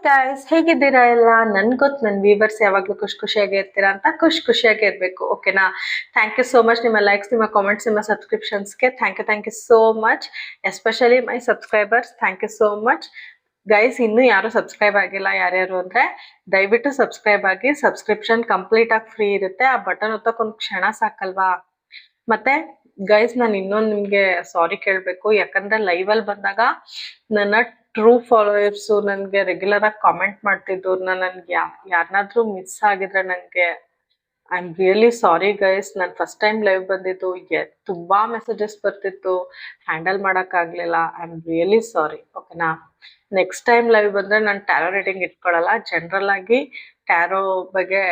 Guys, ಹೇಗಿದ್ದೀರಾ ಎಲ್ಲ? ನನ್ ಗೊತ್ತು ನನ್ನ ವ್ಯೂವರ್ಸ್ ಯಾವಾಗ್ಲೂ ಖುಷಿಯಾಗಿ ಇರ್ತೀರಾ ಅಂತ. ಖುಷಿಯಾಗಿ ಇರ್ಬೇಕು, ಓಕೆನಾ? Thank you so much. ನಿಮ್ಮ ಲೈಕ್ಸ್, ನಿಮ್ಮ ಕಾಮೆಂಟ್ಸ್, ನಿಮ್ಮ ಸಬ್ಸ್ಕ್ರಿಪ್ಷನ್ಸ್ಗೆ thank you so much. Especially my subscribers, thank you so much. Guys, ಇನ್ನೂ ಯಾರು ಸಬ್ಸ್ಕ್ರೈಬ್ ಆಗಿಲ್ಲ ಯಾರ್ಯಾರು ಅಂದ್ರೆ ದಯವಿಟ್ಟು ಸಬ್ಸ್ಕ್ರೈಬ್ ಆಗಿ. ಸಬ್ಸ್ಕ್ರಿಪ್ಷನ್ ಕಂಪ್ಲೀಟ್ ಆಗಿ ಫ್ರೀ ಇರುತ್ತೆ. ಆ ಬಟನ್ ಒತ್ತಕ್ಕೆ ಒಂದು ಕ್ಷಣ ಸಾಕಲ್ವಾ? ಮತ್ತೆ ಗೈಸ್, ನಾನು ಇನ್ನೊಂದು ನಿಮ್ಗೆ ಸಾರಿ ಕೇಳಬೇಕು. ಯಾಕಂದ್ರೆ ಲೈವ್ ಅಲ್ಲಿ ಬಂದಾಗ ನನ್ನ ಟ್ರೂ ಫಾಲೋವರ್ಸ್ ನನ್ಗೆ ರೆಗ್ಯುಲರ್ ಆಗಿ ಕಾಮೆಂಟ್ ಮಾಡ್ತಿದ್ರು. ನನ್ಗೆ ಯಾರನ್ನಾದ್ರೂ ಮಿಸ್ ಆಗಿದ್ರೆ ನನಗೆ I am really sorry guys. ನಾನು ಫಸ್ಟ್ ಟೈಮ್ ಲೈವ್ ಬಂದಿದ್ದು, ತುಂಬಾ ಮೆಸೇಜಸ್ ಬರ್ತಿತ್ತು, ಹ್ಯಾಂಡಲ್ ಆಗ್ಲಿಲ್ಲ. ಐ ಆಮ್ ರಿಯಲಿ ಸಾರಿ, ಓಕೆನಾ? ನೆಕ್ಸ್ಟ್ ಟೈಮ್ ಲೈವ್ ಬಂದ್ರೆ ನಾನು ಟ್ಯಾರೋ ರೀಡಿಂಗ್ ಇಟ್ಕೊಳಲ್ಲ, ಜನರಲ್ ಆಗಿ ಟ್ಯಾರೋ ಬಗ್ಗೆ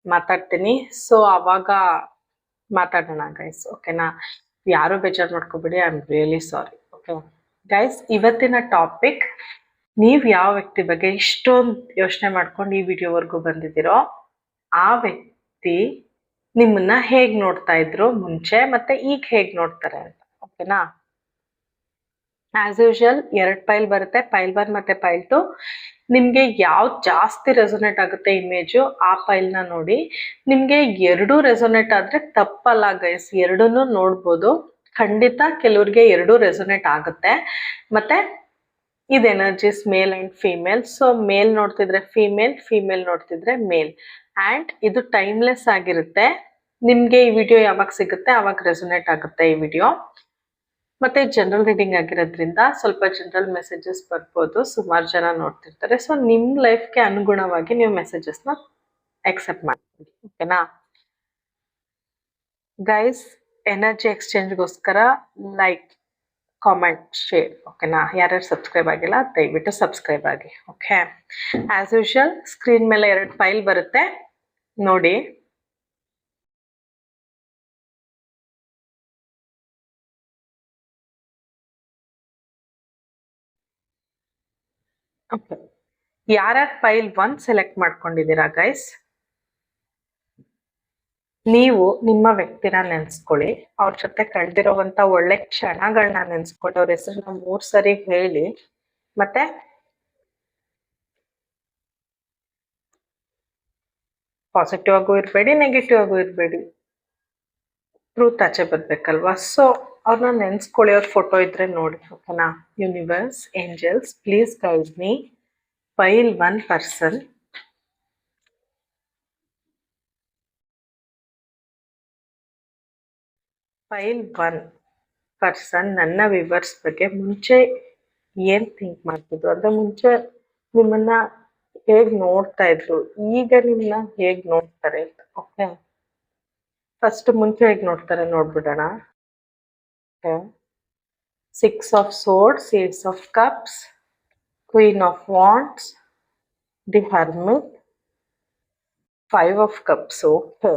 ಮಾತಾಡ್ತೀನಿ. ಸೊ ಅವಾಗ ಮಾತಾಡೋಣ ಗೈಸ್, ಓಕೆನಾ? ಯಾರು ಬೇಜಾರು ಮಾಡ್ಕೋಬೇಡಿ, I am really sorry. Okay guys, ಇವತ್ತಿನ ಟಾಪಿಕ್, ನೀವು ಯಾವ ವ್ಯಕ್ತಿ ಬಗ್ಗೆ ಇಷ್ಟೊಂದು ಯೋಚನೆ ಮಾಡ್ಕೊಂಡು ಈ ವಿಡಿಯೋವರೆಗೂ ಬಂದಿದ್ದೀರೋ ಆ ವ್ಯಕ್ತಿ ನಿಮ್ಮನ್ನ ಹೇಗ್ ನೋಡ್ತಾ ಇದ್ರು ಮುಂಚೆ, ಮತ್ತೆ ಈಗ ಹೇಗ್ ನೋಡ್ತಾರೆ ಅಂತ, ಓಕೆನಾ? ಆಸ್ ಯೂಶುವಲ್ 2 ಫೈಲ್ ಬರುತ್ತೆ, ಫೈಲ್ 1 ಮತ್ತೆ ಫೈಲ್ 2. ನಿಮ್ಗೆ ಯಾವ್ದು ಜಾಸ್ತಿ ರೆಸೊನೇಟ್ ಆಗುತ್ತೆ ಇಮೇಜು, ಆ ಫೈಲ್ನ ನೋಡಿ. ನಿಮ್ಗೆ 2 ರೆಸೊನೇಟ್ ಆದ್ರೆ ತಪ್ಪಲ್ಲ ಗೈಸ್, 2 ನೋಡ್ಬೋದು. ಖಂಡಿತ ಕೆಲವ್ರಿಗೆ 2 ರೆಸೊನೇಟ್ ಆಗುತ್ತೆ. ಮತ್ತೆ ಇದು energies male and female. So ಮೇಲ್ ನೋಡ್ತಿದ್ರೆ ಫೀಮೇಲ್, ಫೀಮೇಲ್ ನೋಡ್ತಿದ್ರೆ ಮೇಲ್. ಅಂಡ್ ಇದು ಟೈಮ್ಲೆಸ್ ಆಗಿರುತ್ತೆ. ನಿಮ್ಗೆ ಈ ವಿಡಿಯೋ ಯಾವಾಗ ಸಿಗುತ್ತೆ ಅವಾಗ ರೆಸೊನೇಟ್ ಆಗುತ್ತೆ ಈ ವಿಡಿಯೋ. ಮತ್ತೆ ಜನರಲ್ ರೀಡಿಂಗ್ ಆಗಿರೋದ್ರಿಂದ ಸ್ವಲ್ಪ ಜನರಲ್ ಮೆಸೇಜಸ್ ಬರ್ಬೋದು, ಸುಮಾರು ಜನ ನೋಡ್ತಿರ್ತಾರೆ. ಸೊ ನಿಮ್ ಲೈಫ್ಗೆ ಅನುಗುಣವಾಗಿ ನೀವು ಮೆಸೇಜಸ್ನ ಎಕ್ಸೆಪ್ಟ್ ಮಾಡ್ತೀವಿ, ಓಕೆನಾ ಗೈಸ್? ಎನರ್ಜಿ ಎಕ್ಸ್ಚೇಂಜ್ಗೋಸ್ಕರ ಲೈಕ್, ಕಾಮೆಂಟ್, ಶೇರ್, ಓಕೆನಾ? ಯಾರ್ಯಾರು ಸಬ್ಸ್ಕ್ರೈಬ್ ಆಗಿಲ್ಲ ದಯವಿಟ್ಟು ಸಬ್ಸ್ಕ್ರೈಬ್ ಆಗಿ, ಓಕೆ? ಆಸ್ ಯೂಶುವಲ್ ಸ್ಕ್ರೀನ್ ಮೇಲೆ 2 ಫೈಲ್ ಬರುತ್ತೆ, ನೋಡಿ. ಓಕೆ, ಯಾರ್ಯಾರು ಫೈಲ್ 1 ಸೆಲೆಕ್ಟ್ ಮಾಡ್ಕೊಂಡಿದ್ದೀರಾ ಗೈಸ್, ನೀವು ನಿಮ್ಮ ವ್ಯಕ್ತಿನ ನೆನ್ಸ್ಕೊಳ್ಳಿ. ಅವ್ರ ಜೊತೆ ಕಳೆದಿರೋವಂಥ ಒಳ್ಳೆ ಕ್ಷಣಗಳನ್ನ ನೆನ್ಸ್ಕೊಳ್ಳಿ. ಅವ್ರ ಹೆಸರನ್ನ 3 ಸರಿ ಹೇಳಿ. ಮತ್ತೆ ಪಾಸಿಟಿವ್ ಆಗು ಇರಬೇಡಿ, ನೆಗೆಟಿವ್ ಆಗು ಇರಬೇಡಿ, ಟ್ರೂತ್ ಆಚೆ ಬರ್ಬೇಕಲ್ವಾ? ಸೊ ಅವ್ರನ್ನ ನೆನ್ಸ್ಕೊಳ್ಳಿ, ಅವ್ರ ಫೋಟೋ ಇದ್ರೆ ನೋಡಿ, ಓಕೆನಾ? Universe, angels, please guide me. File 1 person, file 1 person ನನ್ನ ವಿವರ್ಸ್ ಬಗ್ಗೆ ಮುಂಚೆ ಏನ್ ಥಿಂಕ್ ಮಾಡ್ತಿದ್ರು, ಅಂದ್ರೆ ಮುಂಚೆ ನಿಮ್ಮನ್ನ ಹೇಗ್ ನೋಡ್ತಾ ಇದ್ರು, ಈಗ ನಿಮ್ಮನ್ನ ಹೇಗ್ ನೋಡ್ತಾರೆ ಅಂತ, ಓಕೆ? ಫಸ್ಟ್ ಮುಂಚೆ ಹೇಗ್ ನೋಡ್ತಾರೆ ನೋಡ್ಬಿಡೋಣ. Okay, 6 of swords, 8 of cups, queen of wands, the hermit, 5 of cups. Okay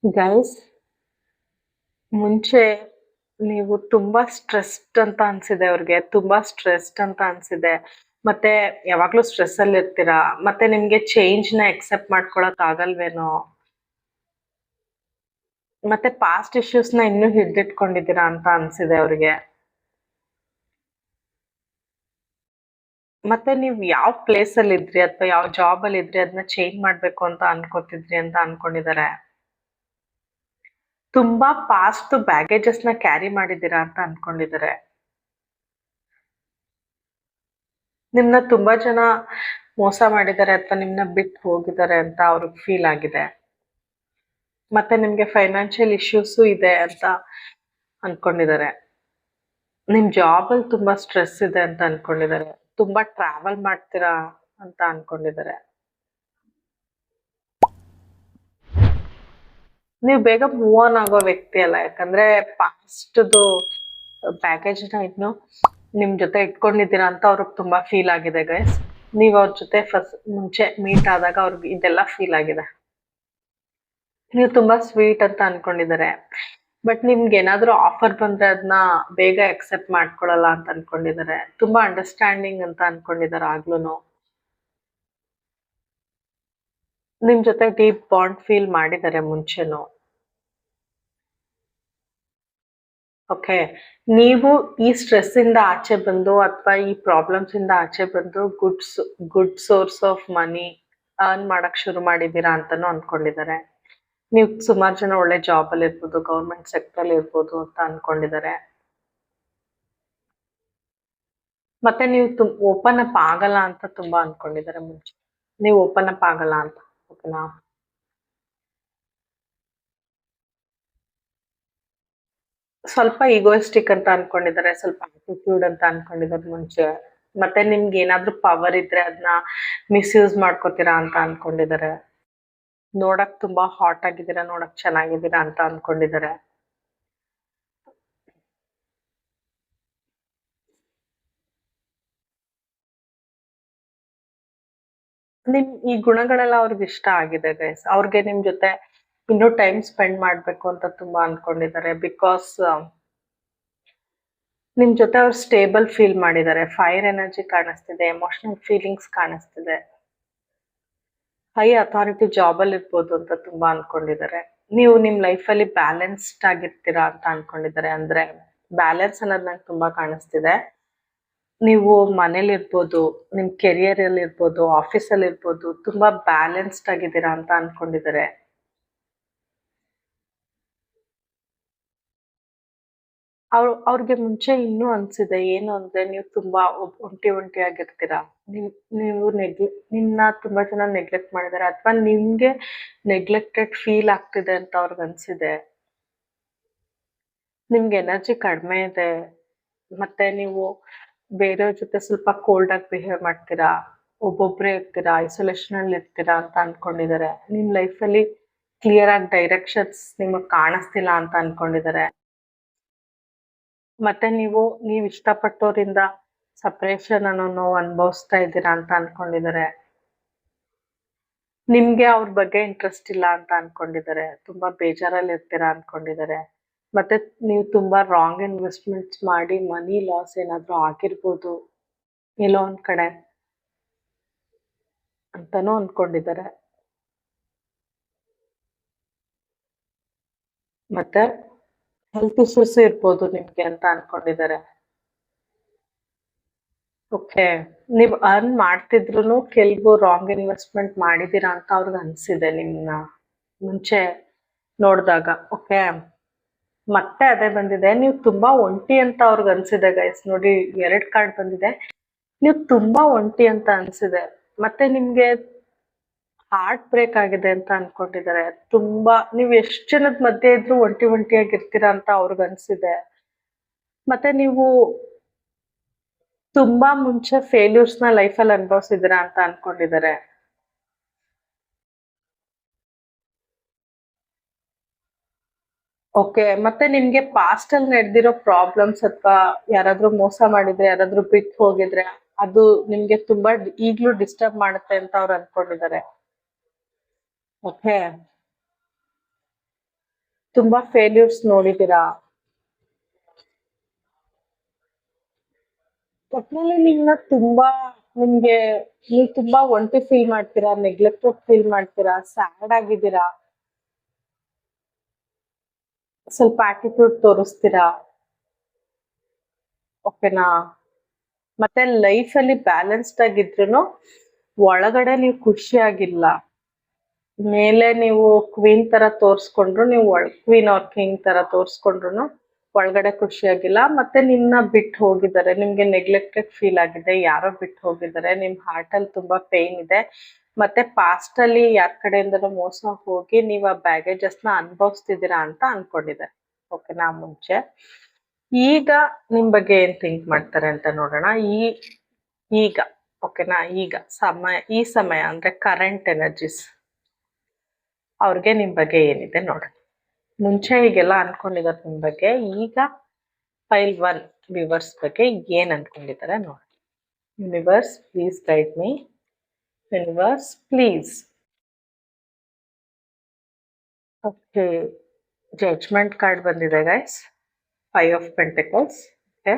guys, ಮುಂಚೆ ನೀವು ತುಂಬಾ ಸ್ಟ್ರೆಸ್ಡ್ ಅಂತ ಅನ್ಸಿದೆ ಅವ್ರಿಗೆ, ತುಂಬಾ ಸ್ಟ್ರೆಸ್ಡ್ ಅಂತ ಅನ್ಸಿದೆ. ಮತ್ತೆ ಯಾವಾಗ್ಲೂ ಸ್ಟ್ರೆಸ್ ಅಲ್ಲಿ ಇರ್ತೀರಾ. ಮತ್ತೆ ನಿಮ್ಗೆ ಚೇಂಜ್ ನ ಎಕ್ಸೆಪ್ಟ್ ಮಾಡ್ಕೊಳಕ್ ಆಗಲ್ವೇನೋ. ಮತ್ತೆ ಪಾಸ್ಟ್ ಇಶ್ಯೂಸ್ ನ ಇನ್ನೂ ಹಿಡ್ದಿಟ್ಕೊಂಡಿದ್ದೀರಾ ಅಂತ ಅನ್ಸಿದೆ ಅವ್ರಿಗೆ. ಮತ್ತೆ ನೀವ್ ಯಾವ ಪ್ಲೇಸ್ ಅಲ್ಲಿ ಇದ್ರಿ ಅಥವಾ ಯಾವ ಜಾಬ್ ಅಲ್ಲಿ ಇದ್ರಿ ಅದನ್ನ ಚೇಂಜ್ ಮಾಡ್ಬೇಕು ಅಂತ ಅನ್ಕೋತಿದ್ರಿ ಅಂತ ಅನ್ಕೊಂಡಿದ್ದಾರೆ. ತುಂಬಾ ಪಾಸ್ಟ್ ಬ್ಯಾಗೇಜಸ್ ನ ಕ್ಯಾರಿ ಮಾಡಿದ್ದೀರಾ ಅಂತ ಅನ್ಕೊಂಡಿದ್ದಾರೆ. ನಿಮ್ನ ತುಂಬಾ ಜನ ಮೋಸ ಮಾಡಿದ್ದಾರೆ ಅಥವಾ ನಿಮ್ನ ಬಿಟ್ಟು ಹೋಗಿದ್ದಾರೆ ಅಂತ ಅವ್ರಿಗೆ ಫೀಲ್ ಆಗಿದೆ. ಮತ್ತೆ ನಿಮ್ಗೆ ಫೈನಾನ್ಷಿಯಲ್ ಇಶ್ಯೂಸು ಇದೆ ಅಂತ ಅನ್ಕೊಂಡಿದ್ದಾರೆ. ನಿಮ್ ಜಾಬ್ ಅಲ್ಲಿ ತುಂಬಾ ಸ್ಟ್ರೆಸ್ ಇದೆ ಅಂತ ಅನ್ಕೊಂಡಿದ್ದಾರೆ. ತುಂಬಾ ಟ್ರಾವೆಲ್ ಮಾಡ್ತೀರಾ ಅಂತ ಅನ್ಕೊಂಡಿದ್ದಾರೆ. ನೀವು ಬೇಗ ಮೂವ್ ಆನ್ ಆಗೋ ವ್ಯಕ್ತಿ ಅಲ್ಲ, ಯಾಕಂದ್ರೆ ಪಾಸ್ಟ್ದು ಪ್ಯಾಕೇಜ್ ನ ಇನ್ನು ನಿಮ್ ಜೊತೆ ಇಟ್ಕೊಂಡಿದ್ದೀರಾ ಅಂತ ಅವ್ರಿಗೆ ತುಂಬಾ ಫೀಲ್ ಆಗಿದೆ ಗೈಸ್. ನೀವ್ ಅವ್ರ ಜೊತೆ ಫಸ್ಟ್ ಮುಂಚೆ ಮೀಟ್ ಆದಾಗ ಅವ್ರಿಗೆ ಇದೆಲ್ಲ ಫೀಲ್ ಆಗಿದೆ. ನೀವು ತುಂಬಾ ಸ್ವೀಟ್ ಅಂತ ಅನ್ಕೊಂಡಿದ್ದಾರೆ. ಬಟ್ ನಿಮ್ಗೆ ಏನಾದ್ರೂ ಆಫರ್ ಬಂದ್ರೆ ಅದನ್ನ ಬೇಗ ಎಕ್ಸೆಪ್ಟ್ ಮಾಡ್ಕೊಳಲ್ಲ ಅಂತ ಅನ್ಕೊಂಡಿದ್ದಾರೆ. ತುಂಬಾ ಅಂಡರ್ಸ್ಟ್ಯಾಂಡಿಂಗ್ ಅಂತ ಅನ್ಕೊಂಡಿದ್ದಾರೆ ಆಗ್ಲೂನು. ನಿಮ್ ಜೊತೆ ಡೀಪ್ ಬಾಂಡ್ ಫೀಲ್ ಮಾಡಿದ್ದಾರೆ ಮುಂಚೆನು. ಓಕೆ. ನೀವು ಈ ಸ್ಟ್ರೆಸ್ ಇಂದ ಆಚೆ ಬಂದು ಅಥವಾ ಈ ಪ್ರಾಬ್ಲಮ್ಸ್ ಇಂದ ಆಚೆ ಬಂದು good source of money earn ಮಾಡಕ್ ಶುರು ಮಾಡಿದೀರಾ ಅಂತಾನು ಅನ್ಕೊಂಡಿದ್ದಾರೆ. ನೀವು ಸುಮಾರು ಜನ ಒಳ್ಳೆ ಜಾಬ್ ಅಲ್ಲಿ ಇರ್ಬೋದು, ಗೌರ್ಮೆಂಟ್ ಸೆಕ್ಟರ್ ಅಲ್ಲಿ ಇರ್ಬೋದು ಅಂತ ಅನ್ಕೊಂಡಿದ್ದಾರೆ. ಮತ್ತೆ ನೀವು ಓಪನ್ ಅಪ್ ಆಗಲ್ಲ ಅಂತ ತುಂಬಾ ಅನ್ಕೊಂಡಿದ್ದಾರೆ ಮುಂಚೆ. ನೀವು ಓಪನ್ ಅಪ್ ಆಗಲ್ಲ ಅಂತ. ಓಕೆನಾ? ಸ್ವಲ್ಪ ಈಗೋಯಿಸ್ಟಿಕ್ ಅಂತ ಅನ್ಕೊಂಡಿದ್ದಾರೆ, ಸ್ವಲ್ಪ ಆಟಿಟ್ಯೂಡ್ ಅಂತ ಅನ್ಕೊಂಡಿದ್ದಾರೆ ಮುಂಚೆ. ಮತ್ತೆ ನಿಮ್ಗೆ ಏನಾದ್ರೂ ಪವರ್ ಇದ್ರೆ ಅದನ್ನ ಮಿಸ್ಯೂಸ್ ಮಾಡ್ಕೋತೀರಾ ಅಂತ ಅನ್ಕೊಂಡಿದ್ದಾರೆ. ನೋಡಕ್ ತುಂಬಾ ಹಾಟ್ ಆಗಿದ್ದೀರಾ, ನೋಡಕ್ ಚೆನ್ನಾಗಿದ್ದೀರಾ ಅಂತ ಅನ್ಕೊಂಡಿದ್ದಾರೆ. ನಿಮ್ ಈ ಗುಣಗಳೆಲ್ಲ ಅವ್ರಿಗೆ ಇಷ್ಟ ಆಗಿದೆ ಗೈಸ್. ಅವ್ರಿಗೆ ನಿಮ್ ಜೊತೆ ಇನ್ನೂ ಟೈಮ್ ಸ್ಪೆಂಡ್ ಮಾಡ್ಬೇಕು ಅಂತ ತುಂಬಾ ಅನ್ಕೊಂಡಿದ್ದಾರೆ. ಬಿಕಾಸ್ ನಿಮ್ ಜೊತೆ ಅವ್ರು ಸ್ಟೇಬಲ್ ಫೀಲ್ ಮಾಡಿದ್ದಾರೆ. ಫೈರ್ ಎನರ್ಜಿ ಕಾಣಿಸ್ತಿದೆ, ಎಮೋಷನಲ್ ಫೀಲಿಂಗ್ಸ್ ಕಾಣಿಸ್ತಿದೆ. ಹೈ ಅಥಾರಿಟಿ ಜಾಬ್ ಅಲ್ಲಿ ಇರ್ಬೋದು ಅಂತ ತುಂಬಾ ಅನ್ಕೊಂಡಿದ್ದಾರೆ. ನೀವು ನಿಮ್ ಲೈಫ್ ಅಲ್ಲಿ ಬ್ಯಾಲೆನ್ಸ್ಡ್ ಆಗಿರ್ತೀರಾ ಅಂತ ಅನ್ಕೊಂಡಿದ್ದಾರೆ. ಅಂದ್ರೆ ಬ್ಯಾಲೆನ್ಸ್ ಅನ್ನೋದು ನಂಗೆ ತುಂಬಾ ಕಾಣಿಸ್ತಿದೆ. ನೀವು ಮನೇಲಿ ಇರ್ಬೋದು, ನಿಮ್ ಕೆರಿಯರ್ ಅಲ್ಲಿ ಇರ್ಬೋದು, ಆಫೀಸ್ ಅಲ್ಲಿ ಇರ್ಬೋದು, ತುಂಬಾ ಬ್ಯಾಲೆನ್ಸ್ಡ್ ಆಗಿದ್ದೀರಾ ಅಂತ ಅನ್ಕೊಂಡಿದ್ದಾರೆ. ಅವ್ರಿಗೆ ಮುಂಚೆ ಇನ್ನೂ ಅನ್ಸಿದೆ ಏನು ಅಂದ್ರೆ ನೀವು ತುಂಬಾ ಒಂಟಿಯಾಗಿರ್ತೀರಾ. ನೀವ್ ನೀವು ನಿಮ್ನ ತುಂಬಾ ಜನ ನೆಗ್ಲೆಕ್ಟ್ ಮಾಡಿದ್ದಾರೆ ಅಥವಾ ನಿಮ್ಗೆ ನೆಗ್ಲೆಕ್ಟೆಡ್ ಫೀಲ್ ಆಗ್ತಿದೆ ಅಂತ ಅವ್ರಿಗೆ ಅನ್ಸಿದೆ. ನಿಮ್ಗೆ ಎನರ್ಜಿ ಕಡಿಮೆ ಇದೆ. ಮತ್ತೆ ನೀವು ಬೇರೆಯವ್ರ ಜೊತೆ ಸ್ವಲ್ಪ ಕೋಲ್ಡ್ ಆಗಿ ಬಿಹೇವ್ ಮಾಡ್ತೀರಾ. ಒಬ್ಬೊಬ್ರೇ ಇರ್ತೀರಾ, ಐಸೋಲೇಷನ್ ಅಲ್ಲಿ ಇರ್ತೀರಾ ಅಂತ ಅನ್ಕೊಂಡಿದ್ದಾರೆ. ನಿಮ್ ಲೈಫ್ ಅಲ್ಲಿ ಕ್ಲಿಯರ್ ಆಗಿ ಡೈರೆಕ್ಷನ್ಸ್ ನಿಮಗ್ ಕಾಣಿಸ್ತಿಲ್ಲ ಅಂತ ಅನ್ಕೊಂಡಿದ್ದಾರೆ. ಮತ್ತೆ ನೀವ್ ಇಷ್ಟಪಟ್ಟೋರಿಂದ ಸಪರೇಷನ್ ಅನ್ನೋ ನೋವು ಅನುಭವಿಸ್ತಾ ಇದ್ದೀರಾ ಅಂತ ಅನ್ಕೊಂಡಿದ್ದಾರೆ. ನಿಮ್ಗೆ ಅವ್ರ ಬಗ್ಗೆ ಇಂಟ್ರೆಸ್ಟ್ ಇಲ್ಲ ಅಂತ ಅನ್ಕೊಂಡಿದ್ದಾರೆ. ತುಂಬಾ ಬೇಜಾರಲ್ಲಿ ಇರ್ತೀರಾ ಅನ್ಕೊಂಡಿದ್ದಾರೆ. ಮತ್ತೆ ನೀವು ತುಂಬಾ ರಾಂಗ್ ಇನ್ವೆಸ್ಟ್ಮೆಂಟ್ಸ್ ಮಾಡಿ ಮನಿ ಲಾಸ್ ಏನಾದ್ರೂ ಆಗಿರ್ಬೋದು ಎಲ್ಲೋ ಒಂದ್ ಕಡೆ ಅಂತಾನೂ ಅನ್ಕೊಂಡಿದ್ದಾರೆ. ಮತ್ತೆ ಹೆಲ್ತ್ ಇಶ್ಯೂಸ್ ಇರ್ಬೋದು ನಿಮ್ಗೆ ಅಂತ ಅನ್ಕೊಂಡಿದ್ದಾರೆ. ಓಕೆ. ನೀವ್ ಅರ್ನ್ ಮಾಡ್ತಿದ್ರುನು ಕೆಲವು ರಾಂಗ್ ಇನ್ವೆಸ್ಟ್ಮೆಂಟ್ ಮಾಡಿದೀರಾ ಅಂತ ಅವ್ರಿಗೆ ಅನ್ಸಿದೆ ನಿಮ್ನ ಮುಂಚೆ ನೋಡ್ದಾಗ. ಓಕೆ. ಮತ್ತೆ ಅದೇ ಬಂದಿದೆ. ನೀವು ತುಂಬಾ ಒಂಟಿ ಅಂತ ಅವ್ರಿಗೆ ಅನ್ಸಿದೆ ಗೈಸ್. ನೋಡಿ, 2 ಕಾರ್ಡ್ ಬಂದಿದೆ. ನೀವು ತುಂಬಾ ಒಂಟಿ ಅಂತ ಅನ್ಸಿದೆ. ಮತ್ತೆ ನಿಮ್ಗೆ ಹಾರ್ಟ್ ಬ್ರೇಕ್ ಆಗಿದೆ ಅಂತ ಅನ್ಕೊಂಡಿದ್ದಾರೆ. ತುಂಬಾ ನೀವ್ ಎಷ್ಟ್ ಜನದ ಮಧ್ಯೆ ಇದ್ರು ಒಂಟಿಯಾಗಿರ್ತೀರಾ ಅಂತ ಅವ್ರಿಗೆ ಅನ್ಸಿದೆ. ಮತ್ತೆ ನೀವು ತುಂಬಾ ಮುಂಚೆ ಫೇಲ್ಯೂರ್ಸ್ ನ ಲೈಫ್ ಅಲ್ಲಿ ಅನುಭವಿಸಿದಿರಾ ಅಂತ ಅನ್ಕೊಂಡಿದ್ದಾರೆ. ಓಕೆ. ಮತ್ತೆ ನಿಮ್ಗೆ ಪಾಸ್ಟ್ ಅಲ್ಲಿ ನಡೆದಿರೋ ಪ್ರಾಬ್ಲಮ್ಸ್ ಅಥವಾ ಯಾರಾದ್ರೂ ಮೋಸ ಮಾಡಿದ್ರೆ, ಯಾರಾದ್ರೂ ಬಿಟ್ಟು ಹೋಗಿದ್ರೆ ಅದು ನಿಮ್ಗೆ ತುಂಬಾ ಈಗ್ಲೂ ಡಿಸ್ಟರ್ಬ್ ಮಾಡುತ್ತೆ ಅಂತ ಅವ್ರು ಅನ್ಕೊಂಡಿದ್ದಾರೆ. ಓಕೆ. ತುಂಬಾ ಫೇಲ್ಯೂರ್ಸ್ ನೋಡಿದೀರಾ. ಒಟ್ನಲ್ಲಿ ನಿಮ್ಗೆ ನೀವ್ ತುಂಬಾ ಒಂಟಿ ಫೀಲ್ ಮಾಡ್ತೀರಾ, ನೆಗ್ಲೆಕ್ಟೆಡ್ ಫೀಲ್ ಮಾಡ್ತೀರಾ, ಸ್ಯಾಡ್ ಆಗಿದ್ದೀರಾ, ಸ್ವಲ್ಪ ಆಟಿಟ್ಯೂಡ್ ತೋರಿಸ್ತೀರಾ. ಓಕೆನಾ? ಮತ್ತೆ ಲೈಫ್ ಅಲ್ಲಿ ಬ್ಯಾಲೆನ್ಸ್ಡ್ ಆಗಿದ್ರುನು ಒಳಗಡೆ ನೀವು ಖುಷಿಯಾಗಿಲ್ಲ. ಮೇಲೆ ನೀವು ಕ್ವೀನ್ ತರ ತೋರ್ಸ್ಕೊಂಡ್ರು, ನೀವು ಕ್ವೀನ್ ಆರ್ ಕಿಂಗ್ ತರ ತೋರ್ಸ್ಕೊಂಡ್ರು ಒಳಗಡೆ ಖುಷಿಯಾಗಿಲ್ಲ. ಮತ್ತೆ ನಿಮ್ನ ಬಿಟ್ಟು ಹೋಗಿದ್ದಾರೆ. ನಿಮ್ಗೆ ನೆಗ್ಲೆಕ್ಟೆಡ್ ಫೀಲ್ ಆಗಿದೆ, ಯಾರೋ ಬಿಟ್ಟು ಹೋಗಿದ್ದಾರೆ. ನಿಮ್ ಹಾರ್ಟ್ ಅಲ್ಲಿ ತುಂಬಾ ಪೇನ್ ಇದೆ. ಮತ್ತೆ ಪಾಸ್ಟ್ ಅಲ್ಲಿ ಯಾರ ಕಡೆಯಿಂದನೂ ಮೋಸ ಹೋಗಿ ನೀವು ಆ ಬ್ಯಾಗೇಜಸ್ ನ ಅನುಭವಿಸ್ತಿದ್ದೀರಾ ಅಂತ ಅನ್ಕೊಂಡಿದ್ದಾರೆ. ಓಕೆನಾ? ಮುಂಚೆ. ಈಗ ನಿಮ್ ಬಗ್ಗೆ ಏನ್ ಥಿಂಕ್ ಮಾಡ್ತಾರೆ ಅಂತ ನೋಡೋಣ. ಈಗ ಓಕೆನಾ? ಈ ಸಮಯ ಅಂದ್ರೆ ಕರೆಂಟ್ ಎನರ್ಜೀಸ್ ಅವ್ರಿಗೆ ನಿಮ್ ಬಗ್ಗೆ ಏನಿದೆ ನೋಡೋಣ. ಮುಂಚೆ ಹೀಗೆಲ್ಲ ಅನ್ಕೊಂಡಿದ್ದಾರೆ ನಿಮ್ ಬಗ್ಗೆ. ಈಗ ಫೈಲ್ 1 ವ್ಯೂವರ್ಸ್ ಬಗ್ಗೆ ಏನ್ ಅನ್ಕೊಂಡಿದ್ದಾರೆ ನೋಡಿ. Universe please guide me. Universe please. Okay. Judgement card ಬಂದಿದೆ guys. 5 of pentacles. Okay.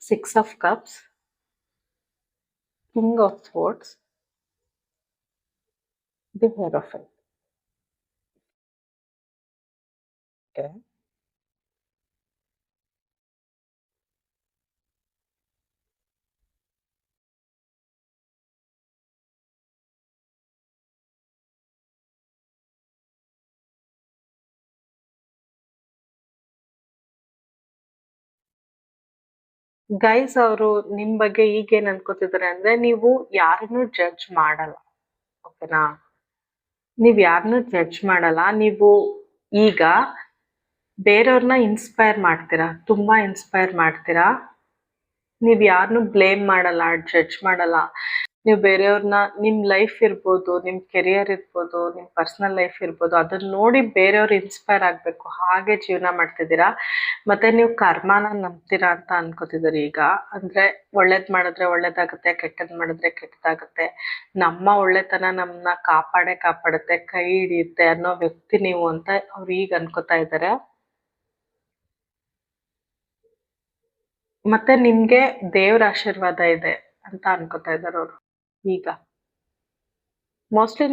6 of cups. King of swords. The hierophant. Okay. Guys ಅವರು ನಿಮ್ ಬಗ್ಗೆ ಈಗೇನ್ ಅನ್ಕೋತಿದಾರೆ ಅಂದ್ರೆ ನೀವು ಯಾರನ್ನು ಜಡ್ಜ್ ಮಾಡಲ್ಲ. ಓಕೆನಾ? ನೀವ್ ಯಾರನ್ನು ಜಡ್ಜ್ ಮಾಡಲ್ಲ. ನೀವು ಈಗ ಬೇರೆಯವ್ರನ್ನ ಇನ್ಸ್ಪೈರ್ ಮಾಡ್ತೀರಾ, ತುಂಬಾ ಇನ್ಸ್ಪೈರ್ ಮಾಡ್ತೀರಾ. ನೀವ್ ಯಾರನ್ನು ಬ್ಲೇಮ್ ಮಾಡಲ್ಲ, ಜಡ್ಜ್ ಮಾಡಲ್ಲ. ನೀವು ಬೇರೆಯವ್ರನ್ನ ನಿಮ್ ಲೈಫ್ ಇರ್ಬೋದು, ನಿಮ್ ಕೆರಿಯರ್ ಇರ್ಬೋದು, ನಿಮ್ ಪರ್ಸನಲ್ ಲೈಫ್ ಇರ್ಬೋದು, ಅದನ್ನ ನೋಡಿ ಬೇರೆಯವ್ರು ಇನ್ಸ್ಪೈರ್ ಆಗ್ಬೇಕು, ಹಾಗೆ ಜೀವನ ಮಾಡ್ತಿದ್ದೀರಾ. ಮತ್ತೆ ನೀವು ಕರ್ಮಾನ ನಂಬ್ತೀರಾ ಅಂತ ಅನ್ಕೋತಿದ್ದೀರಿ ಈಗ. ಅಂದ್ರೆ ಒಳ್ಳೇದ್ ಮಾಡಿದ್ರೆ ಒಳ್ಳೇದಾಗುತ್ತೆ, ಕೆಟ್ಟದ್ ಮಾಡಿದ್ರೆ ಕೆಟ್ಟದಾಗುತ್ತೆ. ನಮ್ಮ ಒಳ್ಳೆತನ ನಮ್ಮನ್ನ ಕಾಪಾಡುತ್ತೆ, ಕೈ ಹಿಡಿಯುತ್ತೆ ಅನ್ನೋ ವ್ಯಕ್ತಿ ನೀವು ಅಂತ ಅವ್ರು ಈಗ ಅನ್ಕೋತಾ ಇದ್ದಾರೆ. ಮತ್ತೆ ನಿಮ್ಗೆ ದೇವ್ರ ಆಶೀರ್ವಾದ ಇದೆ ಅಂತ ಅನ್ಕೋತಾ ಇದ್ದಾರೆ ಅವ್ರು ಈಗ. ಮೋಸ್ಟ್ಲಿ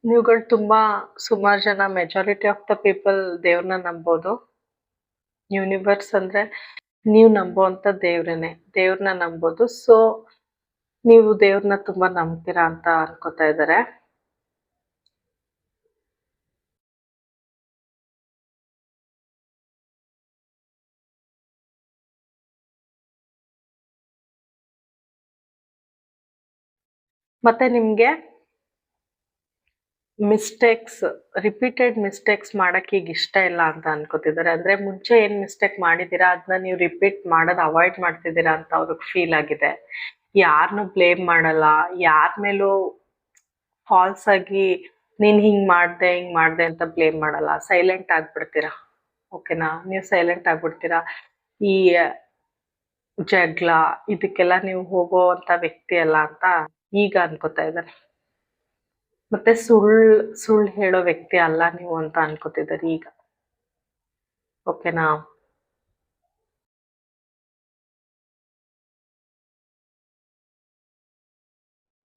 ನೀವುಗಳು ತುಂಬಾ ಸುಮಾರು ಜನ, ಮೆಜಾರಿಟಿ ಆಫ್ ದ ಪೀಪಲ್ ದೇವ್ರನ್ನ ನಂಬೋದು. ಯೂನಿವರ್ಸ್ ಅಂದ್ರೆ ನೀವು ನಂಬೋಂತ ದೇವ್ರನ್ನ ನಂಬೋದು. ಸೊ ನೀವು ದೇವ್ರನ್ನ ತುಂಬಾ ನಂಬ್ತೀರಾ ಅಂತ ಅನ್ಕೋತಾ ಇದ್ದಾರೆ. ಮತ್ತೆ ನಿಮ್ಗೆ ರಿಪೀಟೆಡ್ ಮಿಸ್ಟೇಕ್ಸ್ ಮಾಡಕ್ ಈಗ ಇಷ್ಟ ಇಲ್ಲ ಅಂತ ಅನ್ಕೋತಿದ್ದಾರೆ. ಅಂದ್ರೆ ಮುಂಚೆ ಏನ್ ಮಿಸ್ಟೇಕ್ ಮಾಡಿದೀರಾ ಅದನ್ನ ನೀವು ರಿಪೀಟ್ ಮಾಡೋದ್ ಅವಾಯ್ಡ್ ಮಾಡ್ತಿದ್ದೀರಾ ಅಂತ ಅವ್ರಿಗೆ ಫೀಲ್ ಆಗಿದೆ. ಯಾರನ್ನು ಬ್ಲೇಮ್ ಮಾಡಲ್ಲ, ಯಾರ ಮೇಲೂ ಫಾಲ್ಸ್ ಆಗಿ ನೀನ್ ಹಿಂಗ್ ಮಾಡ್ದೆ ಅಂತ ಬ್ಲೇಮ್ ಮಾಡಲ್ಲ. ಸೈಲೆಂಟ್ ಆಗ್ಬಿಡ್ತೀರಾ. ಓಕೆನಾ? ನೀವು ಸೈಲೆಂಟ್ ಆಗ್ಬಿಡ್ತೀರಾ. ಈ ಜಗಳ ಇದಕ್ಕೆಲ್ಲ ನೀವು ಹೋಗೋವಂತ ವ್ಯಕ್ತಿ ಅಲ್ಲ ಅಂತ ಈಗ ಅನ್ಕೋತಾ ಇದ್ದಾರೆ. ಮತ್ತೆ ಸುಳ್ಳು ಹೇಳೋ ವ್ಯಕ್ತಿ ಅಲ್ಲ ನೀವು ಅಂತ ಅನ್ಕೋತಿದ್ದಾರೆ ಈಗ. ಓಕೆನಾ?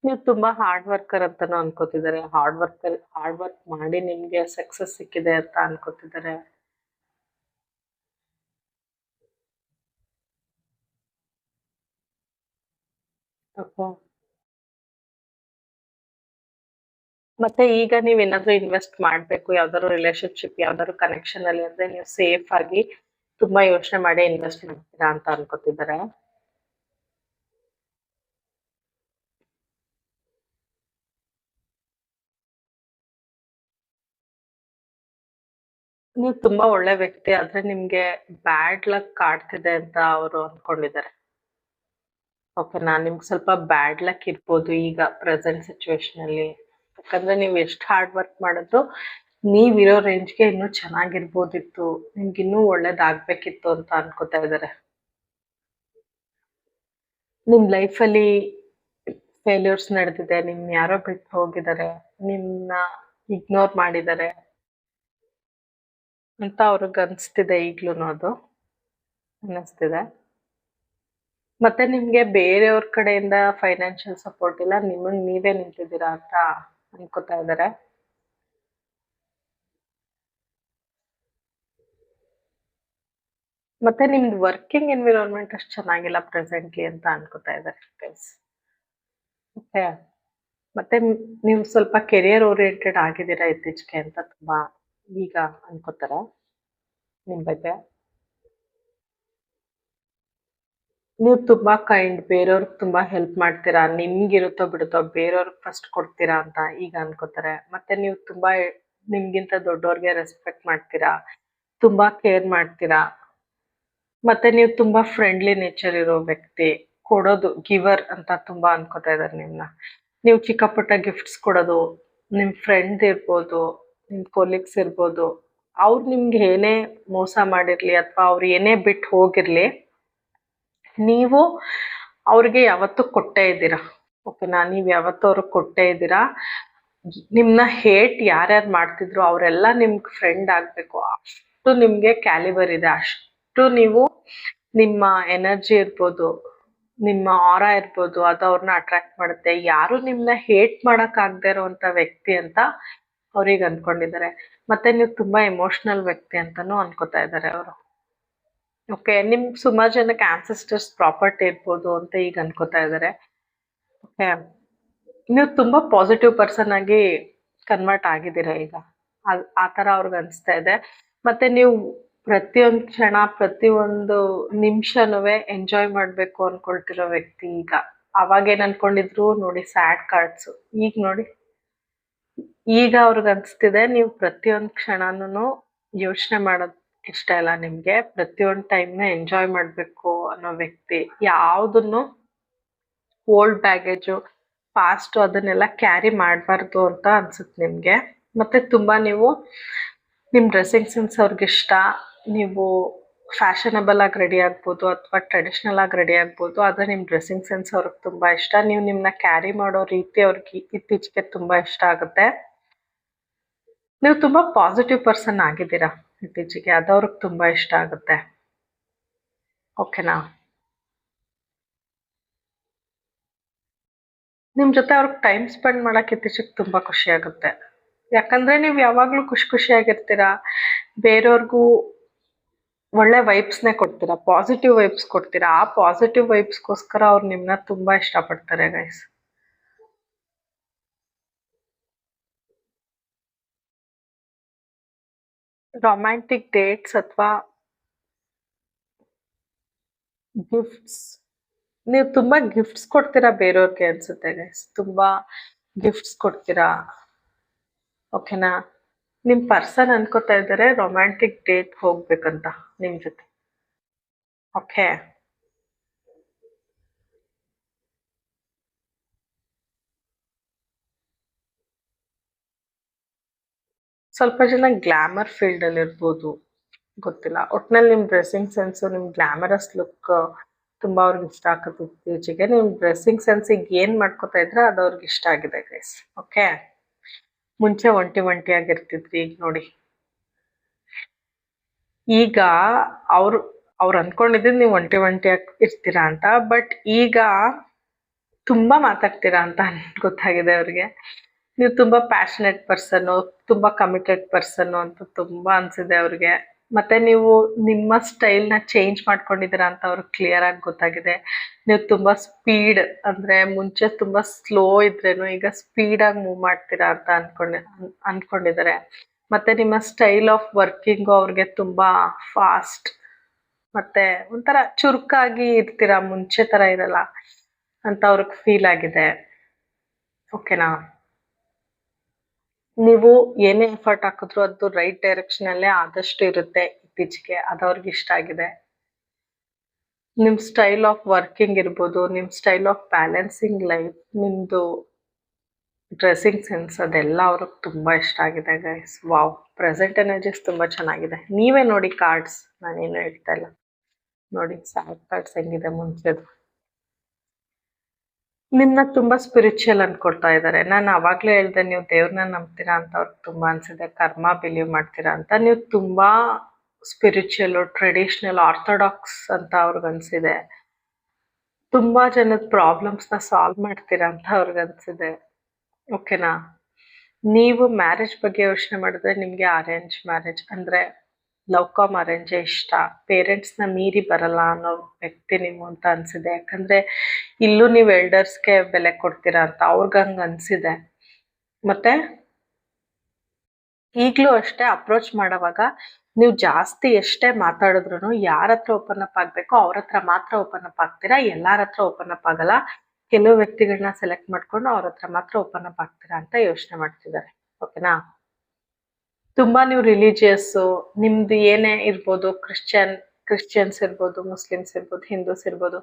ನೀವು ತುಂಬಾ ಹಾರ್ಡ್ ವರ್ಕರ್ ಅಂತಾನು ಅನ್ಕೋತಿದ್ದಾರೆ. ಹಾರ್ಡ್ ವರ್ಕ್ ಮಾಡಿ ನಿಮ್ಗೆ ಸಕ್ಸಸ್ ಸಿಕ್ಕಿದೆ ಅಂತ ಅನ್ಕೋತಿದ್ದಾರೆ. ಓಕೆ. ಮತ್ತೆ ಈಗ ನೀವ್ ಏನಾದ್ರು ಇನ್ವೆಸ್ಟ್ ಮಾಡ್ಬೇಕು, ಯಾವ್ದಾದ್ರು ರಿಲೇಶನ್ಶಿಪ್, ಯಾವ್ದಾದ್ರು ಕನೆಕ್ಷನ್ ಅಲ್ಲಿ ಅಂದ್ರೆ ನೀವು ಸೇಫ್ ಆಗಿ ತುಂಬಾ ಯೋಚನೆ ಮಾಡಿ ಇನ್ವೆಸ್ಟ್ ಮಾಡ್ತೀರಾ ಅಂತ ಅನ್ಕೋತಿದ್ದಾರೆ. ನೀವು ತುಂಬಾ ಒಳ್ಳೆ ವ್ಯಕ್ತಿ, ಆದ್ರೆ ನಿಮ್ಗೆ ಬ್ಯಾಡ್ ಲಕ್ ಕಾಡ್ತಿದೆ ಅಂತ ಅವರು ಅನ್ಕೊಂಡಿದ್ದಾರೆ. ಓಕೆನಾ? ನಿಮ್ಗೆ ಸ್ವಲ್ಪ ಬ್ಯಾಡ್ ಲಕ್ ಇರ್ಬೋದು ಈಗ ಪ್ರೆಸೆಂಟ್ ಸಿಚುವೇಶನ್ ಅಲ್ಲಿ. ಯಾಕಂದ್ರೆ ನೀವು ಎಷ್ಟು ಹಾರ್ಡ್ ವರ್ಕ್ ಮಾಡಿದ್ರು ನೀವಿರೋ ರೇಂಜ್ಗೆ ಇನ್ನೂ ಚೆನ್ನಾಗಿರ್ಬೋದಿತ್ತು, ನಿಮ್ಗೆ ಇನ್ನೂ ಒಳ್ಳೇದಾಗ್ಬೇಕಿತ್ತು ಅಂತ ಅನ್ಕೋತಾ ಇದ್ದಾರೆ. ನಿಮ್ ಲೈಫಲ್ಲಿ ಫೇಲ್ಯೂರ್ಸ್ ನಡೆದಿದೆ, ನಿಮ್ನ ಯಾರೋ ಬಿಟ್ಟು ಹೋಗಿದ್ದಾರೆ, ನಿಮ್ನ ಇಗ್ನೋರ್ ಮಾಡಿದ್ದಾರೆ ಅಂತ ಅವ್ರಿಗೆ ಅನ್ಸ್ತಿದೆ. ಈಗ್ಲೂನು ಅದು ಅನ್ನಿಸ್ತಿದೆ. ಮತ್ತೆ ನಿಮ್ಗೆ ಬೇರೆಯವ್ರ ಕಡೆಯಿಂದ ಫೈನಾನ್ಷಿಯಲ್ ಸಪೋರ್ಟ್ ಇಲ್ಲ, ನಿಮ್ಮನ್ ನೀವೇ ನಿಂತಿದ್ದೀರಾ ಅಂತ ಅನ್ಕೋತಾ ಇದ್ದಾರೆ. ಮತ್ತೆ ನಿಮ್ದು ವರ್ಕಿಂಗ್ ಎನ್ವಿರಾನ್ಮೆಂಟ್ ಅಷ್ಟು ಚೆನ್ನಾಗಿಲ್ಲ ಪ್ರೆಸೆಂಟ್ಲಿ ಅಂತ ಅನ್ಕೋತಾ ಇದ್ದಾರೆ ಗೈಸ್. ಓಕೆ. ಮತ್ತೆ ನೀವು ಸ್ವಲ್ಪ ಕೆರಿಯರ್ ಓರಿಯೆಂಟೆಡ್ ಆಗಿದ್ದೀರಾ ಇತ್ತೀಚೆಗೆ ಅಂತ ತುಂಬಾ ಈಗ ಅನ್ಕೋತಾರೆ ನಿಮ್ ಬಗ್ಗೆ. ನೀವು ತುಂಬಾ ಕೈಂಡ್, ಬೇರೆಯವ್ರಿಗೆ ತುಂಬಾ ಹೆಲ್ಪ್ ಮಾಡ್ತೀರಾ. ನಿಮ್ಗಿರುತ್ತೋ ಬಿಡುತ್ತೋ ಬೇರೆಯವ್ರಿಗೆ ಫಸ್ಟ್ ಕೊಡ್ತೀರಾ ಅಂತ ಈಗ ಅನ್ಕೋತಾರೆ. ಮತ್ತೆ ನೀವು ತುಂಬಾ ನಿಮ್ಗಿಂತ ದೊಡ್ಡವ್ರಿಗೆ ರೆಸ್ಪೆಕ್ಟ್ ಮಾಡ್ತೀರಾ, ತುಂಬಾ ಕೇರ್ ಮಾಡ್ತೀರಾ. ಮತ್ತೆ ನೀವು ತುಂಬಾ ಫ್ರೆಂಡ್ಲಿ ನೇಚರ್ ಇರೋ ವ್ಯಕ್ತಿ, ಕೊಡೋದು ಗಿವರ್ ಅಂತ ತುಂಬಾ ಅನ್ಕೋತಾ ಇದಾರೆ ನಿಮ್ನ. ನೀವು ಚಿಕ್ಕ ಪುಟ್ಟ ಗಿಫ್ಟ್ಸ್ ಕೊಡೋದು, ನಿಮ್ ಫ್ರೆಂಡ್ ಇರ್ಬೋದು, ನಿಮ್ ಕೊಲೀಗ್ಸ್ ಇರ್ಬೋದು, ಅವ್ರು ನಿಮ್ಗೆ ಏನೇ ಮೋಸ ಮಾಡಿರ್ಲಿ ಅಥವಾ ಅವ್ರು ಏನೇ ಬಿಟ್ಟು ಹೋಗಿರ್ಲಿ, ನೀವು ಅವ್ರಿಗೆ ಯಾವತ್ತೂ ಕೊಟ್ಟೇ ಇದ್ದೀರಾ. ಓಕೆನಾ? ನೀವ್ ಯಾವತ್ತೂ ಅವ್ರಿಗೆ ಕೊಟ್ಟೇ ಇದ್ದೀರಾ. ನಿಮ್ನ ಹೇಟ್ ಯಾರ್ಯಾರು ಮಾಡ್ತಿದ್ರು ಅವರೆಲ್ಲ ನಿಮ್ಗೆ ಫ್ರೆಂಡ್ ಆಗ್ಬೇಕು, ಅಷ್ಟು ನಿಮ್ಗೆ ಕ್ಯಾಲಿಬರ್ ಇದೆ. ಅಷ್ಟು ನೀವು ನಿಮ್ಮ ಎನರ್ಜಿ ಇರ್ಬೋದು, ನಿಮ್ಮ ಆರಾ ಇರ್ಬೋದು, ಅದು ಅವ್ರನ್ನ ಅಟ್ರಾಕ್ಟ್ ಮಾಡುತ್ತೆ. ಯಾರು ನಿಮ್ನ ಹೇಟ್ ಮಾಡಕ್ ಆಗದೆ ಇರುವಂತ ವ್ಯಕ್ತಿ ಅಂತ ಅವ್ರಿಗೆ ಅನ್ಕೊಂಡಿದ್ದಾರೆ. ಮತ್ತೆ ನೀವು ತುಂಬಾ ಎಮೋಷನಲ್ ವ್ಯಕ್ತಿ ಅಂತಾನೂ ಅನ್ಕೋತಾ ಇದ್ದಾರೆ ಅವರು. ಓಕೆ, ನಿಮ್ ಸುಮಾರು ಜನಕ್ಕೆ ಆನ್ಸೆಸ್ಟರ್ಸ್ ಪ್ರಾಪರ್ಟಿ ಇರ್ಬೋದು ಅಂತ ಈಗ ಅನ್ಕೋತಾ ಇದ್ದಾರೆ. ಓಕೆ, ನೀವು ತುಂಬಾ ಪಾಸಿಟಿವ್ ಪರ್ಸನ್ ಆಗಿ ಕನ್ವರ್ಟ್ ಆಗಿದ್ದೀರಾ ಈಗ. ಆ ತರ ಅವ್ರಿಗೆ ಅನಿಸ್ತಾ ಇದೆ. ಮತ್ತೆ ನೀವು ಪ್ರತಿಯೊಂದು ಕ್ಷಣ ಪ್ರತಿಯೊಂದು ನಿಮಿಷನೂ ಎಂಜಾಯ್ ಮಾಡ್ಬೇಕು ಅನ್ಕೊಳ್ತಿರೋ ವ್ಯಕ್ತಿ ಈಗ. ಅವಾಗ ಏನ್ ಅನ್ಕೊಂಡಿದ್ರು ನೋಡಿ, ಸ್ಯಾಡ್ ಕಾರ್ಡ್ಸ್. ಈಗ ನೋಡಿ, ಈಗ ಅವ್ರಿಗೆ ಅನ್ಸ್ತಿದೆ ನೀವು ಪ್ರತಿಯೊಂದು ಕ್ಷಣನೂ ಯೋಚನೆ ಮಾಡೋದ್ ಇಷ್ಟ ಇಲ್ಲ ನಿಮ್ಗೆ, ಪ್ರತಿಯೊಂದು ಟೈಮ್ನ ಎಂಜಾಯ್ ಮಾಡ್ಬೇಕು ಅನ್ನೋ ವ್ಯಕ್ತಿ. ಯಾವುದನ್ನು ಓಲ್ಡ್ ಬ್ಯಾಗೇಜು ಪಾಸ್ಟ್ ಅದನ್ನೆಲ್ಲ ಕ್ಯಾರಿ ಮಾಡಬಾರ್ದು ಅಂತ ಅನ್ಸುತ್ತೆ ನಿಮ್ಗೆ. ಮತ್ತೆ ತುಂಬಾ ನೀವು ನಿಮ್ಮ ಡ್ರೆಸ್ಸಿಂಗ್ ಸೆನ್ಸ್ ಅವ್ರಿಗೆ ಇಷ್ಟ. ನೀವು ಫ್ಯಾಷನಬಲ್ ಆಗಿ ರೆಡಿ ಆಗ್ಬೋದು ಅಥವಾ ಟ್ರೆಡಿಷ್ನಲ್ ಆಗಿ ರೆಡಿ ಆಗ್ಬೋದು, ಆದರೆ ನಿಮ್ಮ ಡ್ರೆಸ್ಸಿಂಗ್ ಸೆನ್ಸ್ ಅವ್ರಿಗೆ ತುಂಬಾ ಇಷ್ಟ. ನೀವು ನಿಮ್ಮನ್ನ ಕ್ಯಾರಿ ಮಾಡೋ ರೀತಿ ಅವ್ರಿಗೆ ಇತ್ತೀಚೆಗೆ ತುಂಬಾ ಇಷ್ಟ ಆಗುತ್ತೆ. ನೀವು ತುಂಬಾ ಪಾಸಿಟಿವ್ ಪರ್ಸನ್ ಆಗಿದ್ದೀರಾ ಇತ್ತೀಚೆಗೆ, ಅದು ಅವ್ರಿಗೆ ತುಂಬಾ ಇಷ್ಟ ಆಗುತ್ತೆ. ಓಕೆನಾ? ನಿಮ್ ಜೊತೆ ಅವ್ರಿಗೆ ಟೈಮ್ ಸ್ಪೆಂಡ್ ಮಾಡಕ್ ಇತ್ತೀಚೆಗೆ ತುಂಬಾ ಖುಷಿ ಆಗುತ್ತೆ. ಯಾಕಂದ್ರೆ ನೀವು ಯಾವಾಗ್ಲೂ ಖುಷಿ ಖುಷಿಯಾಗಿರ್ತೀರಾ. ಬೇರೆಯವ್ರಿಗೂ ಒಳ್ಳೆ ವೈಬ್ಸ್ನೇ ಕೊಡ್ತೀರಾ, ಪಾಸಿಟಿವ್ ವೈಬ್ಸ್ ಕೊಡ್ತೀರಾ. ಆ ಪಾಸಿಟಿವ್ ವೈಬ್ಸ್ಗೋಸ್ಕರ ಅವ್ರು ನಿಮ್ನ ತುಂಬಾ ಇಷ್ಟಪಡ್ತಾರೆ ಗೈಸ್. ರೊಮ್ಯಾಂಟಿಕ್ ಡೇಟ್ಸ್ ಅಥವಾ ಗಿಫ್ಟ್ಸ್, ನೀವು ತುಂಬಾ ಗಿಫ್ಟ್ಸ್ ಕೊಡ್ತೀರಾ ಬೇರೆಯವ್ರಿಗೆ ಅನ್ಸುತ್ತೆ ಗೈಸ್. ತುಂಬಾ ಗಿಫ್ಟ್ಸ್ ಕೊಡ್ತೀರಾ. ಓಕೆನಾ? ನಿಮ್ ಪರ್ಸನ್ ಅನ್ಕೋತಾ ಇದ್ದಾರೆ ರೊಮ್ಯಾಂಟಿಕ್ ಡೇಟ್ ಹೋಗ್ಬೇಕಂತ ನಿಮ್ ಜೊತೆ. ಓಕೆ, ಸ್ವಲ್ಪ ಜನ ಗ್ಲಾಮರ್ ಫೀಲ್ಡ್ ಅಲ್ಲಿ ಇರ್ಬೋದು, ಗೊತ್ತಿಲ್ಲ. ಒಟ್ನಲ್ಲಿ ನಿಮ್ ಡ್ರೆಸ್ಸಿಂಗ್ ಸೆನ್ಸ್, ನಿಮ್ ಗ್ಲಾಮರಸ್ ಲುಕ್ ತುಂಬಾ ಅವ್ರಿಗೆ ಇಷ್ಟ ಆಗುತ್ತೆ ಇತ್ತೀಚೆಗೆ. ನಿಮ್ ಡ್ರೆಸ್ಸಿಂಗ್ ಸೆನ್ಸಿಗೆ ಏನ್ ಮಾಡ್ಕೋತಾ ಇದ್ರೆ ಅದು ಅವ್ರಿಗೆ ಇಷ್ಟ ಆಗಿದೆ ಗೈಸ್. ಓಕೆ, ಮುಂಚೆ ಒಂಟಿ ಒಂಟಿಯಾಗಿರ್ತಿದ್ರಿ, ಈಗ ನೋಡಿ. ಈಗ ಅವ್ರು ಅವ್ರು ಅನ್ಕೊಂಡಿದ್ದು ನೀವು ಒಂಟಿ ಒಂಟಿಯಾಗಿ ಇರ್ತೀರಾ ಅಂತ, ಬಟ್ ಈಗ ತುಂಬಾ ಮಾತಾಡ್ತೀರಾ ಅಂತ ಗೊತ್ತಾಗಿದೆ ಅವ್ರಿಗೆ. ನೀವು ತುಂಬಾ ಪ್ಯಾಷನೆಟ್ ಪರ್ಸನ್ನು, ತುಂಬಾ ಕಮಿಟೆಡ್ ಪರ್ಸನ್ನು ಅಂತ ತುಂಬಾ ಅನ್ಸಿದೆ ಅವ್ರಿಗೆ. ಮತ್ತೆ ನೀವು ನಿಮ್ಮ ಸ್ಟೈಲ್ನ ಚೇಂಜ್ ಮಾಡ್ಕೊಂಡಿದ್ದೀರಾ ಅಂತ ಅವ್ರಿಗೆ ಕ್ಲಿಯರ್ ಆಗಿ ಗೊತ್ತಾಗಿದೆ. ನೀವು ತುಂಬಾ ಸ್ಪೀಡ್, ಅಂದ್ರೆ ಮುಂಚೆ ತುಂಬಾ ಸ್ಲೋ ಇದ್ರೇನು ಈಗ ಸ್ಪೀಡ್ ಆಗಿ ಮೂವ್ ಮಾಡ್ತೀರಾ ಅಂತ ಅನ್ಕೊಂಡಿದ್ದಾರೆ. ಮತ್ತೆ ನಿಮ್ಮ ಸ್ಟೈಲ್ ಆಫ್ ವರ್ಕಿಂಗು ಅವ್ರಿಗೆ ತುಂಬಾ ಫಾಸ್ಟ್, ಮತ್ತೆ ಒಂಥರ ಚುರುಕಾಗಿ ಇರ್ತೀರಾ, ಮುಂಚೆ ತರ ಇರಲ್ಲ ಅಂತ ಅವ್ರಿಗೆ ಫೀಲ್ ಆಗಿದೆ. ಓಕೆನಾ? ನೀವು ಏನೇ ಎಫರ್ಟ್ ಹಾಕಿದ್ರು ಅದು ರೈಟ್ ಡೈರೆಕ್ಷನ್ ಅಲ್ಲೇ ಆದಷ್ಟು ಇರುತ್ತೆ ಇತ್ತೀಚೆಗೆ, ಅದು ಅವ್ರಿಗೆ ಇಷ್ಟ ಆಗಿದೆ. ನಿಮ್ ಸ್ಟೈಲ್ ಆಫ್ ವರ್ಕಿಂಗ್ ಇರ್ಬೋದು, ನಿಮ್ ಸ್ಟೈಲ್ ಆಫ್ ಬ್ಯಾಲೆನ್ಸಿಂಗ್ ಲೈಫ್, ನಿಮ್ದು ಡ್ರೆಸ್ಸಿಂಗ್ ಸೆನ್ಸ್, ಅದೆಲ್ಲ ಅವ್ರಿಗೆ ತುಂಬಾ ಇಷ್ಟ ಆಗಿದೆ ಗೈಸ್. ವಾವ್, ಪ್ರೆಸೆಂಟ್ ಎನರ್ಜೀಸ್ ತುಂಬಾ ಚೆನ್ನಾಗಿದೆ. ನೀವೇ ನೋಡಿ ಕಾರ್ಡ್ಸ್, ನಾನೇನು ಹೇಳ್ತಾ ಇಲ್ಲ. ನೋಡಿ ಸ್ಯಾಡ್ ಕಾರ್ಡ್ಸ್ ಹೆಂಗಿದೆ ಮುಂಚೆದು. ನಿಮ್ನ ತುಂಬಾ ಸ್ಪಿರಿಚುವಲ್ ಅನ್ಕೊಳ್ತಾ ಇದ್ದಾರೆ. ನಾನು ಅವಾಗ್ಲೇ ಹೇಳ್ದೆ ನೀವು ದೇವ್ರನ್ನ ನಂಬ್ತೀರಾ ಅಂತ ಅವ್ರಿಗೆ ತುಂಬಾ ಅನ್ಸಿದೆ. ಕರ್ಮ ಬಿಲೀವ್ ಮಾಡ್ತೀರಾ ಅಂತ. ನೀವು ತುಂಬಾ ಸ್ಪಿರಿಚುವಲ್, ಟ್ರೆಡಿಷನಲ್, ಆರ್ಥೋಡಾಕ್ಸ್ ಅಂತ ಅವ್ರಿಗೆ ಅನ್ಸಿದೆ. ತುಂಬಾ ಜನದ ಪ್ರಾಬ್ಲಮ್ಸ್ನ ಸಾಲ್ವ್ ಮಾಡ್ತೀರಾ ಅಂತ ಅವ್ರಿಗೆ ಅನ್ಸಿದೆ. ಓಕೆನಾ? ನೀವು ಮ್ಯಾರೇಜ್ ಬಗ್ಗೆ ಯೋಚನೆ ಮಾಡಿದ್ರೆ ನಿಮ್ಗೆ ಅರೇಂಜ್ ಮ್ಯಾರೇಜ್ ಅಂದ್ರೆ ಲವ್ ಕಮ್ ಅರೇಂಜೇ ಇಷ್ಟ. ಪೇರೆಂಟ್ಸ್ನ ಮೀರಿ ಬರಲ್ಲ ಅನ್ನೋ ವ್ಯಕ್ತಿ ನೀವು ಅಂತ ಅನ್ಸಿದೆ. ಯಾಕಂದ್ರೆ ಇಲ್ಲೂ ನೀವು ಎಲ್ಡರ್ಸ್ಗೆ ಬೆಲೆ ಕೊಡ್ತೀರಾ ಅಂತ ಅವ್ರಿಗೆ ಹಂಗ ಅನ್ಸಿದೆ. ಮತ್ತೆ ಈಗಲೂ ಅಷ್ಟೇ ಅಪ್ರೋಚ್ ಮಾಡೋವಾಗ ನೀವು ಜಾಸ್ತಿ ಎಷ್ಟೇ ಮಾತಾಡಿದ್ರು ಯಾರ ಹತ್ರ ಓಪನ್ ಅಪ್ ಆಗಬೇಕೋ ಅವ್ರ ಹತ್ರ ಮಾತ್ರ ಓಪನ್ ಅಪ್ ಆಗ್ತೀರಾ. ಎಲ್ಲಾರ ಹತ್ರ ಓಪನ್ ಅಪ್ ಆಗಲ್ಲ. ಕೆಲವು ವ್ಯಕ್ತಿಗಳನ್ನ ಸೆಲೆಕ್ಟ್ ಮಾಡ್ಕೊಂಡು ಅವ್ರ ಹತ್ರ ಮಾತ್ರ ಓಪನ್ ಅಪ್ ಆಗ್ತೀರಾ ಅಂತ ಯೋಚನೆ ಮಾಡ್ತಿದ್ದಾರೆ. ಓಕೆನಾ? ತುಂಬಾ ನೀವು ರಿಲಿಜಿಯಸ್ಸು, ನಿಮ್ದು ಏನೇ ಇರ್ಬೋದು, ಕ್ರಿಶ್ಚಿಯನ್ಸ್ ಇರ್ಬೋದು, ಮುಸ್ಲಿಮ್ಸ್ ಇರ್ಬೋದು, ಹಿಂದೂಸ್ ಇರ್ಬೋದು,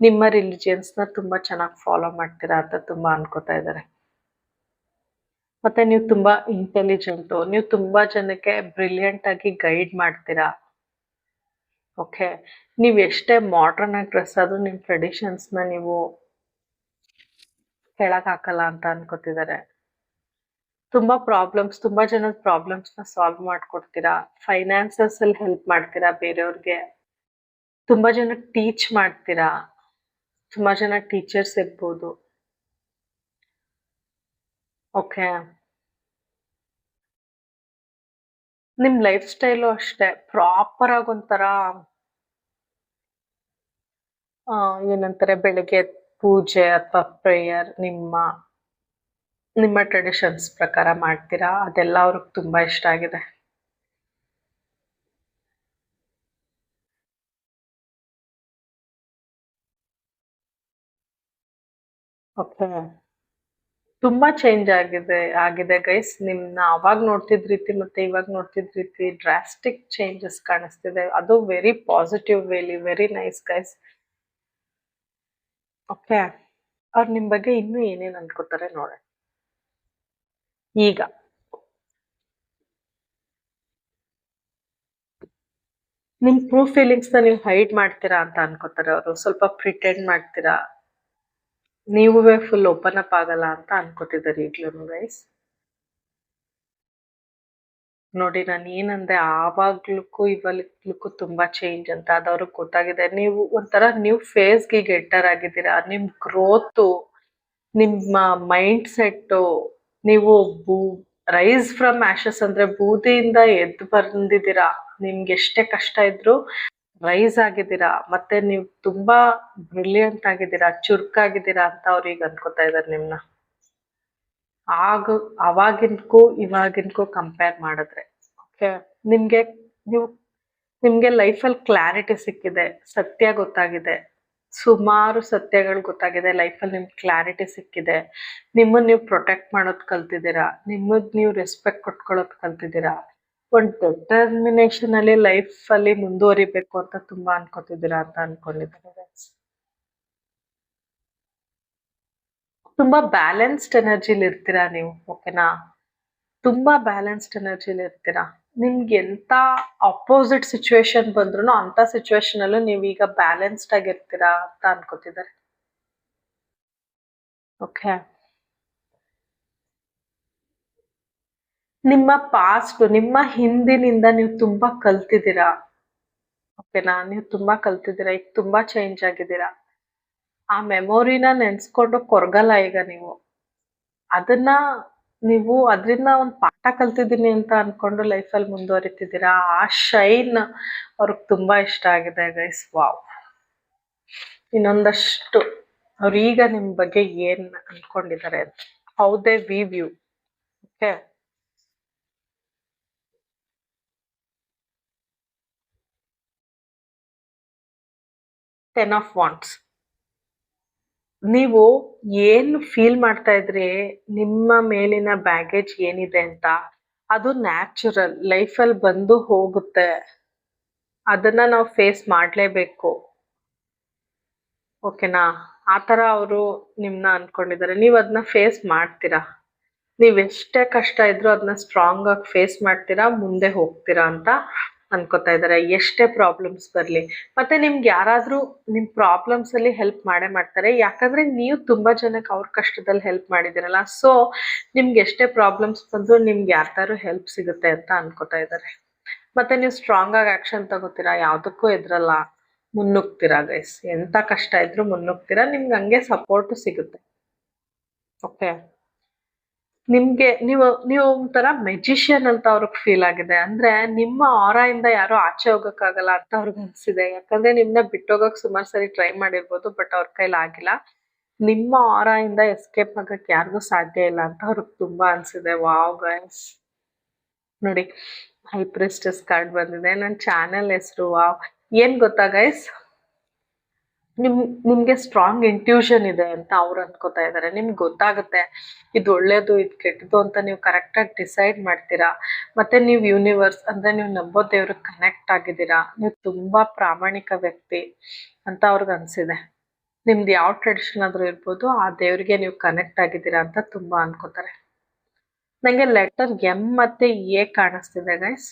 ನಿಮ್ಮ ರಿಲಿಜಿಯನ್ಸ್ನ ತುಂಬಾ ಚೆನ್ನಾಗಿ ಫಾಲೋ ಮಾಡ್ತೀರಾ ಅಂತ ತುಂಬಾ ಅನ್ಕೋತಾ ಇದ್ದಾರೆ. ಮತ್ತೆ ನೀವು ತುಂಬಾ ಇಂಟೆಲಿಜೆಂಟು, ನೀವು ತುಂಬಾ ಜನಕ್ಕೆ ಬ್ರಿಲಿಯಂಟ್ ಆಗಿ ಗೈಡ್ ಮಾಡ್ತೀರಾ. ಓಕೆ, ನೀವು ಎಷ್ಟೇ ಮಾಡ್ರನ್ ಆಗಿ ಡ್ರೆಸ್ ಆದ್ರೂ ನಿಮ್ಮ ಟ್ರೆಡಿಷನ್ಸ್ನ ನೀವು ಕೆಳಗೆ ಹಾಕಲ್ಲ ಅಂತ ಅನ್ಕೋತಿದ್ದಾರೆ. ತುಂಬಾ ಪ್ರಾಬ್ಲಮ್ಸ್, ತುಂಬಾ ಜನದ ಪ್ರಾಬ್ಲಮ್ಸ್ನ ಸಾಲ್ವ್ ಮಾಡ್ಕೊಡ್ತೀರಾ. ಫೈನಾನ್ಸಸ್ ಅಲ್ಲಿ ಹೆಲ್ಪ್ ಮಾಡ್ತೀರಾ ಬೇರೆಯವ್ರಿಗೆ. ತುಂಬಾ ಜನಕ್ಕೆ ಟೀಚ್ ಮಾಡ್ತೀರಾ. ತುಂಬಾ ಜನ ಟೀಚರ್ಸ್ ಇರ್ಬೋದು. ಓಕೆ, ನಿಮ್ ಲೈಫ್ ಸ್ಟೈಲು ಅಷ್ಟೇ ಪ್ರಾಪರ್ ಆಗಿ ಒಂಥರ ಏನಂತಾರೆ, ಬೆಳಿಗ್ಗೆ ಪೂಜೆ ಅಥವಾ ಪ್ರೇಯರ್ ನಿಮ್ಮ ಟ್ರೆಡಿಷನ್ಸ್ ಪ್ರಕಾರ ಮಾಡ್ತೀರಾ, ಅದೆಲ್ಲ ಅವ್ರಿಗೆ ತುಂಬಾ ಇಷ್ಟ ಆಗಿದೆ. ಓಕೆ. ತುಂಬಾ ಚೇಂಜ್ ಆಗಿದೆ ಗೈಸ್. ನಿಮ್ನ ಅವಾಗ ನೋಡ್ತಿದ್ ರೀತಿ ಮತ್ತೆ ಇವಾಗ ನೋಡ್ತಿದ್ ರೀತಿ ಡ್ರಾಸ್ಟಿಕ್ ಚೇಂಜಸ್ ಕಾಣಿಸ್ತಿದೆ. ಅದು ವೆರಿ ಪಾಸಿಟಿವ್ ವೇಲಿ. Very nice guys. ಓಕೆ. ಅವ್ರು ನಿಮ್ ಬಗ್ಗೆ ಇನ್ನೂ ಏನೇನ್ ಅನ್ಕೋತಾರೆ ನೋಡೋಣ. ಈಗ ನಿಮ್ ಟ್ರೂ ಫೀಲಿಂಗ್ಸ್ ನ ನೀವು ಹೈಡ್ ಮಾಡ್ತೀರಾ ಅಂತ ಅನ್ಕೋತಾರೆ ಅವರು. ಸ್ವಲ್ಪ ಪ್ರಿಟೆಂಡ್ ಮಾಡ್ತೀರಾ, ನೀವೇ ಫುಲ್ ಓಪನ್ ಅಪ್ ಆಗಲ್ಲ ಅಂತ ಅನ್ಕೋತಿದ್ದಾರೆ ಈಗ್ಲೂ ಗೈಸ್. ನೋಡಿ, ನಾನು ಏನಂದೆ ಆವಾಗ್ಲಕ್ಕೂ ಇವಾಗ್ಲಕ್ಕೂ ತುಂಬಾ ಚೇಂಜ್ ಅಂತ ಅದು ಅವ್ರಿಗೆ ಗೊತ್ತಾಗಿದೆ. ನೀವು ಒಂಥರ ನ್ಯೂ ಫೇಸ್ಗೆ ಎಂಟರ್ ಆಗಿದ್ದೀರಾ. ನಿಮ್ ಗ್ರೋತು, ನಿಮ್ಮ ಮೈಂಡ್ ಸೆಟ್ಟು, ನೀವು ರೈಸ್ ಫ್ರಮ್ ಆಶಸ್ ಅಂದ್ರೆ ಬೂದಿಯಿಂದ ಎದ್ದು ಬಂದಿದ್ದೀರಾ. ನಿಮ್ಗೆ ಎಷ್ಟೇ ಕಷ್ಟ ಇದ್ರು ರೈಸ್ ಆಗಿದ್ದೀರಾ. ಮತ್ತೆ ನೀವು ತುಂಬಾ ಬ್ರಿಲಿಯಂಟ್ ಆಗಿದ್ದೀರಾ, ಚುರುಕಾಗಿದ್ದೀರಾ ಅಂತ ಅವ್ರು ಈಗ ಅನ್ಕೋತಾ ಇದಾರೆ ನಿಮ್ನ. ಆಗ ಅವಾಗಿನ್ಕೂ ಇವಾಗಿನ್ಕೂ ಕಂಪೇರ್ ಮಾಡಿದ್ರೆ. ಓಕೆ. ನಿಮ್ಗೆ ನೀವು ನಿಮ್ಗೆ ಲೈಫಲ್ಲಿ ಕ್ಲಾರಿಟಿ ಸಿಕ್ಕಿದೆ, ಸತ್ಯ ಗೊತ್ತಾಗಿದೆ, ಸುಮಾರು ಸತ್ಯಗಳು ಗೊತ್ತಾಗಿದೆ. ಲೈಫಲ್ಲಿ ನಿಮ್ಗೆ ಕ್ಲಾರಿಟಿ ಸಿಕ್ಕಿದೆ, ನಿಮ್ಮನ್ನ ನೀವು ಪ್ರೊಟೆಕ್ಟ್ ಮಾಡೋದ್ ಕಲ್ತಿದ್ದೀರಾ, ನಿಮ್ಮದ್ ನೀವು ರೆಸ್ಪೆಕ್ಟ್ ಕೊಟ್ಕೊಳ್ಳೋದ್ ಕಲ್ತಿದ್ದೀರಾ. ಒಂದು ಡೆಟರ್ಮಿನೇಷನ್ ಅಲ್ಲಿ ಲೈಫ್ ಅಲ್ಲಿ ಮುಂದುವರಿಬೇಕು ಅಂತ ತುಂಬಾ ಅನ್ಕೋತಿದ್ದೀರಾ ಅಂತ ಅನ್ಕೊಂಡಿದ್ದಾರೆ. ತುಂಬಾ ಬ್ಯಾಲೆನ್ಸ್ಡ್ ಎನರ್ಜಿಲಿ ಇರ್ತೀರಾ ನೀವು. ಓಕೆನಾ? ತುಂಬಾ ಬ್ಯಾಲೆನ್ಸ್ಡ್ ಎನರ್ಜಿಲಿ ಇರ್ತೀರಾ. ನಿಮ್ಗೆ ಎಂತ ಅಪೋಸಿಟ್ ಸಿಚುವೇಶನ್ ಬಂದ್ರು ಅಂತ ಸಿಚುವೇಶನ್ ಅಲ್ಲೂ ನೀವೀಗ ಬ್ಯಾಲೆನ್ಸ್ಡ್ ಆಗಿರ್ತೀರಾ ಅಂತ ಅನ್ಕೋತಿದ್ದಾರೆ. ಓಕೆ. ನಿಮ್ಮ ಪಾಸ್ಟ್, ನಿಮ್ಮ ಹಿಂದಿನಿಂದ ನೀವು ತುಂಬಾ ಕಲ್ತಿದ್ದೀರಾ. ಓಕೆನಾ? ನೀವು ತುಂಬಾ ಕಲ್ತಿದ್ದೀರಾ, ಈಗ ತುಂಬಾ ಚೇಂಜ್ ಆಗಿದ್ದೀರಾ. ಆ ಮೆಮೊರಿನ ನೆನ್ಸ್ಕೊಂಡು ಕೊರಗಲ್ಲ ಈಗ ನೀವು. ಅದನ್ನ ಅದ್ರಿಂದ ಒಂದ್ ಪಾಠ ಕಲ್ತಿದ್ದೀನಿ ಅಂತ ಅನ್ಕೊಂಡು ಲೈಫಲ್ಲಿ ಮುಂದುವರಿತಿದ್ದೀರಾ. ಆ ಶೈನ್ ಅವ್ರಿಗೆ ತುಂಬಾ ಇಷ್ಟ ಆಗಿದೆ ಗೈಸ್. ವಾವ್. ಇನ್ನೊಂದಷ್ಟು ಅವ್ರೀಗ ನಿಮ್ ಬಗ್ಗೆ ಏನ್ ಅನ್ಕೊಂಡಿದ್ದಾರೆ ಅಂತ. How they view you. Okay. 10 of wands. ನೀವು ಏನು ಫೀಲ್ ಮಾಡ್ತಾ ಇದ್ರಿ, ನಿಮ್ಮ ಮೇಲಿನ ಬ್ಯಾಗೇಜ್ ಏನಿದೆ ಅಂತ, ಅದು ನ್ಯಾಚುರಲ್. ಲೈಫಲ್ಲಿ ಬಂದು ಹೋಗುತ್ತೆ, ಅದನ್ನ ನಾವು ಫೇಸ್ ಮಾಡ್ಲೇಬೇಕು. ಓಕೆನಾ? ಆ ಥರ ಅವರು ನಿಮ್ನ ಅನ್ಕೊಂಡಿದ್ದಾರೆ. ನೀವು ಅದನ್ನ ಫೇಸ್ ಮಾಡ್ತೀರಾ. ನೀವೆಷ್ಟೇ ಕಷ್ಟ ಇದ್ರೂ ಅದನ್ನ ಸ್ಟ್ರಾಂಗ್ ಆಗಿ ಫೇಸ್ ಮಾಡ್ತೀರಾ, ಮುಂದೆ ಹೋಗ್ತೀರಾ ಅಂತ ಅನ್ಕೋತಾ ಇದ್ದಾರೆ. ಎಷ್ಟೇ ಪ್ರಾಬ್ಲಮ್ಸ್ ಬರಲಿ. ಮತ್ತೆ ನಿಮ್ಗೆ ಯಾರಾದರೂ ನಿಮ್ಮ ಪ್ರಾಬ್ಲಮ್ಸ್ ಅಲ್ಲಿ ಹೆಲ್ಪ್ ಮಾಡೇ ಮಾಡ್ತಾರೆ. ಯಾಕಂದ್ರೆ ನೀವು ತುಂಬಾ ಜನಕ್ಕೆ ಅವ್ರ ಕಷ್ಟದಲ್ಲಿ ಹೆಲ್ಪ್ ಮಾಡಿದಿರಲ್ಲ. ಸೊ ನಿಮ್ಗೆ ಎಷ್ಟೇ ಪ್ರಾಬ್ಲಮ್ಸ್ ಬಂದರೂ ನಿಮ್ಗೆ ಯಾರ್ದಾರು ಹೆಲ್ಪ್ ಸಿಗುತ್ತೆ ಅಂತ ಅನ್ಕೋತಾ ಇದ್ದಾರೆ. ಮತ್ತೆ ನೀವು ಸ್ಟ್ರಾಂಗ್ ಆಗಿ ಆಕ್ಷನ್ ತಗೋತೀರಾ, ಯಾವುದಕ್ಕೂ ಎದ್ರಲ್ಲ, ಮುನ್ನುಗ್ತೀರಾ ಗೈಸ್. ಎಂತ ಕಷ್ಟ ಇದ್ರೂ ಮುನ್ನುಗ್ತೀರಾ, ನಿಮ್ಗೆ ಹಂಗೆ ಸಪೋರ್ಟ್ ಸಿಗುತ್ತೆ. ಓಕೆ. ನಿಮ್ಗೆ ನೀವು ಒಂಥರ ಮೆಜಿಷಿಯನ್ ಅಂತ ಅವ್ರಿಗೆ ಫೀಲ್ ಆಗಿದೆ. ಅಂದ್ರೆ ನಿಮ್ಮ ಆರಾ ಇಂದ ಯಾರು ಆಚೆ ಹೋಗಕ್ಕಾಗಲ್ಲ ಅಂತ ಅವ್ರಿಗೆ ಅನ್ಸಿದೆ. ಯಾಕಂದ್ರೆ ನಿಮ್ನ ಬಿಟ್ಟೋಗಕ್ ಸುಮಾರು ಸರಿ ಟ್ರೈ ಮಾಡಿರ್ಬೋದು, ಬಟ್ ಅವ್ರ ಕೈಲಿ ಆಗಿಲ್ಲ. ನಿಮ್ಮ ಆರಾ ಇಂದ ಎಸ್ಕೇಪ್ ಆಗಕ್ ಯಾರಿಗೂ ಸಾಧ್ಯ ಇಲ್ಲ ಅಂತ ಅವ್ರಿಗೆ ತುಂಬಾ ಅನ್ಸಿದೆ. Wow guys. ನೋಡಿ, ಹೈ ಪ್ರಿಸ್ಟೆಸ್ ಕಾರ್ಡ್ ಬಂದಿದೆ. ನನ್ನ ಚಾನೆಲ್ ಹೆಸರು ವಾವ್. ಏನ್ ಗೊತ್ತಾ ಗೈಸ್, ನಿಮ್ಗೆ ಸ್ಟ್ರಾಂಗ್ ಇಂಟ್ಯೂಷನ್ ಇದೆ ಅಂತ ಅವ್ರು ಅನ್ಕೋತಾ ಇದ್ದಾರೆ. ನಿಮ್ಗೆ ಗೊತ್ತಾಗುತ್ತೆ ಇದು ಒಳ್ಳೇದು ಇದು ಕೆಟ್ಟದ್ದು ಅಂತ. ನೀವು ಕರೆಕ್ಟಾಗಿ ಡಿಸೈಡ್ ಮಾಡ್ತೀರಾ. ಮತ್ತೆ ನೀವು ಯೂನಿವರ್ಸ್ ಅಂದ್ರೆ ನೀವು ನಂಬೋ ದೇವ್ರಿಗೆ ಕನೆಕ್ಟ್ ಆಗಿದ್ದೀರಾ. ನೀವು ತುಂಬಾ ಪ್ರಾಮಾಣಿಕ ವ್ಯಕ್ತಿ ಅಂತ ಅವ್ರಿಗೆ ಅನ್ಸಿದೆ. ನಿಮ್ದು ಯಾವ ಟ್ರೆಡಿಷನ್ ಆದ್ರೂ ಇರ್ಬೋದು, ಆ ದೇವ್ರಿಗೆ ನೀವು ಕನೆಕ್ಟ್ ಆಗಿದ್ದೀರಾ ಅಂತ ತುಂಬಾ ಅನ್ಕೋತಾರೆ. ನಂಗೆ ಲೆಟರ್ ಎಂ ಮತ್ತೆ ಎ ಕಾಣಿಸ್ತಿದೆ guys.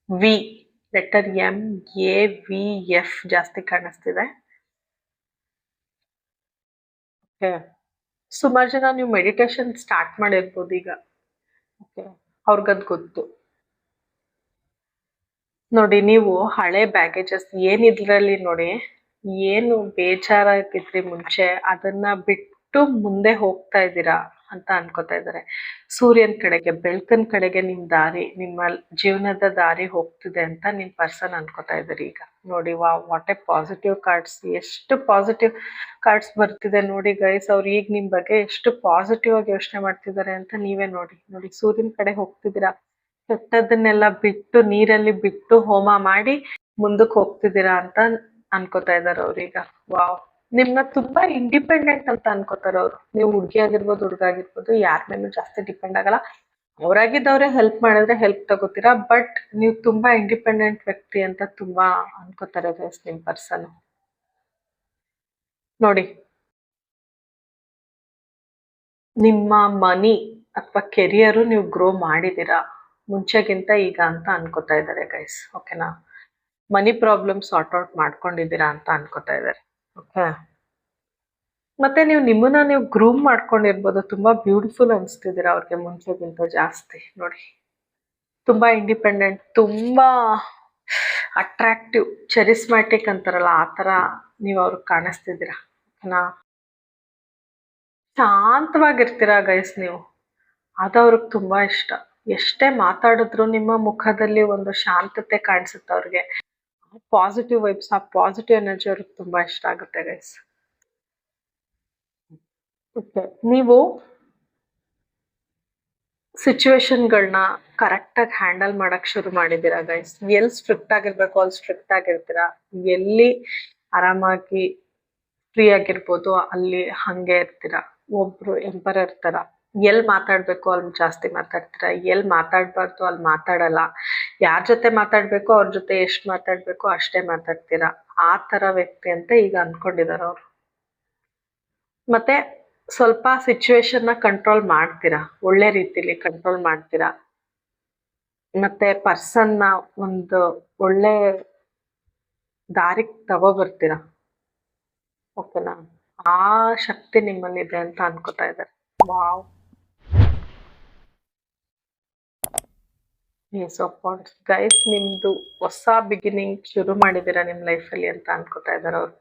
V, letter M, A, V, F ಜಾಸ್ತಿ ಕಾಣಿಸ್ತಿದೆ. ಓಕೆ. ಸುಮಾರು ಜನ ನೀವು ಮೆಡಿಟೇಷನ್ ಸ್ಟಾರ್ಟ್ ಮಾಡಿರ್ಬೋದು ಈಗ. ಓಕೆ. ಅವ್ರಿಗದ್ ಗೊತ್ತು. ನೋಡಿ, ನೀವು ಹಳೆ ಬ್ಯಾಗೇಜಸ್ ಏನಿದ್ರಲ್ಲಿ ನೋಡಿ, ಏನು ಬೇಜಾರಾಗಿದ್ರಿ ಮುಂಚೆ, ಅದನ್ನ ಬಿಟ್ಟು ಬಿಟ್ಟು ಮುಂದೆ ಹೋಗ್ತಾ ಇದ್ದೀರಾ ಅಂತ ಅನ್ಕೋತಾ ಇದ್ದಾರೆ. ಸೂರ್ಯನ ಕಡೆಗೆ, ಬೆಳಕಿನ ಕಡೆಗೆ ನಿಮ್ ದಾರಿ, ನಿಮ್ಮ ಜೀವನದ ದಾರಿ ಹೋಗ್ತಿದೆ ಅಂತ ನಿಮ್ ಪರ್ಸನ್ ಅನ್ಕೋತಾ ಇದ್ದಾರೆ ಈಗ. ನೋಡಿ, ವಾಟ್ ಎ ಪಾಸಿಟಿವ್ ಕಾರ್ಡ್ಸ್, ಎಷ್ಟು ಪಾಸಿಟಿವ್ ಕಾರ್ಡ್ಸ್ ಬರ್ತಿದೆ ನೋಡಿ ಗೈಸ್. ಅವ್ರು ಈಗ ನಿಮ್ ಬಗ್ಗೆ ಎಷ್ಟು ಪಾಸಿಟಿವ್ ಆಗಿ ಯೋಚನೆ ಮಾಡ್ತಿದ್ದಾರೆ ಅಂತ ನೀವೇ ನೋಡಿ. ನೋಡಿ, ಸೂರ್ಯನ ಕಡೆ ಹೋಗ್ತಿದ್ದೀರಾ, ಕೆಟ್ಟದನ್ನೆಲ್ಲ ಬಿಟ್ಟು, ನೀರಲ್ಲಿ ಬಿಟ್ಟು ಹೋಮ ಮಾಡಿ ಮುಂದಕ್ಕೆ ಹೋಗ್ತಿದ್ದೀರಾ ಅಂತ ಅನ್ಕೋತಾ ಇದಾರೆ ಅವ್ರೀಗ. ವಾವ್, ನಿಮ್ನ ತುಂಬಾ ಇಂಡಿಪೆಂಡೆಂಟ್ ಅಂತ ಅನ್ಕೋತಾರ ಅವ್ರು. ನೀವು ಹುಡುಗಿ ಆಗಿರ್ಬೋದು, ಹುಡುಗ ಆಗಿರ್ಬೋದು, ಯಾರ ಮೇಲೂ ಜಾಸ್ತಿ ಡಿಪೆಂಡ್ ಆಗಲ್ಲ. ಅವರಾಗಿದ್ದವ್ರೆ ಹೆಲ್ಪ್ ಮಾಡಿದ್ರೆ ಹೆಲ್ಪ್ ತಗೋತೀರಾ, ಬಟ್ ನೀವು ತುಂಬಾ ಇಂಡಿಪೆಂಡೆಂಟ್ ವ್ಯಕ್ತಿ ಅಂತ ತುಂಬಾ ಅನ್ಕೋತಾರೆ ಗೈಸ್ ನಿಮ್ ಪರ್ಸನ್. ನೋಡಿ, ನಿಮ್ಮ ಮನಿ ಅಥವಾ ಕೆರಿಯರು ನೀವು ಗ್ರೋ ಮಾಡಿದೀರಾ ಮುಂಚೆಗಿಂತ ಈಗ ಅಂತ ಅನ್ಕೋತಾ ಇದ್ದಾರೆ ಗೈಸ್. ಓಕೆನಾ, ಮನಿ ಪ್ರಾಬ್ಲಮ್ ಸಾರ್ಟ್ ಔಟ್ ಮಾಡ್ಕೊಂಡಿದ್ದೀರಾ ಅಂತ ಅನ್ಕೋತಾ ಇದ್ದಾರೆ. ಓಕೆ, ಮತ್ತೆ ನೀವು ನಿಮ್ಮನ್ನ ನೀವು ಗ್ರೂಮ್ ಮಾಡ್ಕೊಂಡಿರ್ಬೋದು. ತುಂಬಾ ಬ್ಯೂಟಿಫುಲ್ ಅನ್ಸ್ತಿದ್ದೀರಾ ಅವ್ರಿಗೆ ಮುಂಚೆಗಿಂತ ಜಾಸ್ತಿ. ನೋಡಿ, ತುಂಬಾ ಇಂಡಿಪೆಂಡೆಂಟ್, ತುಂಬಾ ಅಟ್ರಾಕ್ಟಿವ್, ಚೆರಿಸ್ಮ್ಯಾಟಿಕ್ ಅಂತಾರಲ್ಲ ಆ ತರ ನೀವು ಅವ್ರಿಗೆ ಕಾಣಿಸ್ತಿದ್ದೀರಾ. ಓಕೆನಾ, ಶಾಂತವಾಗಿರ್ತೀರಾ ಗೈಸ್ ನೀವು. ಅದು ಅವ್ರಿಗೆ ತುಂಬಾ ಇಷ್ಟ. ಎಷ್ಟೇ ಮಾತಾಡಿದ್ರು ನಿಮ್ಮ ಮುಖದಲ್ಲಿ ಒಂದು ಶಾಂತತೆ ಕಾಣಿಸುತ್ತೆ ಅವ್ರಿಗೆ. ಪಾಸಿಟಿವ್ ವೈಬ್ಸ್, ಆ ಪಾಸಿಟಿವ್ ಎನರ್ಜಿ ಅವ್ರಿಗೆ ತುಂಬಾ ಇಷ್ಟ ಆಗುತ್ತೆ ಗೈಸ್. ಓಕೆ, ನೀವು ಸಿಚುವೇಶನ್ಗಳನ್ನ ಕರೆಕ್ಟಾಗಿ ಹ್ಯಾಂಡಲ್ ಮಾಡಕ್ ಶುರು ಮಾಡಿದ್ದೀರಾ ಗೈಸ್. ಎಲ್ಲಿ ಸ್ಟ್ರಿಕ್ಟ್ ಆಗಿರ್ಬೇಕು ಅಲ್ಲಿ ಸ್ಟ್ರಿಕ್ಟ್ ಆಗಿರ್ತೀರಾ, ಎಲ್ಲಿ ಆರಾಮಾಗಿ ಫ್ರೀ ಆಗಿರ್ಬೋದು ಅಲ್ಲಿ ಹಂಗೆ ಇರ್ತೀರಾ. ಒಬ್ರು ಎಂಪರರ್ ತರ. ಎಲ್ಲಿ ಮಾತಾಡ್ಬೇಕು ಅಲ್ಲಿ ಜಾಸ್ತಿ ಮಾತಾಡ್ತೀರಾ, ಎಲ್ಲಿ ಮಾತಾಡ್ಬಾರ್ದು ಅಲ್ಲಿ ಮಾತಾಡಲ್ಲ. ಯಾರ ಜೊತೆ ಮಾತಾಡ್ಬೇಕು ಅವ್ರ ಜೊತೆ ಎಷ್ಟು ಮಾತಾಡ್ಬೇಕು ಅಷ್ಟೇ ಮಾತಾಡ್ತೀರಾ. ಆ ತರ ವ್ಯಕ್ತಿ ಅಂತ ಈಗ ಅನ್ಕೊಂಡಿದಾರ ಅವ್ರು. ಮತ್ತೆ ಸ್ವಲ್ಪ ಸಿಚುವೇಶನ್ ನ ಕಂಟ್ರೋಲ್ ಮಾಡ್ತೀರಾ, ಒಳ್ಳೆ ರೀತಿಲಿ ಕಂಟ್ರೋಲ್ ಮಾಡ್ತೀರಾ. ಮತ್ತೆ ಪರ್ಸನ್ ನ ಒಂದು ಒಳ್ಳೆ ದಾರಿಗೆ ತಗೋಬರ್ತೀರಾ. ಓಕೆನಾ, ಆ ಶಕ್ತಿ ನಿಮ್ಮಲ್ಲಿದೆ ಅಂತ ಅನ್ಕೋತಾ ಇದ್ದಾರೆ. Wow, ace of wands guys, ನಿಮ್ದು ಹೊಸ ಬಿಗಿನಿಂಗ್ ಶುರು ಮಾಡಿದೀರಾ ನಿಮ್ ಲೈಫಲ್ಲಿ ಅಂತ ಅನ್ಕೋತಾ ಇದಾರೆ ಅವ್ರು.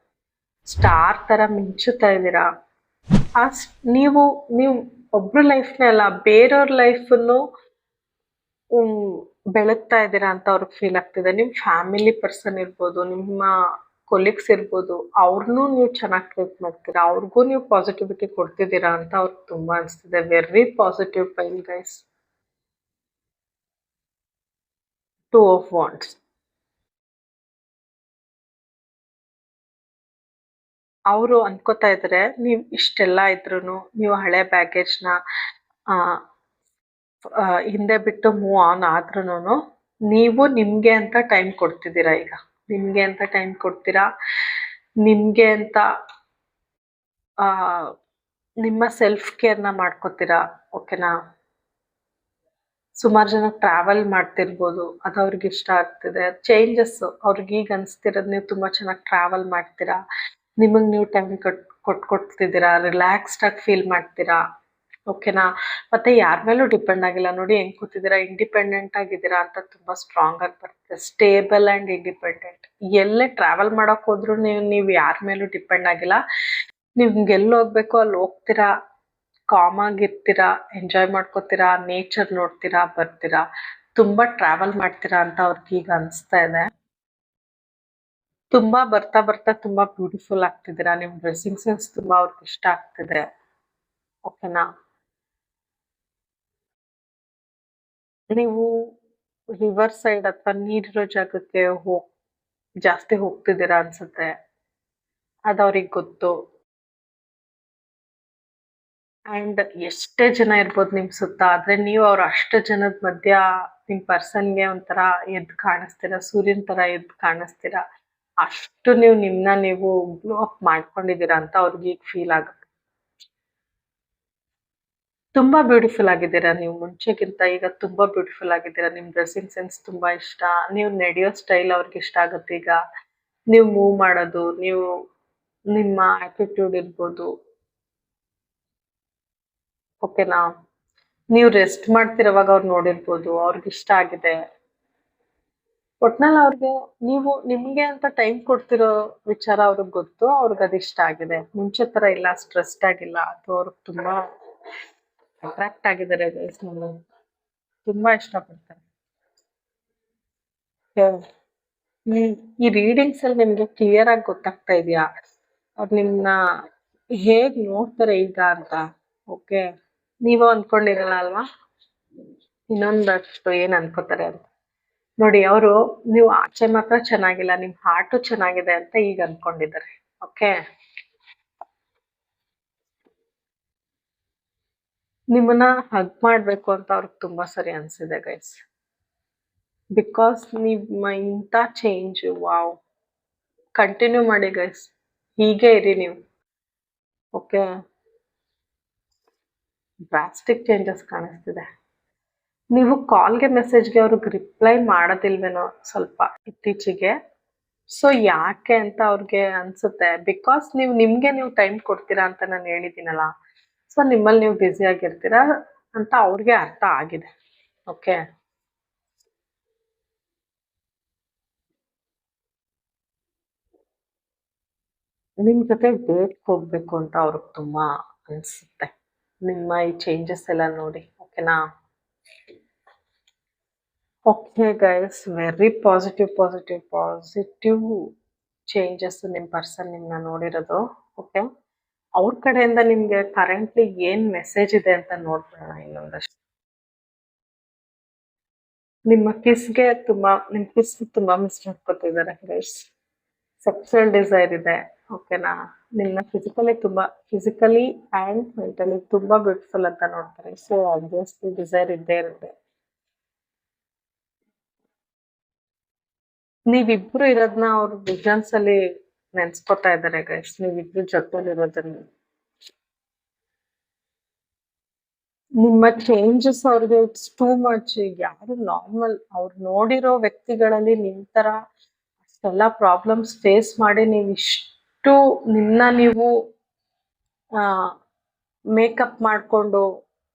ಸ್ಟಾರ್ ತರ ಮಿಂಚುತ್ತಾ ಇದ್ದೀರಾ. ನೀವು ನೀವು ಒಬ್ರು ಲೈಫ್ನೇ ಅಲ್ಲ, ಬೇರೆಯವ್ರ ಲೈಫನ್ನು ಬೆಳಗ್ತಾ ಇದ್ದೀರಾ ಅಂತ ಅವ್ರಿಗೆ ಫೀಲ್ ಆಗ್ತಿದೆ. ನಿಮ್ ಫ್ಯಾಮಿಲಿ ಪರ್ಸನ್ ಇರ್ಬೋದು, ನಿಮ್ಮ ಕೊಲೀಗ್ಸ್ ಇರ್ಬೋದು, ಅವ್ರನ್ನೂ ನೀವು ಚೆನ್ನಾಗಿ ಟ್ರೀಟ್ ಮಾಡ್ತೀರಾ, ಅವ್ರಿಗೂ ನೀವು ಪಾಸಿಟಿವಿಟಿ ಕೊಡ್ತಿದ್ದೀರಾ ಅಂತ ಅವ್ರಿಗೆ ತುಂಬಾ ಅನಿಸ್ತಿದೆ. Very positive file guys. Two of wands, ಅವರು ಅನ್ಕೋತಾ ಇದ್ದಾರೆ ನೀವು ಇಷ್ಟೆಲ್ಲ ಇದ್ರು ನೀವು ಹಳೆ ಬ್ಯಾಗೇಜ್ನ ಹಿಂದೆ ಬಿಟ್ಟು ಮೂವ್ ಆನ್ ಆದ್ರೂ ನೀವು ನಿಮ್ಗೆ ಅಂತ ಟೈಮ್ ಕೊಡ್ತಿದ್ದೀರಾ. ಈಗ ನಿಮ್ಗೆ ಅಂತ ಟೈಮ್ ಕೊಡ್ತೀರಾ, ನಿಮ್ಗೆ ಅಂತ ನಿಮ್ಮ ಸೆಲ್ಫ್ ಕೇರ್ನ ಮಾಡ್ಕೋತೀರಾ. ಓಕೆನಾ, ಸುಮಾರು ಜನ ಟ್ರಾವೆಲ್ ಮಾಡ್ತಿರ್ಬೋದು, ಅದು ಅವ್ರಿಗೆ ಇಷ್ಟ ಆಗ್ತಿದೆ. ಚೇಂಜಸ್ ಅವ್ರಿಗೆ ಈಗ ಅನಿಸ್ತಿರೋದು, ನೀವು ತುಂಬ ಚೆನ್ನಾಗಿ ಟ್ರಾವೆಲ್ ಮಾಡ್ತೀರಾ, ನಿಮಗೆ ನೀವು ಟೈಮ್ ಕೊಟ್ಕೊಡ್ತಿದ್ದೀರಾ, ರಿಲ್ಯಾಕ್ಸ್ಡ್ ಆಗಿ ಫೀಲ್ ಮಾಡ್ತೀರಾ. ಓಕೆನಾ, ಮತ್ತೆ ಯಾರ ಮೇಲೂ ಡಿಪೆಂಡ್ ಆಗಿಲ್ಲ. ನೋಡಿ ಹೆಂಗ್ ಕೂತಿದ್ದೀರಾ, ಇಂಡಿಪೆಂಡೆಂಟ್ ಆಗಿದ್ದೀರಾ ಅಂತ ತುಂಬಾ ಸ್ಟ್ರಾಂಗ್ ಆಗಿ ಬರ್ತದೆ. Stable and independent. ಎಲ್ಲೇ ಟ್ರಾವೆಲ್ ಮಾಡಕ್ ಹೋದ್ರು ನೀವು ಯಾರ ಮೇಲೂ ಡಿಪೆಂಡ್ ಆಗಿಲ್ಲ. ನಿಮ್ಗೆ ಎಲ್ಲಿ ಹೋಗ್ಬೇಕು ಅಲ್ಲಿ ಹೋಗ್ತೀರಾ, ಕಾಮ್ ಆಗಿರ್ತೀರಾ, ಎಂಜಾಯ್ ಮಾಡ್ಕೋತೀರಾ, ನೇಚರ್ ನೋಡ್ತೀರಾ, ಬರ್ತೀರಾ, ತುಂಬಾ ಟ್ರಾವೆಲ್ ಮಾಡ್ತೀರಾ ಅಂತ ಅವ್ರಿಗೆ ಈಗ ಅನಿಸ್ತಾ ಇದೆ. ತುಂಬಾ ಬರ್ತಾ ಬರ್ತಾ ತುಂಬಾ ಬ್ಯೂಟಿಫುಲ್ ಆಗ್ತಿದ್ದೀರಾ. ನಿಮ್ ಡ್ರೆಸ್ಸಿಂಗ್ ಸೆನ್ಸ್ ತುಂಬಾ ಅವ್ರಿಗೆ ಇಷ್ಟ ಆಗ್ತಿದೆ. ಓಕೆನಾ, ನೀವು ರಿವರ್ ಸೈಡ್ ಅಥವಾ ನೀರಿರೋ ಜಾಗಕ್ಕೆ ಜಾಸ್ತಿ ಹೋಗ್ತಿದ್ದೀರಾ ಅನ್ಸುತ್ತೆ. ಅದು ಅವ್ರಿಗೆ ಗೊತ್ತು. ಅಂಡ್ ಎಷ್ಟೇ ಜನ ಇರ್ಬೋದು ನಿಮ್ ಸುತ್ತ, ಆದ್ರೆ ನೀವು ಅವ್ರ ಅಷ್ಟು ಜನದ ಮಧ್ಯ ನಿಮ್ ಪರ್ಸನ್ಗೆ ಒಂಥರ ಎದ್ದು ಕಾಣಿಸ್ತೀರಾ, ಸೂರ್ಯನ ತರ ಎದ್ದು ಕಾಣಿಸ್ತೀರಾ. ಅಷ್ಟು ನೀವು ನಿಮ್ನ ನೀವು ಗ್ಲೋ ಅಪ್ ಮಾಡ್ಕೊಂಡಿದ್ದೀರಾ ಅಂತ ಅವ್ರಿಗೆ ಈಗ ಫೀಲ್ ಆಗುತ್ತೆ. ತುಂಬಾ ಬ್ಯೂಟಿಫುಲ್ ಆಗಿದ್ದೀರಾ ನೀವು, ಮುಂಚೆಗಿಂತ ಈಗ ತುಂಬಾ ಬ್ಯೂಟಿಫುಲ್ ಆಗಿದ್ದೀರಾ. ನಿಮ್ ಡ್ರೆಸ್ಸಿಂಗ್ ಸೆನ್ಸ್ ತುಂಬಾ ಇಷ್ಟ, ನೀವು ನಡೆಯೋ ಸ್ಟೈಲ್ ಅವ್ರಿಗೆ ಇಷ್ಟ ಆಗುತ್ತೆ. ಈಗ ನೀವು ಮೂವ್ ಮಾಡೋದು, ನೀವು ನಿಮ್ಮ ಆಟಿಟ್ಯೂಡ್ ಇರ್ಬೋದು. ಓಕೆನಾ, ನೀವು ರೆಸ್ಟ್ ಮಾಡ್ತಿರೋವಾಗ ಅವ್ರು ನೋಡಿರ್ಬೋದು, ಅವ್ರಿಗೆ ಇಷ್ಟ ಆಗಿದೆ. ಒಟ್ನಲ್ಲಿ ಅವ್ರಿಗೆ ನೀವು ನಿಮ್ಗೆ ಅಂತ ಟೈಮ್ ಕೊಡ್ತಿರೋ ವಿಚಾರ ಅವ್ರಿಗೆ ಗೊತ್ತು, ಅವ್ರಿಗೆ ಅದಿಷ್ಟ ಆಗಿದೆ. ಮುಂಚೆ ತರ ಇಲ್ಲ, ಸ್ಟ್ರೆಸ್ಡ್ ಆಗಿಲ್ಲ, ಅದು ಅವ್ರಿಗೆ ತುಂಬಾ ಅಟ್ರಾಕ್ಟ್ ಆಗಿದ್ದಾರೆ ಗೈಸ್. ನಾನು ತುಂಬಾ ಇಷ್ಟಪಡ್ತಾರೆ. ಈ ರೀಡಿಂಗ್ಸ್ ಅಲ್ಲಿ ನಿಮ್ಗೆ ಕ್ಲಿಯರ್ ಆಗಿ ಗೊತ್ತಾಗ್ತಾ ಇದೆಯಾ ಅವ್ರು ನಿಮ್ನ ಹೇಗ್ ನೋಡ್ತಾರೆ ಈಗ ಅಂತ? ಓಕೆ, ನೀವು ಅನ್ಕೊಂಡಿರಲ್ಲ ಅಲ್ವಾ ಇನ್ನೊಂದಷ್ಟು ಏನ್ ಅನ್ಕೋತಾರೆ ಅಂತ. ನೋಡಿ, ಅವರು ನೀವು ಆಚೆ ಮಾತ್ರ ಚೆನ್ನಾಗಿಲ್ಲ, ನಿಮ್ ಹಾರ್ಟು ಚೆನ್ನಾಗಿದೆ ಅಂತ ಈಗ ಅನ್ಕೊಂಡಿದ್ದಾರೆ. ಓಕೆ, ನಿಮ್ಮನ್ನ ಹಗ್ ಮಾಡ್ಬೇಕು ಅಂತ ಅವ್ರಿಗೆ ತುಂಬಾ ಸರಿ ಅನ್ಸಿದೆ ಗೈಸ್. ಬಿಕಾಸ್ ನಿಮ್ಮ ಇಂಥ ಚೇಂಜ್, ವಾವ್, ಕಂಟಿನ್ಯೂ ಮಾಡಿ ಗೈಸ್, ಹೀಗೆ ಇರಿ ನೀವು. ಓಕೆ, ಡ್ರಾಸ್ಟಿಕ್ ಚೇಂಜಸ್ ಕಾಣಿಸ್ತಿದೆ. ನೀವು ಕಾಲ್ಗೆ ಮೆಸೇಜ್ಗೆ ಅವ್ರಿಗೆ ರಿಪ್ಲೈ ಮಾಡೋದಿಲ್ವೇನೋ ಸ್ವಲ್ಪ ಇತ್ತೀಚೆಗೆ. ಸೊ ಯಾಕೆ ಅಂತ ಅವ್ರಿಗೆ ಅನ್ಸುತ್ತೆ, ಬಿಕಾಸ್ ನೀವು ಟೈಮ್ ಕೊಡ್ತೀರಾ ಅಂತ ನಾನು ಹೇಳಿದ್ದೀನಲ್ಲ. ಸೊ ನಿಮ್ಮಲ್ಲಿ ನೀವು ಬ್ಯುಸಿ ಆಗಿರ್ತೀರಾ ಅಂತ ಅವ್ರಿಗೆ ಅರ್ಥ ಆಗಿದೆ. ಓಕೆ, ನಿಮ್ ಜೊತೆ ಡೇಟ್ ಹೋಗ್ಬೇಕು ಅಂತ ಅವ್ರಿಗೆ ತುಂಬಾ ಅನ್ಸುತ್ತೆ, ನಿಮ್ಮ ಈ ಚೇಂಜಸ್ ಎಲ್ಲ ನೋಡಿ. ಓಕೆನಾ? Okay guys, very positive changes ನಿಮ್ಮ ಪರ್ಸನ್ ನಿಮ್ಮನ್ನ ನೋಡಿರೋದು. ಓಕೆ, ಅವ್ರ ಕಡೆಯಿಂದ ನಿಮ್ಗೆ ಕರೆಂಟ್ಲಿ ಏನ್ ಮೆಸೇಜ್ ಇದೆ ಅಂತ ನೋಡ್ಬಿಡೋಣ ಇನ್ನೊಂದಷ್ಟು. ನಿಮ್ಮ ಕಿಸ್ಗೆ ತುಂಬಾ ಮಿಸ್ ಮಾಡ್ಕೊತಿದ್ದಾರೆ ಗೈಸ್. ಸೆಕ್ಸುವಲ್ ಡಿಸೈರ್ ಇದೆ. ಓಕೆನಾ? ನಿಮ್ಮನ್ನ ಫಿಸಿಕಲಿ ಆ್ಯಂಡ್ ಮೆಂಟಲಿ ತುಂಬಾ ಬ್ಯೂಟಿಫುಲ್ ಅಂತ ನೋಡ್ತಾರೆ. ಸೊ ಆಬ್ವಿಯಸ್ಲಿ ಡಿಸೈರ್ ಇದ್ದೇ ಇರುತ್ತೆ. ನೀವಿಬ್ರು ಇರೋದನ್ನ ಅವ್ರ ವಿಷನ್ಸ್ ಅಲ್ಲಿ ನೆನ್ಸ್ಕೊತಾ ಇದ್ದಾರೆ ಗೈಸ್, ನೀವಿಬ್ರು ಜೊತೆಲಿ ಇರೋದನ್ನ. ನಿಮ್ಮ ಚೇಂಜಸ್ ಅವ್ರಿಗೆ ಇಟ್ಸ್ ಟೂ ಮಚ್. ಯಾರು ನಾರ್ಮಲ್ ಅವ್ರು ನೋಡಿರೋ ವ್ಯಕ್ತಿಗಳಲ್ಲಿ ನಿಮ್ ತರ ಅಷ್ಟೆಲ್ಲ ಪ್ರಾಬ್ಲಮ್ಸ್ ಫೇಸ್ ಮಾಡಿ ನೀವು ಇಷ್ಟು ನೀವು ಮೇಕಪ್ ಮಾಡ್ಕೊಂಡು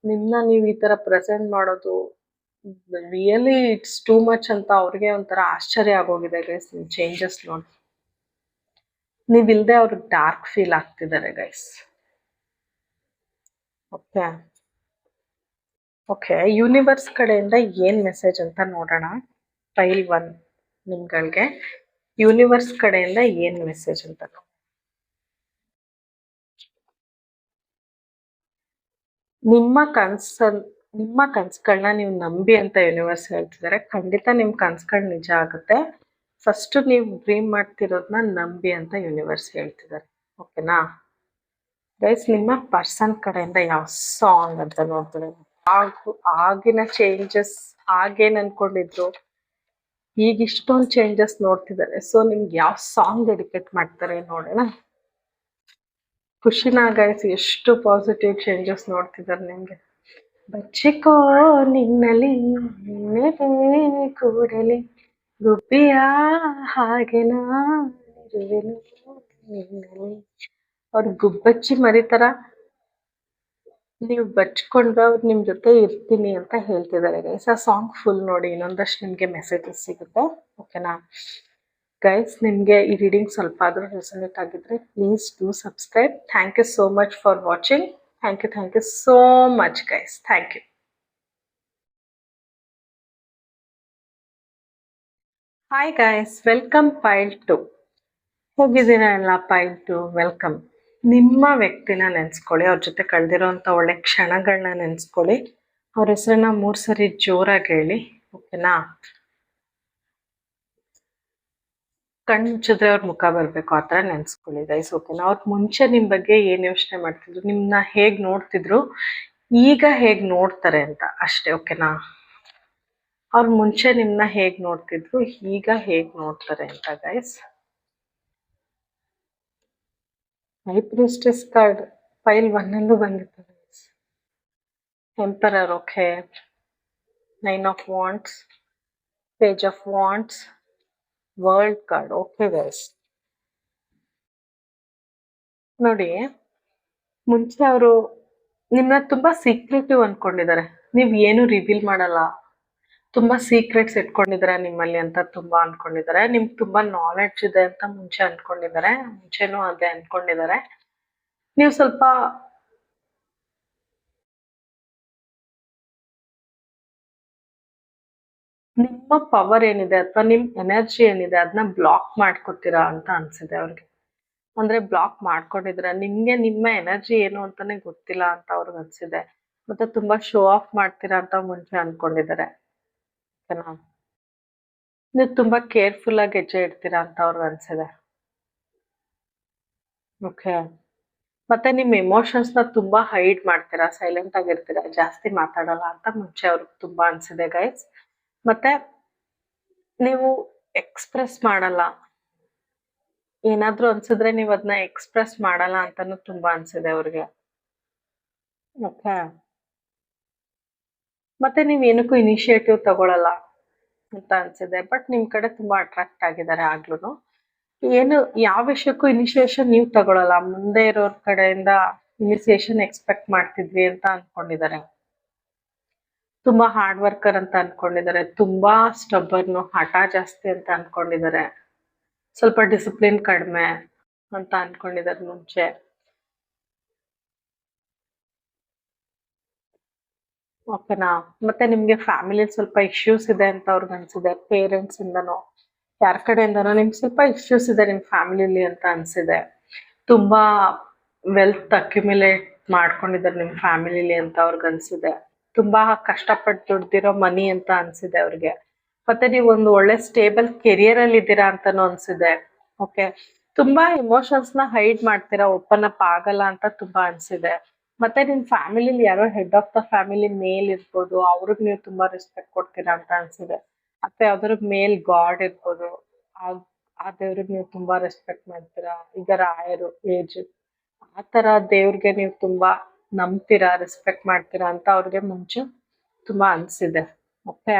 ನೀವು ಈ ತರ ಪ್ರೆಸೆಂಟ್ ಮಾಡೋದು ರಿಯಲಿ ಇಟ್ಸ್ ಟೂ ಮಚ್ ಅಂತ ಅವ್ರಿಗೆ ಒಂಥರ ಆಶ್ಚರ್ಯ ಆಗೋಗಿದೆ ಗೈಸ್. ನಿಮ್ ಚೇಂಜಸ್ ನೋಡಿ, ನೀವಿಲ್ದೆ ಅವ್ರಿಗೆ ಡಾರ್ಕ್ ಫೀಲ್ ಆಗ್ತಿದ್ದಾರೆ ಗೈಸ್. ಓಕೆ ಓಕೆ, ಯೂನಿವರ್ಸ್ ಕಡೆಯಿಂದ ಏನ್ ಮೆಸೇಜ್ ಅಂತ ನೋಡೋಣ. ಫೈಲ್ 1 ನಿಮ್ಗಳಿಗೆ ಯೂನಿವರ್ಸ್ ಕಡೆಯಿಂದ ಏನ್ ಮೆಸೇಜ್ ಅಂತ. ನಿಮ್ಮ ಕನ್ಸುಗಳನ್ನ ನೀವು ನಂಬಿ ಅಂತ ಯೂನಿವರ್ಸ್ ಹೇಳ್ತಿದ್ದಾರೆ. ಖಂಡಿತ ನಿಮ್ ಕನ್ಸುಗಳು ನಿಜ ಆಗುತ್ತೆ. ಫಸ್ಟ್ ನೀವು ಡ್ರೀಮ್ ಮಾಡ್ತಿರೋದನ್ನ ನಂಬಿ ಅಂತ ಯೂನಿವರ್ಸ್ ಹೇಳ್ತಿದ್ದಾರೆ. ಓಕೆನಾ ಗೈಸ್? ನಿಮ್ಮ ಪರ್ಸನ್ ಕಡೆಯಿಂದ ಯಾವ ಸಾಂಗ್ ಅಂತ ನೋಡ್ತಾರೆ. ಆಗಿನ ಚೇಂಜಸ್, ಆಗೇನ್ ಅನ್ಕೊಂಡಿದ್ರು, ಈಗ ಇಷ್ಟೊಂದು ಚೇಂಜಸ್ ನೋಡ್ತಿದ್ದಾರೆ. ಸೊ ನಿಮ್ಗೆ ಯಾವ ಸಾಂಗ್ ಡೆಡಿಕೇಟ್ ಮಾಡ್ತಾರೆ ನೋಡೋಣ. ಖುಷಿನಾ ಗೈಸ್? ಎಷ್ಟು ಪಾಸಿಟಿವ್ ಚೇಂಜಸ್ ನೋಡ್ತಿದ್ದಾರೆ ನಿಮ್ಗೆ. ಬಚ್ಚಿಕೋ ನಿನ್ನಲಿ ಕೂಡಲಿ ಗುಬ್ಬಿಯ ಹಾಗೆ ನಾನಿರುವೆನು ನಿನ್ನಲಿ. ಅವ್ರ ಗುಬ್ಬಚ್ಚಿ ಮರಿತರ ನೀವು ಬಚ್ಕೊಂಡ್ರೆ ಅವ್ರು ನಿಮ್ ಜೊತೆ ಇರ್ತೀನಿ ಅಂತ ಹೇಳ್ತಿದ್ದಾರೆ ಗೈಸ್. ಆ ಸಾಂಗ್ ಫುಲ್ ನೋಡಿ, ಇನ್ನೊಂದಷ್ಟು ನಿಮ್ಗೆ ಮೆಸೇಜಸ್ ಸಿಗುತ್ತೆ. ಓಕೆನಾ ಗೈಸ್? ನಿಮ್ಗೆ ಈ ರೀಡಿಂಗ್ ಸ್ವಲ್ಪ ಆದ್ರೂ ರೆಸನೇಟ್ ಆಗಿದ್ರೆ please do subscribe. Thank you so much for watching. Thank you so much guys. Thank you. Hi guys, welcome pile 2. ಹೋಗಿದ್ದೀರಾ ಎಲ್ಲ? Pile 2 welcome. ನಿಮ್ಮ ವ್ಯಕ್ತಿನ ನೆನ್ಸ್ಕೊಳ್ಳಿ, ಅವ್ರ ಜೊತೆ ಕಳೆದಿರೋಂಥ ಒಳ್ಳೆ ಕ್ಷಣಗಳನ್ನ ನೆನ್ಸ್ಕೊಳ್ಳಿ. ಅವ್ರ ಹೆಸರನ್ನ 3 ಸರಿ ಜೋರಾಗಿ ಹೇಳಿ. ಓಕೆನಾ? ಕಣ್ಣು ಮುಚ್ಚಿದ್ರೆ ಅವ್ರ ಮುಖ ಬರ್ಬೇಕು, ಆ ಥರ ನೆನ್ಸ್ಕೊಳ್ಳಿ ಗೈಸ್. ಓಕೆನಾ? ಅವ್ರ ಮುಂಚೆ ನಿಮ್ ಬಗ್ಗೆ ಏನ್ ಯೋಚನೆ ಮಾಡ್ತಿದ್ರು, ನಿಮ್ನ ಹೇಗ್ ನೋಡ್ತಿದ್ರು, ಈಗ ಹೇಗ್ ನೋಡ್ತಾರೆ ಅಂತ ಅಷ್ಟೇ. ಓಕೆನಾ? ಅವ್ರ ಮುಂಚೆ ನಿಮ್ನ ಹೇಗ್ ನೋಡ್ತಿದ್ರು, ಈಗ ಹೇಗ್ ನೋಡ್ತಾರೆ ಅಂತ guys. High priestess card file 1 ಅಲ್ಲೂ ಬಂದಿತ್ತು guys. Emperor. Okay, 9 of wands, page of wands, world card. Okay guys, ನೋಡಿ, ಮುಂಚೆ ಅವರು ನಿಮ್ಮನ್ನ ತುಂಬಾ ಸೀಕ್ರೆಟಿವ್ ಅನ್ಕೊಂಡಿದ್ದಾರೆ. ನೀವ್ ಏನು ರಿವೀಲ್ ಮಾಡಲ್ಲ, ತುಂಬಾ ಸೀಕ್ರೆಟ್ಸ್ ಇಟ್ಕೊಂಡಿದ್ದಾರೆ ನಿಮ್ಮಲ್ಲಿ ಅಂತ ತುಂಬಾ ಅನ್ಕೊಂಡಿದ್ದಾರೆ. ನಿಮ್ಗೆ ತುಂಬಾ ನಾಲೆಡ್ಜ್ ಇದೆ ಅಂತ ಮುಂಚೆ ಅನ್ಕೊಂಡಿದ್ದಾರೆ. ಮುಂಚೆನೂ ಅದೇ ಅನ್ಕೊಂಡಿದ್ದಾರೆ. ನೀವು ಸ್ವಲ್ಪ ನಿಮ್ಮ ಪವರ್ ಏನಿದೆ ಅಥವಾ ನಿಮ್ ಎನರ್ಜಿ ಏನಿದೆ ಅದನ್ನ ಬ್ಲಾಕ್ ಮಾಡ್ಕೊತೀರಾ ಅಂತ ಅನ್ಸಿದೆ ಅವ್ರಿಗೆ. ಅಂದ್ರೆ ಬ್ಲಾಕ್ ಮಾಡ್ಕೊಂಡಿದ್ದೀರಾ. ನಿಮ್ಗೆ ನಿಮ್ಮ ಎನರ್ಜಿ ಏನು ಅಂತಾನೆ ಗೊತ್ತಿಲ್ಲ ಅಂತ ಅವ್ರಿಗೆ ಅನ್ಸಿದೆ. ಮತ್ತೆ ತುಂಬಾ ಶೋ ಆಫ್ ಮಾಡ್ತೀರಾ ಅಂತ ಮುಂಚೆ ಅನ್ಕೊಂಡಿದ್ದಾರೆ. ಓಕೆನಾ? ನೀವು ತುಂಬಾ ಕೇರ್‌ಫುಲ್ ಆಗಿ ಹೆಜ್ಜೆ ಇಡ್ತೀರಾ ಅಂತ ಅವ್ರಿಗೆ ಅನ್ಸಿದೆ. ಓಕೆ. ಮತ್ತೆ ನಿಮ್ ಎಮೋಷನ್ಸ್‌ನ ತುಂಬಾ ಹೈಡ್ ಮಾಡ್ತೀರಾ, ಸೈಲೆಂಟ್ ಆಗಿರ್ತೀರಾ, ಜಾಸ್ತಿ ಮಾತಾಡಲ್ಲ ಅಂತ ಮುಂಚೆ ಅವ್ರಿಗೆ ತುಂಬಾ ಅನ್ಸಿದೆ ಗೈಸ್. ಮತ್ತೆ ನೀವು ಎಕ್ಸ್‌ಪ್ರೆಸ್ ಮಾಡಲ್ಲ. ಏನಾದ್ರೂ ಅನ್ಸಿದ್ರೆ ನೀವ್ ಅದನ್ನ ಎಕ್ಸ್‌ಪ್ರೆಸ್ ಮಾಡಲ್ಲ ಅಂತಾನು ತುಂಬಾ ಅನ್ಸಿದೆ ಅವ್ರಿಗೆ. ಓಕೆ. ಮತ್ತೆ ನೀವ್ ಏನಕ್ಕೂ ಇನಿಶಿಯೇಟಿವ್ ತಗೊಳಲ್ಲ ಅಂತ ಅನ್ಸಿದೆ. ಬಟ್ ನಿಮ್ ಕಡೆ ತುಂಬಾ ಅಟ್ರಾಕ್ಟ್ ಆಗಿದ್ದಾರೆ ಆಗ್ಲೂನು. ಏನು ಯಾವ ವಿಷಯಕ್ಕೂ ಇನಿಶಿಯೇಷನ್ ನೀವ್ ತಗೊಳಲ್ಲ. ಮುಂದೆ ಇರೋರ್ ಕಡೆಯಿಂದ ಇನಿಶಿಯೇಷನ್ ಎಕ್ಸ್ಪೆಕ್ಟ್ ಮಾಡ್ತಿದ್ವಿ ಅಂತ ಅನ್ಕೊಂಡಿದ್ದಾರೆ. ತುಂಬಾ ಹಾರ್ಡ್ ವರ್ಕರ್ ಅಂತ ಅನ್ಕೊಂಡಿದ್ದಾರೆ. ತುಂಬಾ ಸ್ಟಬ್ಬರ್ನು, ಹಠ ಜಾಸ್ತಿ ಅಂತ ಅನ್ಕೊಂಡಿದ್ದಾರೆ. ಸ್ವಲ್ಪ ಡಿಸಿಪ್ಲಿನ್ ಕಡಿಮೆ ಅಂತ ಅನ್ಕೊಂಡಿದ್ದಾರೆ ಮುಂಚೆ. ಓಕೆನಾ? ಮತ್ತೆ ನಿಮ್ಗೆ ಫ್ಯಾಮಿಲಿಲಿ ಸ್ವಲ್ಪ ಇಶ್ಯೂಸ್ ಇದೆ ಅಂತ ಅವ್ರಿಗೆ ಅನ್ಸಿದೆ. ಪೇರೆಂಟ್ಸ್ ಇಂದನೋ ಯಾರ ಕಡೆಯಿಂದನೋ ನಿಮ್ಗೆ ಸ್ವಲ್ಪ ಇಶ್ಯೂಸ್ ಇದೆ ನಿಮ್ ಫ್ಯಾಮಿಲಿಲಿ ಅಂತ ಅನ್ಸಿದೆ. ತುಂಬಾ ವೆಲ್ತ್ ಅಕ್ಯುಮುಲೇಟ್ ಮಾಡ್ಕೊಂಡಿದ್ದಾರೆ ನಿಮ್ ಫ್ಯಾಮಿಲಿಲಿ ಅಂತ ಅವ್ರಿಗೆ ಅನ್ಸಿದೆ. ತುಂಬಾ ಕಷ್ಟಪಟ್ಟು ದುಡ್ದಿರೋ ಮನಿ ಅಂತ ಅನ್ಸಿದೆ ಅವ್ರಿಗೆ. ಮತ್ತೆ ನೀವು ಒಂದು ಒಳ್ಳೆ ಸ್ಟೇಬಲ್ ಕೆರಿಯರ್ ಅಲ್ಲಿ ಇದ್ದೀರಾ ಅಂತಾನು ಅನ್ಸಿದೆ. ಓಕೆ. ತುಂಬಾ ಎಮೋಷನ್ಸ್ ನ ಹೈಡ್ ಮಾಡ್ತೀರಾ, ಓಪನ್ ಅಪ್ ಆಗಲ್ಲ ಅಂತ ತುಂಬಾ ಅನ್ಸಿದೆ. ಮತ್ತೆ ನಿಮ್ ಫ್ಯಾಮಿಲಿಲಿ ಯಾರೋ ಹೆಡ್ ಆಫ್ ದ ಫ್ಯಾಮಿಲಿ ಮೇಲ್ ಇರ್ಬೋದು, ಅವ್ರಿಗೆ ನೀವು ತುಂಬಾ ರೆಸ್ಪೆಕ್ಟ್ ಕೊಡ್ತೀರಾ ಅಂತ ಅನ್ಸಿದೆ. ಅಥವಾ ಯಾವ್ದಾದ್ರು ಮೇಲ್ ಗಾಡ್ ಇರ್ಬೋದು, ಆ ಆ ದೇವ್ರಿಗೆ ನೀವು ತುಂಬಾ ರೆಸ್ಪೆಕ್ಟ್ ಮಾಡ್ತೀರಾ. ಈಗ ರಾಯರು, ಏಜ್ ಆ ತರ ದೇವ್ರಿಗೆ ನೀವು ತುಂಬಾ ನಂಬ್ತೀರಾ, ರೆಸ್ಪೆಕ್ಟ್ ಮಾಡ್ತೀರಾ ಅಂತ ಅವ್ರಿಗೆ ಮುಂಚೆ ತುಂಬಾ ಅನ್ಸಿದೆ. ಓಕೆ.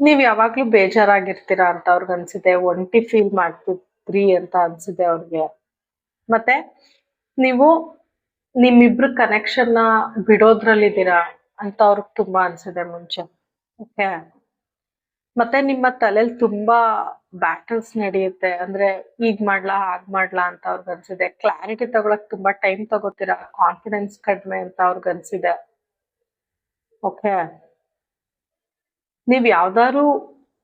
ನೀವ್ ಯಾವಾಗ್ಲೂ ಬೇಜಾರಾಗಿರ್ತೀರಾ ಅಂತ ಅವ್ರಿಗೆ ಅನ್ಸಿದೆ. ಒಂಟಿ ಫೀಲ್ ಮಾಡ್ತಿದ್ರಿ ಅಂತ ಅನ್ಸಿದೆ ಅವ್ರಿಗೆ. ಮತ್ತೆ ನೀವು ನಿಮ್ಮಿಬ್ರ ಕನೆಕ್ಷನ್ ನ ಬಿಡೋದ್ರಲ್ಲಿದ್ದೀರಾ ಅಂತ ಅವ್ರಿಗೆ ತುಂಬಾ ಅನ್ಸಿದೆ ಮುಂಚೆ. ಓಕೆ. ಮತ್ತೆ ನಿಮ್ಮ ತಲೆಯಲ್ಲಿ ತುಂಬಾ ಬ್ಯಾಟಲ್ಸ್ ನಡೆಯುತ್ತೆ. ಅಂದ್ರೆ ಈಗ್ ಮಾಡ್ಲಾ, ಹಾಗ್ ಮಾಡ್ಲಾ ಅಂತ ಅವ್ರಿಗೆ ಅನ್ಸಿದೆ. ಕ್ಲಾರಿಟಿ ತಗೊಳಕ್ ತುಂಬಾ ಟೈಮ್ ತಗೋತೀರಾ. ಕಾನ್ಫಿಡೆನ್ಸ್ ಕಡಿಮೆ ಅಂತ ಅವ್ರಿಗೆ ಅನ್ಸಿದೆ. ಓಕೆ. ನೀವ್ ಯಾವ್ದಾದ್ರು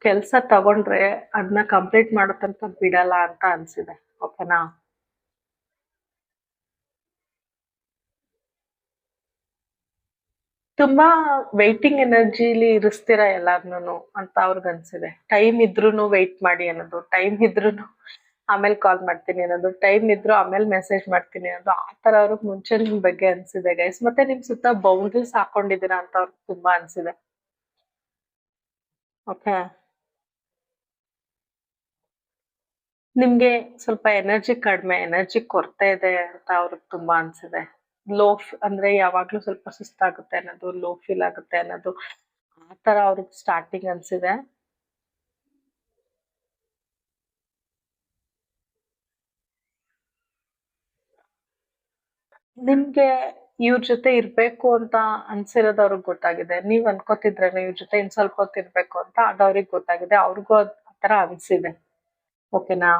ಕೆಲ್ಸ ತಗೊಂಡ್ರೆ ಅದನ್ನ ಕಂಪ್ಲೀಟ್ ಮಾಡೋ ತನಕ ಬಿಡಲ್ಲ ಅಂತ ಅನ್ಸಿದೆ. ಓಕೆನಾ? ತುಂಬಾ ವೈಟಿಂಗ್ ಎನರ್ಜಿಲಿ ಇರಿಸ್ತೀರಾ ಎಲ್ಲಾರ್ನೂನು ಅಂತ ಅವ್ರಿಗೆ ಅನ್ಸಿದೆ. ಟೈಮ್ ಇದ್ರೂನು ವೆಯ್ಟ್ ಮಾಡಿ ಅನ್ನೋದು, ಟೈಮ್ ಇದ್ರೂನು ಆಮೇಲೆ ಕಾಲ್ ಮಾಡ್ತೀನಿ ಅನ್ನೋದು, ಟೈಮ್ ಇದ್ರು ಆಮೇಲೆ ಮೆಸೇಜ್ ಮಾಡ್ತೀನಿ ಅನ್ನೋದು, ಆ ತರ ಅವ್ರಿಗೆ ಮುಂಚೆ ನಿಮ್ ಬಗ್ಗೆ ಅನ್ಸಿದೆ ಗೈಸ್. ಮತ್ತೆ ನಿಮ್ ಸುತ್ತ ಬೌಂಡ್ರೀಸ್ ಹಾಕೊಂಡಿದೀರಾ ಅಂತ ಅವ್ರಿಗೆ ತುಂಬಾ ಅನ್ಸಿದೆ. ಓಕೆ. ನಿಮ್ಗೆ ಸ್ವಲ್ಪ ಎನರ್ಜಿ ಕಡಿಮೆ, ಎನರ್ಜಿ ಕೊರತೆ ಇದೆ ಅಂತ ಅವ್ರಿಗೆ ತುಂಬಾ ಅನ್ಸಿದೆ. ಅಂದ್ರೆ ಯಾವಾಗ್ಲೂ ಸ್ವಲ್ಪ ಸುಸ್ತಾಗುತ್ತೆ ಅನ್ನೋದು, ಲೋ ಫೀಲ್ ಆಗುತ್ತೆ ಅನ್ನೋದು, ಆ ತರ ಅವ್ರಿಗೆ ಸ್ಟಾರ್ಟಿಂಗ್ ಅನ್ಸಿದೆ. ನಿಮ್ಗೆ ಇವ್ರ ಜೊತೆ ಇರ್ಬೇಕು ಅಂತ ಅನ್ಸಿರೋದು ಅವ್ರಿಗೆ ಗೊತ್ತಾಗಿದೆ. ನೀವ್ ಅನ್ಕೋತಿದ್ರೇನೋ ಇವ್ರ ಜೊತೆ ಇನ್ ಸ್ವಲ್ಪ ಹೊತ್ತು ಇರ್ಬೇಕು ಅಂತ, ಅದು ಅವ್ರಿಗೆ ಗೊತ್ತಾಗಿದೆ. ಅವ್ರಿಗೂ ಆ ತರ ಅನ್ಸಿದೆ. ಓಕೆನಾ?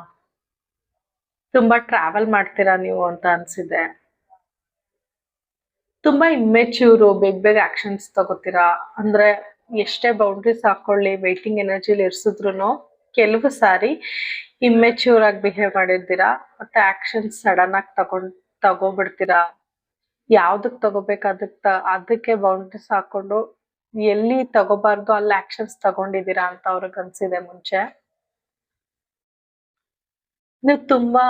ತುಂಬಾ ಟ್ರಾವೆಲ್ ಮಾಡ್ತೀರಾ ನೀವು ಅಂತ ಅನ್ಸಿದೆ. ತುಂಬಾ ಇಮ್ಮೆಚ್ಯೂರು, ಬೇಗ ಬೇಗ ಆಕ್ಷನ್ಸ್ ತಗೋತೀರಾ. ಅಂದ್ರೆ ಎಷ್ಟೇ ಬೌಂಡ್ರೀಸ್ ಹಾಕೊಳ್ಳಿ, ವೈಟಿಂಗ್ ಎನರ್ಜಿಲಿ ಇರ್ಸಿದ್ರುನು ಕೆಲವು ಸಾರಿ ಇಮ್ಮೆಚ್ಯೂರ್ ಆಗಿ ಬಿಹೇವ್ ಮಾಡಿರ್ತೀರಾ. ಮತ್ತೆ ಆಕ್ಷನ್ಸ್ ಸಡನ್ ಆಗಿ ತಗೋಬಿಡ್ತೀರಾ. ಯಾವ್ದಕ್ ತಗೋಬೇಕು ಅದಕ್ಕೆ ಬೌಂಡ್ರೀಸ್ ಹಾಕೊಂಡು ಎಲ್ಲಿ ತಗೋಬಾರ್ದು ಅಲ್ಲಿ ಆಕ್ಷನ್ಸ್ ತಗೊಂಡಿದ್ದೀರಾ ಅಂತ ಅವ್ರಿಗೆ ಅನ್ಸಿದೆ ಮುಂಚೆ. ನೀವು ತುಂಬಾ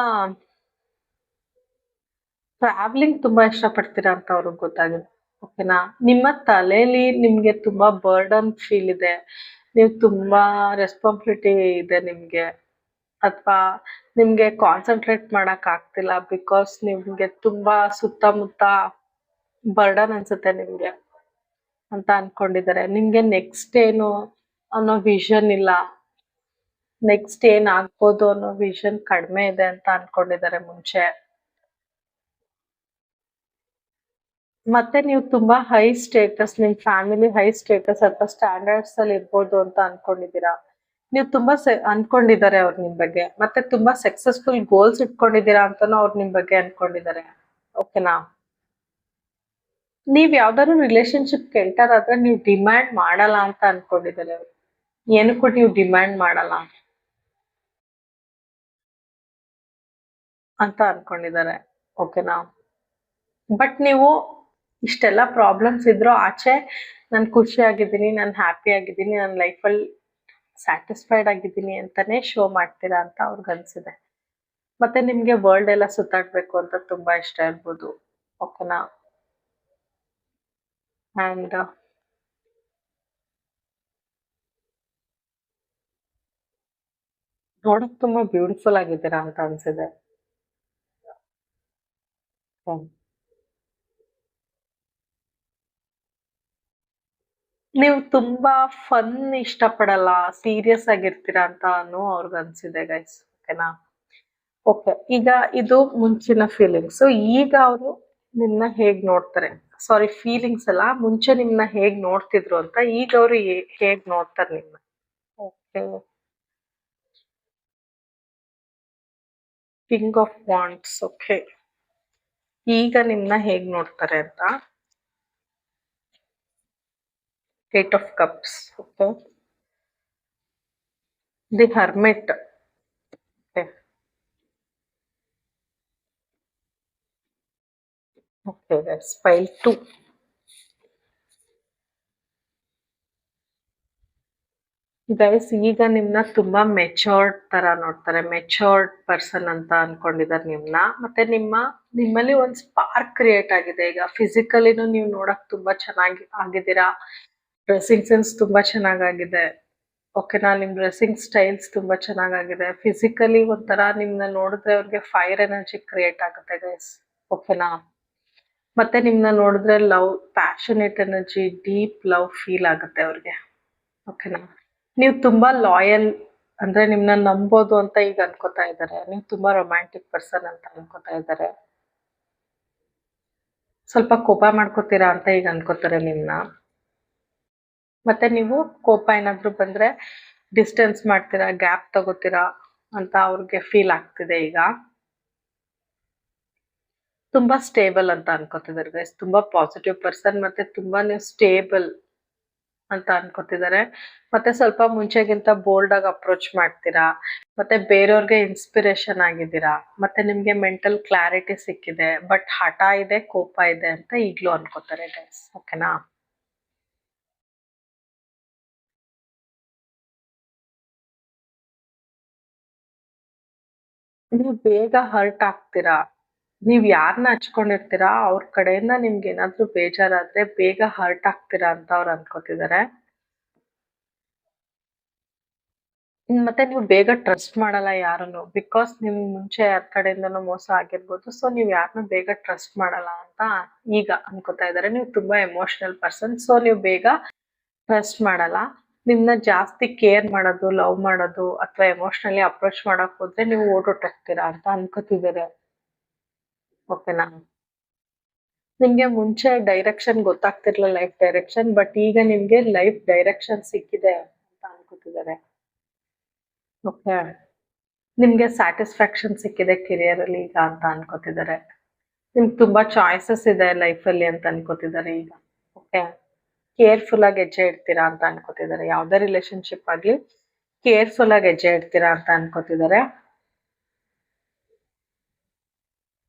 ಟ್ರಾವೆಲಿಂಗ್ ತುಂಬಾ ಇಷ್ಟಪಡ್ತೀರಾ ಅಂತ ಅವ್ರಿಗೆ ಗೊತ್ತಾಗಿದೆ. ಓಕೆನಾ? ನಿಮ್ಮ ತಲೆಯಲ್ಲಿ ನಿಮ್ಗೆ ತುಂಬಾ ಬರ್ಡನ್ ಫೀಲ್ ಇದೆ. ನೀವು ತುಂಬಾ ರೆಸ್ಪಾನ್ಸಿಬಿಲಿಟಿ ಇದೆ ನಿಮ್ಗೆ. ಅಥವಾ ನಿಮ್ಗೆ ಕಾನ್ಸಂಟ್ರೇಟ್ ಮಾಡಕ್ ಆಗ್ತಿಲ್ಲ ಬಿಕಾಸ್ ನಿಮ್ಗೆ ತುಂಬಾ ಸುತ್ತಮುತ್ತ ಬರ್ಡನ್ ಅನ್ಸುತ್ತೆ ನಿಮ್ಗೆ ಅಂತ ಅನ್ಕೊಂಡಿದ್ದಾರೆ. ನಿಮ್ಗೆ ನೆಕ್ಸ್ಟ್ ಏನು ಅನ್ನೋ ವಿಷನ್ ಇಲ್ಲ. ನೆಕ್ಸ್ಟ್ ಏನ್ ಆಗ್ಬೋದು ಅನ್ನೋ ವಿಷನ್ ಕಡಿಮೆ ಇದೆ ಅಂತ ಅನ್ಕೊಂಡಿದ್ದಾರೆ ಮುಂಚೆ. ಮತ್ತೆ ನೀವು ತುಂಬಾ ಹೈ ಸ್ಟೇಟಸ್, ನಿಮ್ ಫ್ಯಾಮಿಲಿ ಹೈ ಸ್ಟೇಟಸ್ ಅಥವಾ ಸ್ಟ್ಯಾಂಡರ್ಡ್ಸ್ ಅಲ್ಲಿ ಇರ್ಬೋದು ಅಂತ ಅನ್ಕೊಂಡಿದೀರಾ. ನೀವು ತುಂಬಾ ಅನ್ಕೊಂಡಿದ್ದಾರೆ ಅವ್ರು ನಿಮ್ ಬಗ್ಗೆ, ಮತ್ತೆ ತುಂಬಾ ಸಕ್ಸಸ್ಫುಲ್ ಗೋಲ್ಸ್ ಇಟ್ಕೊಂಡಿದ್ದೀರಾ ಅಂತಾನು ಅವ್ರು ನಿಮ್ ಬಗ್ಗೆ ಅನ್ಕೊಂಡಿದ್ದಾರೆ. ಓಕೆನಾ? ನೀವ್ ಯಾವ್ದಾದ್ರು ರಿಲೇಶನ್ಶಿಪ್ ಎಂಟರ್ ಆದ್ರೆ ನೀವು ಡಿಮ್ಯಾಂಡ್ ಮಾಡಲ್ಲ ಅಂತ ಅನ್ಕೊಂಡಿದ್ದಾರೆ ಅವ್ರು. ಏನಕ್ಕೂ ನೀವು ಡಿಮ್ಯಾಂಡ್ ಮಾಡಲ್ಲ ಅಂತ ಅನ್ಕೊಂಡಿದ್ದಾರೆ. ಓಕೆನಾ? ಬಟ್ ನೀವು ಇಷ್ಟೆಲ್ಲ ಪ್ರಾಬ್ಲಮ್ಸ್ ಇದ್ರು ಆಚೆ ನಾನು ಖುಷಿ ಆಗಿದ್ದೀನಿ, ನಾನು ಹ್ಯಾಪಿ ಆಗಿದ್ದೀನಿ, ನನ್ನ ಲೈಫಲ್ಲಿ ಸ್ಯಾಟಿಸ್ಫೈಡ್ ಆಗಿದ್ದೀನಿ ಅಂತಾನೆ ಶೋ ಮಾಡ್ತೀರಾ ಅಂತ ಅವ್ರಿಗೆ ಅನ್ಸಿದೆ. ಮತ್ತೆ ನಿಮ್ಗೆ ವರ್ಲ್ಡ್ ಎಲ್ಲ ಸುತ್ತಾಡ್ಬೇಕು ಅಂತ ತುಂಬಾ ಇಷ್ಟ ಇರ್ಬೋದು. ಓಕೆನಾ? ಅಂಡ್ ನೋಡಕ್ ತುಂಬಾ ಬ್ಯೂಟಿಫುಲ್ ಆಗಿದ್ದೀರಾ ಅಂತ ಅನ್ಸಿದೆ. ಹ್ಮ್. ನೀವು ತುಂಬಾ ಫನ್ ಇಷ್ಟಪಡಲ್ಲ, ಸೀರಿಯಸ್ ಆಗಿರ್ತೀರಾ ಅಂತಾನು ಅವ್ರಿಗೆ ಅನ್ಸಿದೆ ಗೈಸ್. ಓಕೆನಾ? ಓಕೆ, ಈಗ ಇದು ಮುಂಚಿನ ಫೀಲಿಂಗ್ಸ್. ಈಗ ಅವರು ನಿಮ್ನ ಹೇಗ್ ನೋಡ್ತಾರೆ, ಸಾರಿ ಫೀಲಿಂಗ್ಸ್ ಅಲ್ಲ, ಮುಂಚೆ ನಿಮ್ನ ಹೇಗ್ ನೋಡ್ತಿದ್ರು ಅಂತ ಈಗ ಅವರು ಹೇಗ್ ನೋಡ್ತಾರೆ ನಿಮ್ನ. Okay, king of wands. Okay, ಈಗ ನಿಮ್ನ ಹೇಗ್ ನೋಡ್ತಾರೆ ಅಂತ. Eight of cups. Okay, the hermit. Okay, okay, that's file 2. Guys, ಈಗ ನಿಮ್ನ ತುಂಬಾ ಮೆಚೋರ್ಡ್ ತರ ನೋಡ್ತಾರೆ, ಮೆಚೋರ್ಡ್ ಪರ್ಸನ್ ಅಂತ ಅನ್ಕೊಂಡಿದ್ದಾರೆ ನಿಮ್ನ. ಮತ್ತೆ ನಿಮ್ಮಲ್ಲಿ ಒಂದ್ ಸ್ಪಾರ್ಕ್ ಕ್ರಿಯೇಟ್ ಆಗಿದೆ. ಈಗ ಫಿಸಿಕಲಿನೂ ನೀವು ನೋಡಕ್ ತುಂಬಾ ಚೆನ್ನಾಗಿ ಆಗಿದ್ದೀರಾ, ಡ್ರೆಸ್ಸಿಂಗ್ ಸೆನ್ಸ್ ತುಂಬಾ ಚೆನ್ನಾಗಾಗಿದೆ. ಓಕೆನಾ? ನಿಮ್ ಡ್ರೆಸ್ಸಿಂಗ್ ಸ್ಟೈಲ್ಸ್ ತುಂಬಾ ಚೆನ್ನಾಗಾಗಿದೆ. ಫಿಸಿಕಲಿ ಒಂಥರ ನಿಮ್ನ ನೋಡಿದ್ರೆ ಅವ್ರಿಗೆ ಫೈರ್ ಎನರ್ಜಿ ಕ್ರಿಯೇಟ್ ಆಗುತ್ತೆ ಗೈಸ್. ಓಕೆನಾ? ಮತ್ತೆ ನಿಮ್ನ ನೋಡಿದ್ರೆ love, passionate energy, deep love feel ಆಗುತ್ತೆ ಅವ್ರಿಗೆ. ಓಕೆನಾ? ನೀವು ತುಂಬಾ ಲಾಯಲ್, ಅಂದ್ರೆ ನಿಮ್ನ ನಂಬೋದು ಅಂತ ಈಗ ಅನ್ಕೋತಾ ಇದ್ದಾರೆ. ನೀವು ತುಂಬಾ ರೊಮ್ಯಾಂಟಿಕ್ ಪರ್ಸನ್ ಅಂತ ಅನ್ಕೋತಾ ಇದ್ದಾರೆ. ಸ್ವಲ್ಪ ಕೋಪ ಮಾಡ್ಕೋತೀರಾ ಅಂತ ಈಗ ಅನ್ಕೋತಾರೆ ನಿಮ್ನ. ಮತ್ತೆ ನೀವು ಕೋಪ ಏನಾದ್ರು ಬಂದ್ರೆ ಡಿಸ್ಟೆನ್ಸ್ ಮಾಡ್ತೀರಾ, ಗ್ಯಾಪ್ ತಗೋತೀರಾ ಅಂತ ಅವ್ರಿಗೆ ಫೀಲ್ ಆಗ್ತಿದೆ ಈಗ. ತುಂಬಾ ಸ್ಟೇಬಲ್ ಅಂತ ಅನ್ಕೋತಿದ್ದಾರೆ ಗೈಸ್. ತುಂಬಾ ಪಾಸಿಟಿವ್ ಪರ್ಸನ್, ಮತ್ತೆ ತುಂಬಾ ನೀವು ಸ್ಟೇಬಲ್ ಅಂತ ಅನ್ಕೋತಿದ್ದಾರೆ. ಮತ್ತೆ ಸ್ವಲ್ಪ ಮುಂಚೆಗಿಂತ ಬೋಲ್ಡ್ ಆಗಿ ಅಪ್ರೋಚ್ ಮಾಡ್ತೀರಾ, ಮತ್ತೆ ಬೇರೆಯವ್ರಿಗೆ ಇನ್ಸ್ಪಿರೇಷನ್ ಆಗಿದ್ದೀರಾ, ಮತ್ತೆ ನಿಮ್ಗೆ ಮೆಂಟಲ್ ಕ್ಲಾರಿಟಿ ಸಿಕ್ಕಿದೆ. ಬಟ್ ಹಠ ಇದೆ, ಕೋಪ ಇದೆ ಅಂತ ಈಗ್ಲೂ ಅನ್ಕೋತಾರೆ ಗೈಸ್. ಓಕೆನಾ? ನೀವು ಬೇಗ ಹರ್ಟ್ ಆಗ್ತೀರಾ. ನೀವ್ ಯಾರನ್ನ ಹಚ್ಕೊಂಡಿರ್ತೀರಾ ಅವ್ರ ಕಡೆಯಿಂದ ನಿಮ್ಗೆ ಏನಾದ್ರು ಬೇಜಾರಾದ್ರೆ ಬೇಗ ಹರ್ಟ್ ಆಗ್ತೀರಾ ಅಂತ ಅವ್ರು ಅನ್ಕೋತಿದ್ದಾರೆ. ಮತ್ತೆ ನೀವು ಬೇಗ ಟ್ರಸ್ಟ್ ಮಾಡಲ್ಲ ಯಾರನ್ನು, ಬಿಕಾಸ್ ನಿಮ್ ಮುಂಚೆ ಯಾರ ಕಡೆಯಿಂದನೂ ಮೋಸ ಆಗಿರ್ಬೋದು. ಸೊ ನೀವ್ ಯಾರನ್ನು ಬೇಗ ಟ್ರಸ್ಟ್ ಮಾಡಲ್ಲ ಅಂತ ಈಗ ಅನ್ಕೋತಾ ಇದ್ದಾರೆ. ನೀವು ತುಂಬಾ ಎಮೋಷನಲ್ ಪರ್ಸನ್, ಸೊ ನೀವು ಬೇಗ ಟ್ರಸ್ಟ್ ಮಾಡಲ್ಲ. ನಿಮ್ನ ಜಾಸ್ತಿ ಕೇರ್ ಮಾಡೋದು, ಲವ್ ಮಾಡೋದು ಅಥವಾ ಎಮೋಷನಲಿ ಅಪ್ರೋಚ್ ಮಾಡಕ್ ಹೋದ್ರೆ ನೀವು ಓಡೋಟೋಗ್ತೀರಾ ಅಂತ ಅನ್ಕೋತಿದ್ದಾರೆ. ಓಕೆನಾ? ನಿಮ್ಗೆ ಮುಂಚೆ ಡೈರೆಕ್ಷನ್ ಗೊತ್ತಾಗ್ತಿರ್ಲಿಲ್ಲ, ಲೈಫ್ ಡೈರೆಕ್ಷನ್. ಬಟ್ ಈಗ ನಿಮ್ಗೆ ಲೈಫ್ ಡೈರೆಕ್ಷನ್ ಸಿಕ್ಕಿದೆ ಅಂತ ಅನ್ಕೋತಿದ್ದಾರೆ. ಓಕೆ, ನಿಮ್ಗೆ ಸ್ಯಾಟಿಸ್ಫ್ಯಾಕ್ಷನ್ ಸಿಕ್ಕಿದೆ ಕೆರಿಯರ್ ಅಲ್ಲಿ ಈಗ ಅಂತ ಅನ್ಕೋತಿದ್ದಾರೆ. ನಿಮ್ಗೆ ತುಂಬಾ ಚಾಯ್ಸಸ್ ಇದೆ ಲೈಫ್ ಅಲ್ಲಿ ಅಂತ ಅನ್ಕೋತಿದ್ದಾರೆ ಈಗ. ಓಕೆ, ಕೇರ್ಫುಲ್ ಆಗಿ ಹೆಜ್ಜೆ ಇಡ್ತೀರಾ ಅಂತ ಅನ್ಕೋತಿದ್ದಾರೆ. ಯಾವ್ದೇ ರಿಲೇಶನ್ಶಿಪ್ ಆಗ್ಲಿ ಕೇರ್ಫುಲ್ ಆಗಿ ಹೆಜ್ಜೆ ಇಡ್ತೀರಾ ಅಂತ ಅನ್ಕೋತಿದ್ದಾರೆ.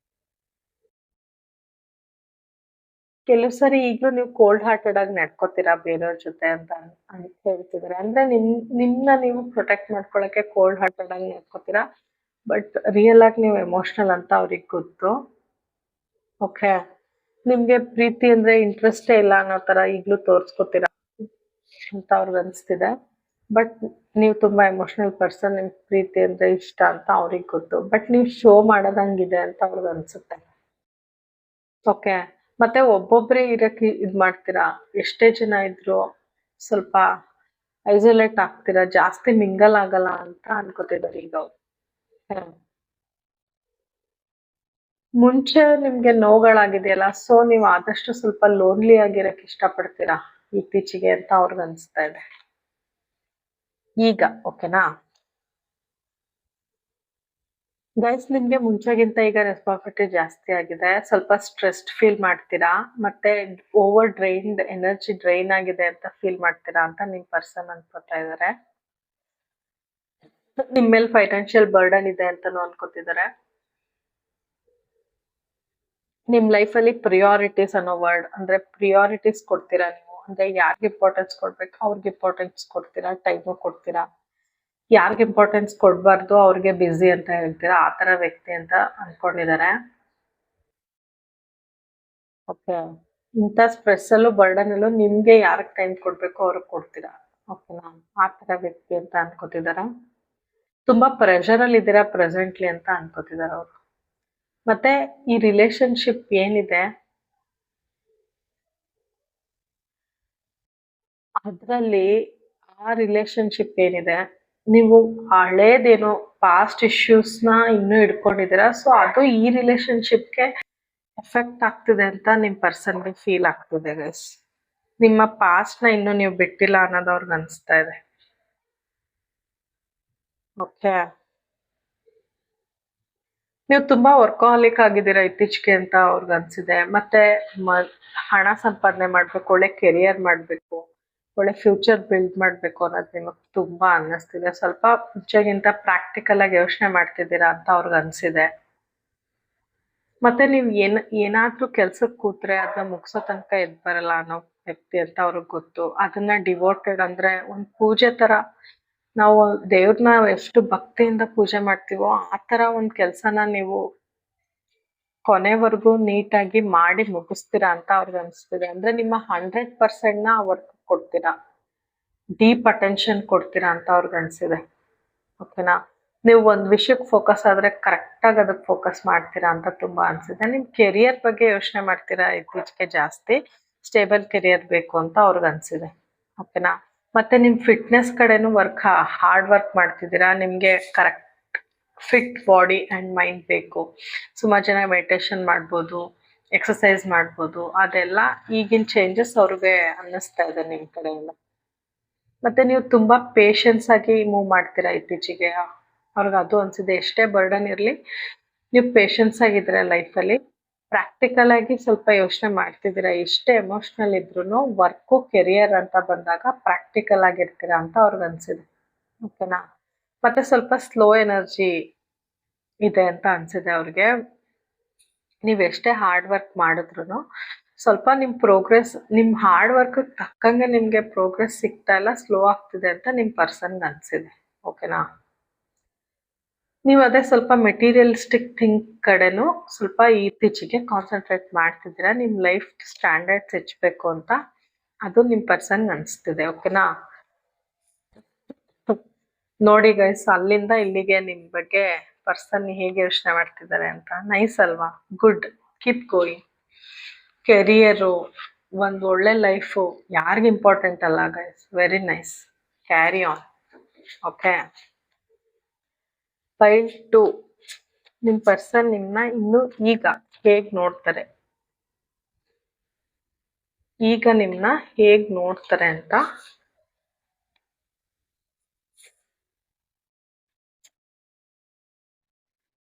ಕೆಲವು ಸರಿ ಈಗ್ಲೂ ನೀವು ಕೋಲ್ಡ್ ಹಾರ್ಟೆಡ್ ಆಗಿ ನಡ್ಕೋತೀರಾ ಬೇರೆಯವ್ರ ಜೊತೆ ಅಂತ ಹೇಳ್ತಿದ್ದಾರೆ. ಅಂದ್ರೆ ನಿಮ್ನ ನೀವು ಪ್ರೊಟೆಕ್ಟ್ ಮಾಡ್ಕೊಳಕ್ಕೆ ಕೋಲ್ಡ್ ಹಾರ್ಟೆಡ್ ಆಗಿ ನಡ್ಕೋತೀರಾ. ಬಟ್ ರಿಯಲ್ ಆಗಿ ನೀವು ಎಮೋಷನಲ್ ಅಂತ ಅವ್ರಿಗೆ ಗೊತ್ತು. ಓಕೆ, ನಿಮ್ಗೆ ಪ್ರೀತಿ ಅಂದ್ರೆ ಇಂಟ್ರೆಸ್ಟೇ ಇಲ್ಲ ಅನ್ನೋ ತರ ಈಗ್ಲೂ ತೋರ್ಸ್ಕೊತೀರಾ ಅಂತ ಅವ್ರಿಗೆ ಅನ್ಸ್ತಿದೆ. ಬಟ್ ನೀವು ತುಂಬಾ ಎಮೋಷನಲ್ ಪರ್ಸನ್, ನಿಮ್ ಪ್ರೀತಿ ಅಂದ್ರೆ ಇಷ್ಟ ಅಂತ ಅವ್ರಿಗೆ ಗೊತ್ತು. ಬಟ್ ನೀವು ಶೋ ಮಾಡೋದಂಗಿದೆ ಅಂತ ಅವ್ರಿಗೆ ಅನ್ಸುತ್ತೆ. ಓಕೆ, ಮತ್ತೆ ಒಬ್ಬೊಬ್ರೇ ಇರಕ್ಕೆ ಇದ್ ಮಾಡ್ತೀರಾ. ಎಷ್ಟೇ ಜನ ಇದ್ರು ಸ್ವಲ್ಪ ಐಸೋಲೇಟ್ ಆಗ್ತೀರಾ, ಜಾಸ್ತಿ ಮಿಂಗಲ್ ಆಗಲ್ಲ ಅಂತ ಅನ್ಕೋತಿದ್ದಾರೆ ಈಗ ಅವ್ರು. ಮುಂಚೆ ನಿಮ್ಗೆ ನೋವುಗಳಾಗಿದೆಯಲ್ಲ, ಸೊ ನೀವು ಆದಷ್ಟು ಸ್ವಲ್ಪ ಲೋನ್ಲಿ ಆಗಿರಕ್ ಇಷ್ಟಪಡ್ತೀರಾ ಇತ್ತೀಚೆಗೆ ಅಂತ ಅವ್ರಿಗೆ ಅನ್ಸ್ತಾ ಇದೆ ಈಗ. ಓಕೆನಾ ಗೈಸ್, ನಿಮ್ಗೆ ಮುಂಚೆಗಿಂತ ಈಗ ರೆಸ್ಪಾನ್ಸಿಬಿಲಿಟಿ ಜಾಸ್ತಿ ಆಗಿದೆ, ಸ್ವಲ್ಪ ಸ್ಟ್ರೆಸ್ಡ್ ಫೀಲ್ ಮಾಡ್ತೀರಾ, ಮತ್ತೆ ಓವರ್ ಡ್ರೈನ್ಡ್ ಎನರ್ಜಿ ಡ್ರೈನ್ ಆಗಿದೆ ಅಂತ ಫೀಲ್ ಮಾಡ್ತೀರಾ ಅಂತ ನಿಮ್ ಪರ್ಸನ್ ಅನ್ಕೋತಾ ಇದಾರೆ. ನಿಮ್ ಮೇಲೆ ಫೈನಾನ್ಷಿಯಲ್ ಬರ್ಡನ್ ಇದೆ ಅಂತಾನು ಅನ್ಕೋತಿದ್ದಾರೆ. ನಿಮ್ ಲೈಫ್ ಅಲ್ಲಿ ಪ್ರಿಯಾರಿಟೀಸ್ ಅನ್ನೋ ವರ್ಡ್ ಅಂದ್ರೆ ಪ್ರಿಯಾರಿಟೀಸ್ ಕೊಡ್ತೀರಾ ನೀವು, ಅಂದ್ರೆ ಯಾರ್ಗೆ ಇಂಪಾರ್ಟೆನ್ಸ್ ಕೊಡ್ಬೇಕು ಅವ್ರಿಗೆ ಇಂಪಾರ್ಟೆನ್ಸ್ ಕೊಡ್ತೀರಾ, ಟೈಮ್ ಕೊಡ್ತೀರಾ. ಯಾರ್ಗೆ ಇಂಪಾರ್ಟೆನ್ಸ್ ಕೊಡ್ಬಾರ್ದು ಅವ್ರಿಗೆ ಬ್ಯುಸಿ ಅಂತ ಹೇಳ್ತೀರಾ, ಆತರ ವ್ಯಕ್ತಿ ಅಂತ ಅನ್ಕೊಂಡಿದ್ದಾರೆ. ಓಕೆ, ಇಂಥ ಸ್ಟ್ರೆಸ್ ಅಲ್ಲೂ ಬರ್ಡನ್ ಅಲ್ಲೂ ನಿಮ್ಗೆ ಯಾರಿಗೆ ಟೈಮ್ ಕೊಡ್ಬೇಕು ಅವ್ರಿಗೆ ಕೊಡ್ತೀರಾ. ಓಕೆನಾ, ಆತರ ವ್ಯಕ್ತಿ ಅಂತ ಅನ್ಕೋತಿದಾರ. ತುಂಬಾ ಪ್ರೆಷರ್ ಅಲ್ಲಿ ಇದ್ದೀರಾ ಪ್ರೆಸೆಂಟ್ಲಿ ಅಂತ ಅನ್ಕೋತಿದಾರ ಅವ್ರು. ಮತ್ತೆ ಈ ರಿಲೇಶನ್ಶಿಪ್ ಏನಿದೆ ಅದ್ರಲ್ಲಿ, ಆ ರಿಲೇಶನ್ಶಿಪ್ ಏನಿದೆ, ನೀವು ಹಳೇದೇನೋ ಪಾಸ್ಟ್ ಇಶ್ಯೂಸ್ ನ ಇನ್ನೂ ಇಟ್ಕೊಂಡಿದ್ದೀರಾ, ಸೊ ಅದು ಈ ರಿಲೇಶನ್ಶಿಪ್ಗೆ ಎಫೆಕ್ಟ್ ಆಗ್ತಿದೆ ಅಂತ ನಿಮ್ ಪರ್ಸನ್ಗೆ ಫೀಲ್ ಆಗ್ತಿದೆ ಗೈಸ್. ನಿಮ್ಮ ಪಾಸ್ಟ್ ನ ಇನ್ನು ನೀವು ಬಿಟ್ಟಿಲ್ಲ ಅನ್ನೋದು ಅವ್ರಿಗೆ ಅನಿಸ್ತಾ ಇದೆ. ಓಕೆ, ನೀವು ತುಂಬಾ ವರ್ಕಾಲಿಕ್ ಆಗಿದ್ದೀರಾ ಇತ್ತೀಚೆಗೆ ಅಂತ ಅವ್ರಿಗೆ ಅನ್ಸಿದೆ. ಮತ್ತೆ ಹಣ ಸಂಪಾದನೆ ಮಾಡ್ಬೇಕು, ಒಳ್ಳೆ ಕೆರಿಯರ್ ಮಾಡ್ಬೇಕು, ಒಳ್ಳೆ ಫ್ಯೂಚರ್ ಬಿಲ್ಡ್ ಮಾಡ್ಬೇಕು ಅನ್ನೋದು ನಿಮಗೆ ತುಂಬಾ ಅನ್ನಿಸ್ತಿದೆ. ಸ್ವಲ್ಪ ಮುಂಚೆಗಿಂತ ಪ್ರಾಕ್ಟಿಕಲ್ ಆಗಿ ಯೋಚನೆ ಮಾಡ್ತಿದ್ದೀರಾ ಅಂತ ಅವ್ರಿಗೆ ಅನ್ಸಿದೆ. ಮತ್ತೆ ನೀವು ಏನಾದ್ರೂ ಕೆಲ್ಸಕ್ಕೆ ಕೂತ್ರೆ ಅದನ್ನ ಮುಗಿಸೋ ತನಕ ಎದ್ ಬರಲ್ಲ ಅನ್ನೋ ವ್ಯಕ್ತಿ ಅಂತ ಅವ್ರಿಗೆ ಗೊತ್ತು. ಅದನ್ನ ಡಿವೋಟೆಡ್ ಅಂದ್ರೆ ಒಂದ್ ಪೂಜೆ ತರ, ನಾವು ದೇವ್ರನ್ನ ಎಷ್ಟು ಭಕ್ತಿಯಿಂದ ಪೂಜೆ ಮಾಡ್ತೀವೋ ಆ ತರ ಒಂದ್ ಕೆಲ್ಸನ ನೀವು ಕೊನೆವರೆಗೂ ನೀಟಾಗಿ ಮಾಡಿ ಮುಗಿಸ್ತೀರಾ ಅಂತ ಅವ್ರಿಗೆ ಅನ್ಸ್ತಿದೆ. ಅಂದ್ರೆ ನಿಮ್ಮ 100% ನ ವರ್ಕ್ ಕೊಡ್ತೀರಾ, ಡೀಪ್ ಅಟೆನ್ಷನ್ ಕೊಡ್ತೀರಾ ಅಂತ ಅವ್ರಿಗೆ ಅನ್ಸಿದೆ. ಓಕೆನಾ, ನೀವು ಒಂದ್ ವಿಷಯಕ್ಕೆ ಫೋಕಸ್ ಆದ್ರೆ ಕರೆಕ್ಟ್ ಆಗಿ ಅದಕ್ಕೆ ಫೋಕಸ್ ಮಾಡ್ತೀರಾ ಅಂತ ತುಂಬಾ ಅನ್ಸಿದೆ. ನಿಮ್ ಕೆರಿಯರ್ ಬಗ್ಗೆ ಯೋಚನೆ ಮಾಡ್ತೀರಾ ಇತ್ತೀಚೆಗೆ ಜಾಸ್ತಿ, ಸ್ಟೇಬಲ್ ಕೆರಿಯರ್ ಬೇಕು ಅಂತ ಅವ್ರಿಗೆ ಅನ್ಸಿದೆ. ಓಕೆನಾ, ಮತ್ತೆ ನಿಮ್ ಫಿಟ್ನೆಸ್ ಕಡೆನೂ ಹಾರ್ಡ್ ವರ್ಕ್ ಮಾಡ್ತಿದ್ದೀರಾ. ನಿಮ್ಗೆ correct fit body and mind ಬೇಕು. ಸುಮಾರು ಜನ ಮೆಡಿಟೇಷನ್ ಮಾಡ್ಬೋದು, ಎಕ್ಸಸೈಸ್ ಮಾಡ್ಬೋದು, ಅದೆಲ್ಲ ಈಗಿನ ಚೇಂಜಸ್ ಅವ್ರಿಗೆ ಅನ್ನಿಸ್ತಾ ಇದೆ ನಿಮ್ ಕಡೆಯಿಂದ. ಮತ್ತೆ ನೀವು ತುಂಬಾ ಪೇಶನ್ಸ್ ಆಗಿ ಮೂವ್ ಮಾಡ್ತೀರಾ ಇತ್ತೀಚೆಗೆ, ಅವ್ರಿಗೆ ಅದು ಅನ್ಸಿದೆ. ಎಷ್ಟೇ ಬರ್ಡನ್ ಇರಲಿ ನೀವು ಪೇಶನ್ಸ್ ಆಗಿದ್ದೀರಾ ಲೈಫಲ್ಲಿ, ಪ್ರಾಕ್ಟಿಕಲ್ ಆಗಿ ಸ್ವಲ್ಪ ಯೋಚನೆ ಮಾಡ್ತಿದ್ದೀರಾ. ಎಷ್ಟೇ ಎಮೋಷ್ನಲ್ ಇದ್ರು ವರ್ಕು ಕೆರಿಯರ್ ಅಂತ ಬಂದಾಗ ಪ್ರಾಕ್ಟಿಕಲ್ ಆಗಿರ್ತೀರಾ ಅಂತ ಅವ್ರಿಗೆ ಅನ್ಸಿದೆ. ಓಕೆನಾ, ಮತ್ತೆ ಸ್ವಲ್ಪ ಸ್ಲೋ ಎನರ್ಜಿ ಇದೆ ಅಂತ ಅನ್ಸಿದೆ ಅವ್ರಿಗೆ. ನೀವ್ ಎಷ್ಟೇ ಹಾರ್ಡ್ ವರ್ಕ್ ಮಾಡಿದ್ರು ಸ್ವಲ್ಪ ನಿಮ್ ಪ್ರೋಗ್ರೆಸ್, ನಿಮ್ ಹಾರ್ಡ್ ವರ್ಕ್ ತಕ್ಕಂಗೆ ನಿಮ್ಗೆ ಪ್ರೋಗ್ರೆಸ್ ಸಿಗ್ತಾ ಇಲ್ಲ, ಸ್ಲೋ ಆಗ್ತಿದೆ ಅಂತ ನಿಮ್ ಪರ್ಸನ್ ಅನ್ಸಿದೆ. ಓಕೆನಾ, ನೀವು ಅದೇ ಸ್ವಲ್ಪ ಮೆಟೀರಿಯಲಿಸ್ಟಿಕ್ ಥಿಂಕ್ ಕಡೆನೂ ಸ್ವಲ್ಪ ಇತ್ತೀಚೆಗೆ ಕಾನ್ಸಂಟ್ರೇಟ್ ಮಾಡ್ತಿದ್ದೀರಾ, ನಿಮ್ ಲೈಫ್ ಸ್ಟ್ಯಾಂಡರ್ಡ್ಸ್ ಹೆಚ್ಚಬೇಕು ಅಂತ ಅದು ನಿಮ್ ಪರ್ಸನ್ ಅನ್ಸ್ತಿದೆ. ಓಕೆನಾ, ನೋಡಿ ಗೈಸ್, ಅಲ್ಲಿಂದ ಇಲ್ಲಿಗೆ ನಿಮ್ ಬಗ್ಗೆ ಪರ್ಸನ್ ಹೇಗೆ ಯೋಚನೆ ಮಾಡ್ತಿದ್ದಾರೆ ಅಂತ. ನೈಸ್ ಅಲ್ವಾ? Good, keep going. ಕೆರಿಯರು, ಒಂದು ಒಳ್ಳೆ ಲೈಫು ಯಾರಿಗೂ ಇಂಪಾರ್ಟೆಂಟ್ ಅಲ್ಲ guys. Very nice, carry on. Okay, file 2, ನಿಮ್ ಪರ್ಸನ್ ನಿಮ್ನ ಇನ್ನು ಈಗ ಹೇಗ್ ನೋಡ್ತಾರೆ, ಈಗ ನಿಮ್ನ ಹೇಗ್ ನೋಡ್ತಾರೆ ಅಂತ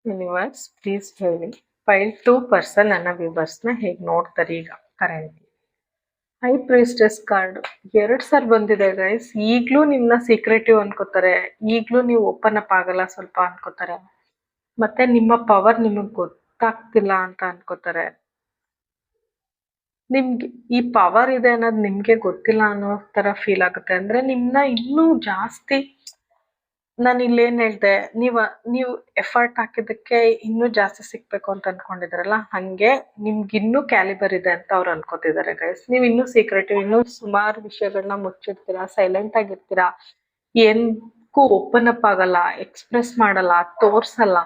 ಯೂನಿವರ್ಸ್ ಪ್ಲೀಸ್ ಹೇಳಿ. ಫೈಲ್ 2 ಪರ್ಸನ್ ನನ್ನ ವ್ಯೂವರ್ಸ್ನ ಹೇಗ್ ನೋಡ್ತಾರೆ ಈಗ ಕರೆಂಟ್ಲಿ. ಹೈ ಪ್ರೀಸ್ಟೆಸ್ ಕಾರ್ಡ್ 2 ಸಾರಿ ಬಂದಿದೆ ಗೈಸ್. ಈಗ್ಲೂ ನಿಮ್ನ ಸೀಕ್ರೆಟಿವ್ ಅನ್ಕೋತಾರೆ, ಈಗ್ಲೂ ನೀವು ಓಪನ್ ಅಪ್ ಆಗಲ್ಲ ಸ್ವಲ್ಪ ಅನ್ಕೋತಾರೆ, ಮತ್ತೆ ನಿಮ್ಮ ಪವರ್ ನಿಮಗ್ ಗೊತ್ತಾಗ್ತಿಲ್ಲ ಅಂತ ಅನ್ಕೋತಾರೆ. ನಿಮ್ಗೆ ಈ ಪವರ್ ಇದೆ ಅನ್ನೋದು ನಿಮ್ಗೆ ಗೊತ್ತಿಲ್ಲ ಅನ್ನೋ ತರ ಫೀಲ್ ಆಗುತ್ತೆ. ಅಂದ್ರೆ ನಿಮ್ನ ಇನ್ನೂ ಜಾಸ್ತಿ, ನಾನು ಇಲ್ಲೇನ್ ಹೇಳ್ದೆ, ನೀವು ಎಫರ್ಟ್ ಹಾಕಿದ್ದಕ್ಕೆ ಇನ್ನೂ ಜಾಸ್ತಿ ಸಿಗ್ಬೇಕು ಅಂತ ಅನ್ಕೊಂಡಿದಾರಲ್ಲ, ಹಂಗೆ ನಿಮ್ಗಿನ್ನೂ ಕ್ಯಾಲಿಬರ್ ಇದೆ ಅಂತ ಅವ್ರು ಅನ್ಕೋತಿದ್ದಾರೆ ಗೈಸ್. ನೀವು ಇನ್ನೂ ಸೀಕ್ರೆಟಿವ್, ಇನ್ನೂ ಸುಮಾರು ವಿಷಯಗಳನ್ನ ಮುಚ್ಚಿಡ್ತೀರಾ, ಸೈಲೆಂಟ್ ಆಗಿರ್ತೀರಾ, ಏನ್ಗೂ ಓಪನ್ ಅಪ್ ಆಗಲ್ಲ, ಎಕ್ಸ್ಪ್ರೆಸ್ ಮಾಡಲ್ಲ, ತೋರ್ಸಲ್ಲ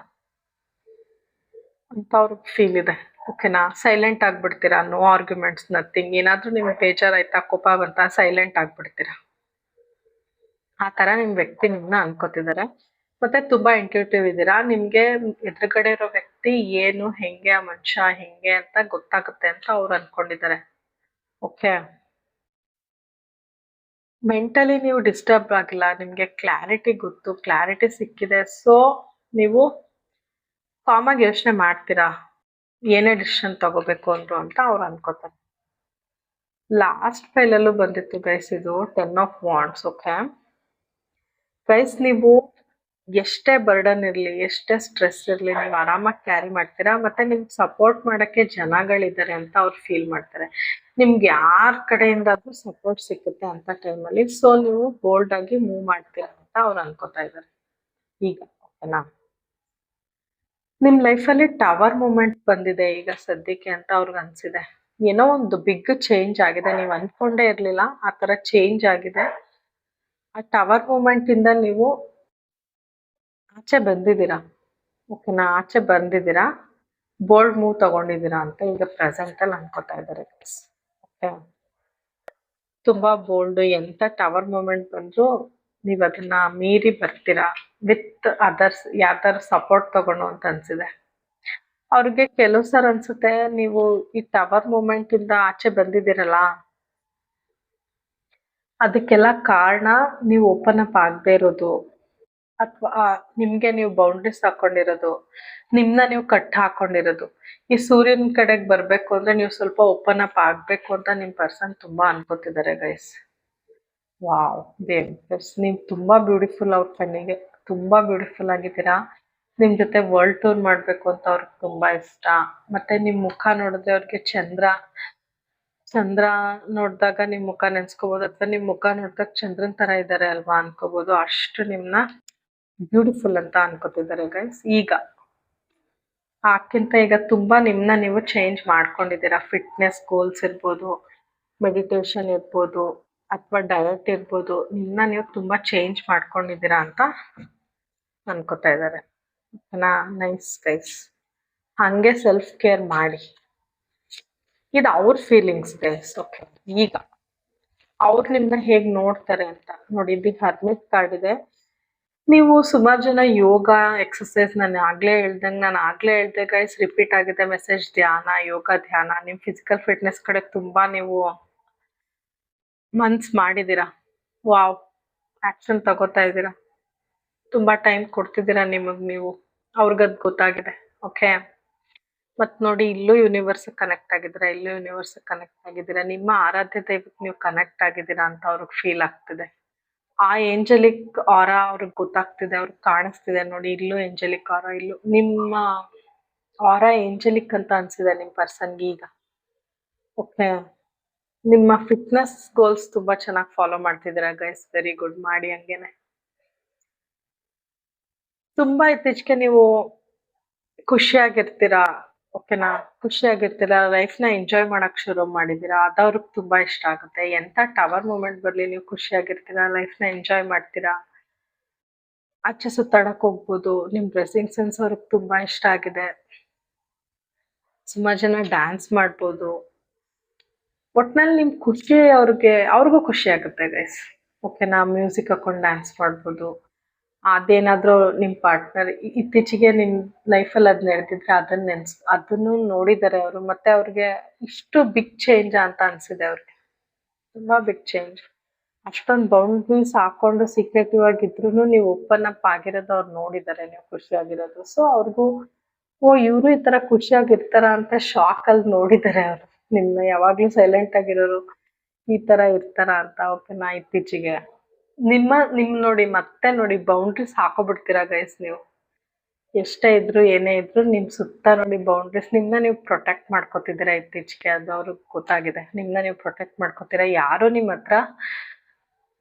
ಅಂತ ಅವ್ರಿಗೆ ಫೀಲ್ ಇದೆ. ಓಕೆನಾ, ಸೈಲೆಂಟ್ ಆಗ್ಬಿಡ್ತೀರಾ, ನೋ ಆರ್ಗ್ಯುಮೆಂಟ್ಸ್, ನಥಿಂಗ್. ಏನಾದ್ರೂ ನಿಮ್ಗೆ ಬೇಜಾರಾಯ್ತಾ, ಕೋಪ ಬಂತಾ, ಸೈಲೆಂಟ್ ಆಗ್ಬಿಡ್ತೀರಾ. ಆ ತರ ನಿಮ್ ವ್ಯಕ್ತಿ ನಿಮ್ನ ಅನ್ಕೋತಿದ್ದಾರೆ. ಮತ್ತೆ ತುಂಬಾ ಇಂಟ್ಯೂಟಿವ್ ಇದ್ದೀರಾ. ನಿಮ್ಗೆ ಎದುರುಗಡೆ ಇರೋ ವ್ಯಕ್ತಿ ವ್ಯಕ್ತಿ ಏನು ಹೆಂಗೆ ಆ ಮನುಷ್ಯ ಹೆಂಗೆ ಅಂತ ಗೊತ್ತಾಗುತ್ತೆ ಅಂತ ಅವ್ರು ಅನ್ಕೊಂಡಿದ್ದಾರೆ. ಓಕೆ. ಮೆಂಟಲಿ ನೀವು ಡಿಸ್ಟರ್ಬ್ ಆಗಿಲ್ಲ, ನಿಮ್ಗೆ ಕ್ಲಾರಿಟಿ ಗೊತ್ತು, ಕ್ಲಾರಿಟಿ ಸಿಕ್ಕಿದೆ. ಸೊ ನೀವು ಕಾಮ್ ಆಗಿ ಯೋಚನೆ ಮಾಡ್ತೀರಾ ಏನೇ ಡಿಸಿಷನ್ ತಗೋಬೇಕು ಅಂದ್ರು ಅಂತ ಅವ್ರು ಅನ್ಕೋತಾರೆ. ಲಾಸ್ಟ್ ಫೈಲಲ್ಲೂ ಬಂದಿತ್ತು ಗೈಸ್ ಇದು 10 of Wands. ಓಕೆ ಗೈಸ್, ನೀವು ಎಷ್ಟೇ ಬರ್ಡನ್ ಇರಲಿ, ಎಷ್ಟೇ ಸ್ಟ್ರೆಸ್ ಇರಲಿ, ನೀವು ಆರಾಮಾಗಿ ಕ್ಯಾರಿ ಮಾಡ್ತೀರಾ. ಮತ್ತೆ ನಿಮ್ಗೆ ಸಪೋರ್ಟ್ ಮಾಡೋಕ್ಕೆ ಜನಗಳಿದ್ದಾರೆ ಅಂತ ಅವ್ರು ಫೀಲ್ ಮಾಡ್ತಾರೆ. ನಿಮ್ಗೆ ಯಾರ ಕಡೆಯಿಂದಾದ್ರೂ ಸಪೋರ್ಟ್ ಸಿಗುತ್ತೆ ಅಂತ ಟೈಮಲ್ಲಿ. ಸೊ ನೀವು ಬೋಲ್ಡ್ ಆಗಿ ಮೂವ್ ಮಾಡ್ತೀರಾ ಅಂತ ಅವ್ರು ಅನ್ಕೋತಾ ಇದ್ದಾರೆ ಈಗ. ಓಕೆನಾ? ನಿಮ್ ಲೈಫಲ್ಲಿ ಟವರ್ ಮೂಮೆಂಟ್ ಬಂದಿದೆ ಈಗ ಸದ್ಯಕ್ಕೆ ಅಂತ ಅವ್ರಿಗೆ ಅನ್ಸಿದೆ. ಏನೋ ಒಂದು ಬಿಗ್ ಚೇಂಜ್ ಆಗಿದೆ, ನೀವು ಅನ್ಕೊಂಡೇ ಇರ್ಲಿಲ್ಲ ಆ ತರ ಚೇಂಜ್ ಆಗಿದೆ. ಆ ಟವರ್ ಮೂಮೆಂಟ್ ಇಂದ ನೀವು ಆಚೆ ಬಂದಿದ್ದೀರಾ. ಓಕೆನಾ? ಆಚೆ ಬಂದಿದ್ದೀರಾ, ಬೋಲ್ಡ್ ಮೂವ್ ತಗೊಂಡಿದ್ದೀರಾ ಅಂತ ಈಗ ಪ್ರೆಸೆಂಟ್ ಅಲ್ಲಿ ಅನ್ಕೋತಾ ಇದ್ದಾರೆ. ಓಕೆ, ತುಂಬಾ ಬೋಲ್ಡ್. ಎಂತ ಟವರ್ ಮೂಮೆಂಟ್ ಬಂದ್ರು ನೀವ್ ಅದನ್ನ ಮೀರಿ ಬರ್ತೀರಾ ವಿತ್ ಅದರ್ಸ್, ಯಾವ್ದಾರ ಸಪೋರ್ಟ್ ತಗೊಂಡು ಅಂತ ಅನ್ಸಿದೆ ಅವ್ರಿಗೆ. ಕೆಲವು ಸರ್ ಅನ್ಸುತ್ತೆ ನೀವು ಈ ಟವರ್ ಮೂಮೆಂಟ್ ಇಂದ ಆಚೆ ಬಂದಿದ್ದೀರಲ್ಲ, ಅದಕ್ಕೆಲ್ಲ ಕಾರಣ ನೀವು ಓಪನ್ ಅಪ್ ಆಗದೆ ಇರೋದು, ಅಥವಾ ನಿಮ್ಗೆ ನೀವು ಬೌಂಡ್ರೀಸ್ ಹಾಕೊಂಡಿರೋದು, ನಿಮ್ನ ನೀವು ಕಟ್ ಹಾಕೊಂಡಿರೋದು. ಈ ಸೂರ್ಯನ ಕಡೆಗೆ ಬರ್ಬೇಕು ಅಂದ್ರೆ ನೀವು ಸ್ವಲ್ಪ ಓಪನ್ ಅಪ್ ಆಗ್ಬೇಕು ಅಂತ ನಿಮ್ ಪರ್ಸನ್ ತುಂಬಾ ಅನ್ಕೋತಿದ್ದಾರೆ ಗೈಸ್. ವಾವ್ ದೇವ್ಸ್, ನೀವು ತುಂಬಾ ಬ್ಯೂಟಿಫುಲ್ ಅವ್ರ ಕಣ್ಣಿಗೆ, ತುಂಬಾ ಬ್ಯೂಟಿಫುಲ್ ಆಗಿದ್ದೀರಾ. ನಿಮ್ ಜೊತೆ ವರ್ಲ್ಡ್ ಟೂರ್ ಮಾಡ್ಬೇಕು ಅಂತ ಅವ್ರಿಗೆ ತುಂಬಾ ಇಷ್ಟ. ಮತ್ತೆ ನಿಮ್ ಮುಖ ನೋಡಿದ್ರೆ ಅವ್ರಿಗೆ ಚಂದ್ರ ಚಂದ್ರ ನೋಡ್ದಾಗ ನಿಮ್ ಮುಖ ನೆನ್ಸ್ಕೋಬಹುದು, ಅಥವಾ ನಿಮ್ ಮುಖ ನೋಡಿದಾಗ ಚಂದ್ರನ್ ತರ ಇದ್ದಾರೆ ಅಲ್ವಾ ಅನ್ಕೋಬಹುದು. ಅಷ್ಟು ನಿಮ್ನ ಬ್ಯೂಟಿಫುಲ್ ಅಂತ ಅನ್ಕೋತಿದ್ದಾರೆ ಗೈಸ್ ಈಗ. ಆಕ್ಕಿಂತ ಈಗ ತುಂಬಾ ನಿಮ್ನ ನೀವು ಚೇಂಜ್ ಮಾಡ್ಕೊಂಡಿದ್ದೀರಾ. ಫಿಟ್ನೆಸ್ ಗೋಲ್ಸ್ ಇರ್ಬೋದು, ಮೆಡಿಟೇಷನ್ ಇರ್ಬೋದು, ಅಥವಾ ಡಯಟ್ ಇರ್ಬೋದು, ನಿಮ್ನ ನೀವು ತುಂಬಾ ಚೇಂಜ್ ಮಾಡ್ಕೊಂಡಿದ್ದೀರಾ ಅಂತ ಅನ್ಕೋತಾ ಇದ್ದಾರೆ. ಓಕೆನಾ? ನೈಸ್ ಗೈಸ್, ಹಂಗೆ ಸೆಲ್ಫ್ ಕೇರ್ ಮಾಡಿ. ಇದು ಅವ್ರ ಫೀಲಿಂಗ್ಸ್ ಗೈಸ್. ಓಕೆ, ಈಗ ಅವ್ರು ನಿಮ್ನ ಹೇಗ್ ನೋಡ್ತಾರೆ ಅಂತ ನೋಡಿ. ಇದು ಹರ್ಮಿಟ್ ಕಾರ್ಡ್ ಇದೆ. ನೀವು ಸುಮಾರು ಜನ ಯೋಗ ಎಕ್ಸಸೈಸ್, ನಾನು ಆಗ್ಲೇ ಹೇಳ್ದೆ ಗೈಸ್, ರಿಪೀಟ್ ಆಗಿದೆ ಮೆಸೇಜ್. ಧ್ಯಾನ, ಯೋಗ, ಧ್ಯಾನ, ನಿಮ್ ಫಿಸಿಕಲ್ ಫಿಟ್ನೆಸ್ ಕಡೆ ತುಂಬಾ ನೀವು ಮನ್ಸ್ ಮಾಡಿದೀರಾ. ವಾವ್, ಆಕ್ಷನ್ ತಗೋತಾ ಇದ್ದೀರಾ, ತುಂಬಾ ಟೈಮ್ ಕೊಡ್ತಿದ್ದೀರಾ ನಿಮಗ್ ನೀವು. ಅವ್ರಿಗದ್ ಗೊತ್ತಾಗಿದೆ. ಓಕೆ, ಮತ್ ನೋಡಿ ಇಲ್ಲೂ ಯೂನಿವರ್ಸ್ ಕನೆಕ್ಟ್ ಆಗಿದ್ದೀರಾ, ಇಲ್ಲೂ ಯೂನಿವರ್ಸ್ ಕನೆಕ್ಟ್ ಆಗಿದ್ದೀರಾ. ನಿಮ್ಮ ಆರಾಧ್ಯ ದೈವಕ್ಕೆ ನೀವು ಕನೆಕ್ಟ್ ಆಗಿದ್ದೀರಾ ಅಂತ ಅವ್ರಿಗೆ ಫೀಲ್ ಆಗ್ತಿದೆ. ಆ ಏಂಜಲಿಕ್ ಆರ ಅವ್ರಿಗೆ ಗೊತ್ತಾಗ್ತಿದೆ, ಅವ್ರಿಗೆ ಕಾಣಿಸ್ತಿದೆ ನೋಡಿ. ಇಲ್ಲೂ ಏಂಜಲಿಕ್ ಆರ, ಇಲ್ಲೂ ನಿಮ್ಮ ಆರ ಏಂಜಲಿಕ್ ಅಂತ ಅನ್ಸಿದೆ ನಿಮ್ ಪರ್ಸನ್ಗೆ ಈಗ. ಓಕೆ, ನಿಮ್ಮ ಫಿಟ್ನೆಸ್ ಗೋಲ್ಸ್ ತುಂಬಾ ಚೆನ್ನಾಗಿ ಫಾಲೋ ಮಾಡ್ತಿದ್ದೀರಾ ಗೈಸ್. ವೆರಿ ಗುಡ್, ಮಾಡಿ ಹಂಗೇನೆ. ತುಂಬಾ ಇತ್ತೀಚೆಗೆ ನೀವು ಖುಷಿಯಾಗಿರ್ತೀರಾ. ಓಕೆನಾ? ಖುಷಿಯಾಗಿರ್ತೀರಾ, ಲೈಫ್ ನ ಎಂಜಾಯ್ ಮಾಡಕ್ ಶುರು ಮಾಡಿದೀರಾ. ಅದವ್ರಿಗೆ ತುಂಬಾ ಇಷ್ಟ ಆಗುತ್ತೆ. ಎಂತ ಟವರ್ ಮೂಮೆಂಟ್ ಬರ್ಲಿ, ನೀವು ಖುಷಿಯಾಗಿರ್ತೀರಾ, ಲೈಫ್ ನ ಎಂಜಾಯ್ ಮಾಡ್ತೀರಾ, ಆಚೆ ಸುತ್ತಾಡಕ್ ಹೋಗ್ಬೋದು. ನಿಮ್ ಡ್ರೆಸ್ಸಿಂಗ್ ಸೆನ್ಸ್ ಅವ್ರಿಗೆ ತುಂಬಾ ಇಷ್ಟ ಆಗಿದೆ. ಸುಮಾರು ಜನ ಡ್ಯಾನ್ಸ್ ಮಾಡ್ಬೋದು. ಒಟ್ನಲ್ಲಿ ನಿಮ್ ಖುಷಿ ಅವ್ರಿಗೂ ಖುಷಿ ಆಗುತ್ತೆ ಗೈಸ್. ಓಕೆನಾ? ಮ್ಯೂಸಿಕ್ ಹಾಕೊಂಡು ಡ್ಯಾನ್ಸ್ ಮಾಡ್ಬೋದು. ಅದೇನಾದ್ರೂ ನಿಮ್ ಪಾರ್ಟ್ನರ್ ಇತ್ತೀಚೆಗೆ ನಿಮ್ ಲೈಫಲ್ಲಿ ಅದ್ ನಡೆದಿದ್ರೆ ಅದನ್ನು ನೋಡಿದ್ದಾರೆ ಅವರು. ಮತ್ತೆ ಅವ್ರಿಗೆ ಇಷ್ಟು ಬಿಗ್ ಚೇಂಜ್ ಅಂತ ಅನ್ಸಿದೆ ಅವ್ರಿಗೆ, ತುಂಬಾ ಬಿಗ್ ಚೇಂಜ್. ಅಷ್ಟೊಂದು ಬೌಂಡ್ರೀಸ್ ಹಾಕೊಂಡು ಸೀಕ್ರೆಟಿವ್ ಆಗಿದ್ರು ನೀವು ಓಪನ್ ಅಪ್ ಆಗಿರೋದು ಅವ್ರು ನೋಡಿದ್ದಾರೆ, ನೀವು ಖುಷಿಯಾಗಿರೋದು. ಸೊ ಅವ್ರಿಗೂ ಓ, ಇವರು ಈ ತರ ಖುಷಿಯಾಗಿರ್ತಾರ ಅಂತ ಶಾಕ್ ಅಲ್ಲಿ ನೋಡಿದ್ದಾರೆ ಅವರು. ನಿಮ್ನ ಯಾವಾಗ್ಲೂ ಸೈಲೆಂಟ್ ಆಗಿರೋರು ಈ ತರ ಇರ್ತಾರ ಅಂತ. ಓಕೆನಾ? ಇತ್ತೀಚೆಗೆ ನಿಮ್ ನೋಡಿ, ಮತ್ತೆ ನೋಡಿ ಬೌಂಡ್ರೀಸ್ ಹಾಕೋಬಿಡ್ತೀರಾ ಗೈಸ್ ನೀವು. ಎಷ್ಟೇ ಇದ್ರು ಏನೇ ಇದ್ರು ನಿಮ್ ಸುತ್ತ ನೋಡಿ ಬೌಂಡ್ರೀಸ್, ನಿಮ್ನ ನೀವು ಪ್ರೊಟೆಕ್ಟ್ ಮಾಡ್ಕೋತಿದ್ದೀರಾ ಇತ್ತೀಚೆಗೆ. ಅದು ಅವ್ರಿಗೆ ಗೊತ್ತಾಗಿದೆ. ನಿಮ್ನ ನೀವು ಪ್ರೊಟೆಕ್ಟ್ ಮಾಡ್ಕೋತೀರಾ. ಯಾರು ನಿಮ್ ಹತ್ರ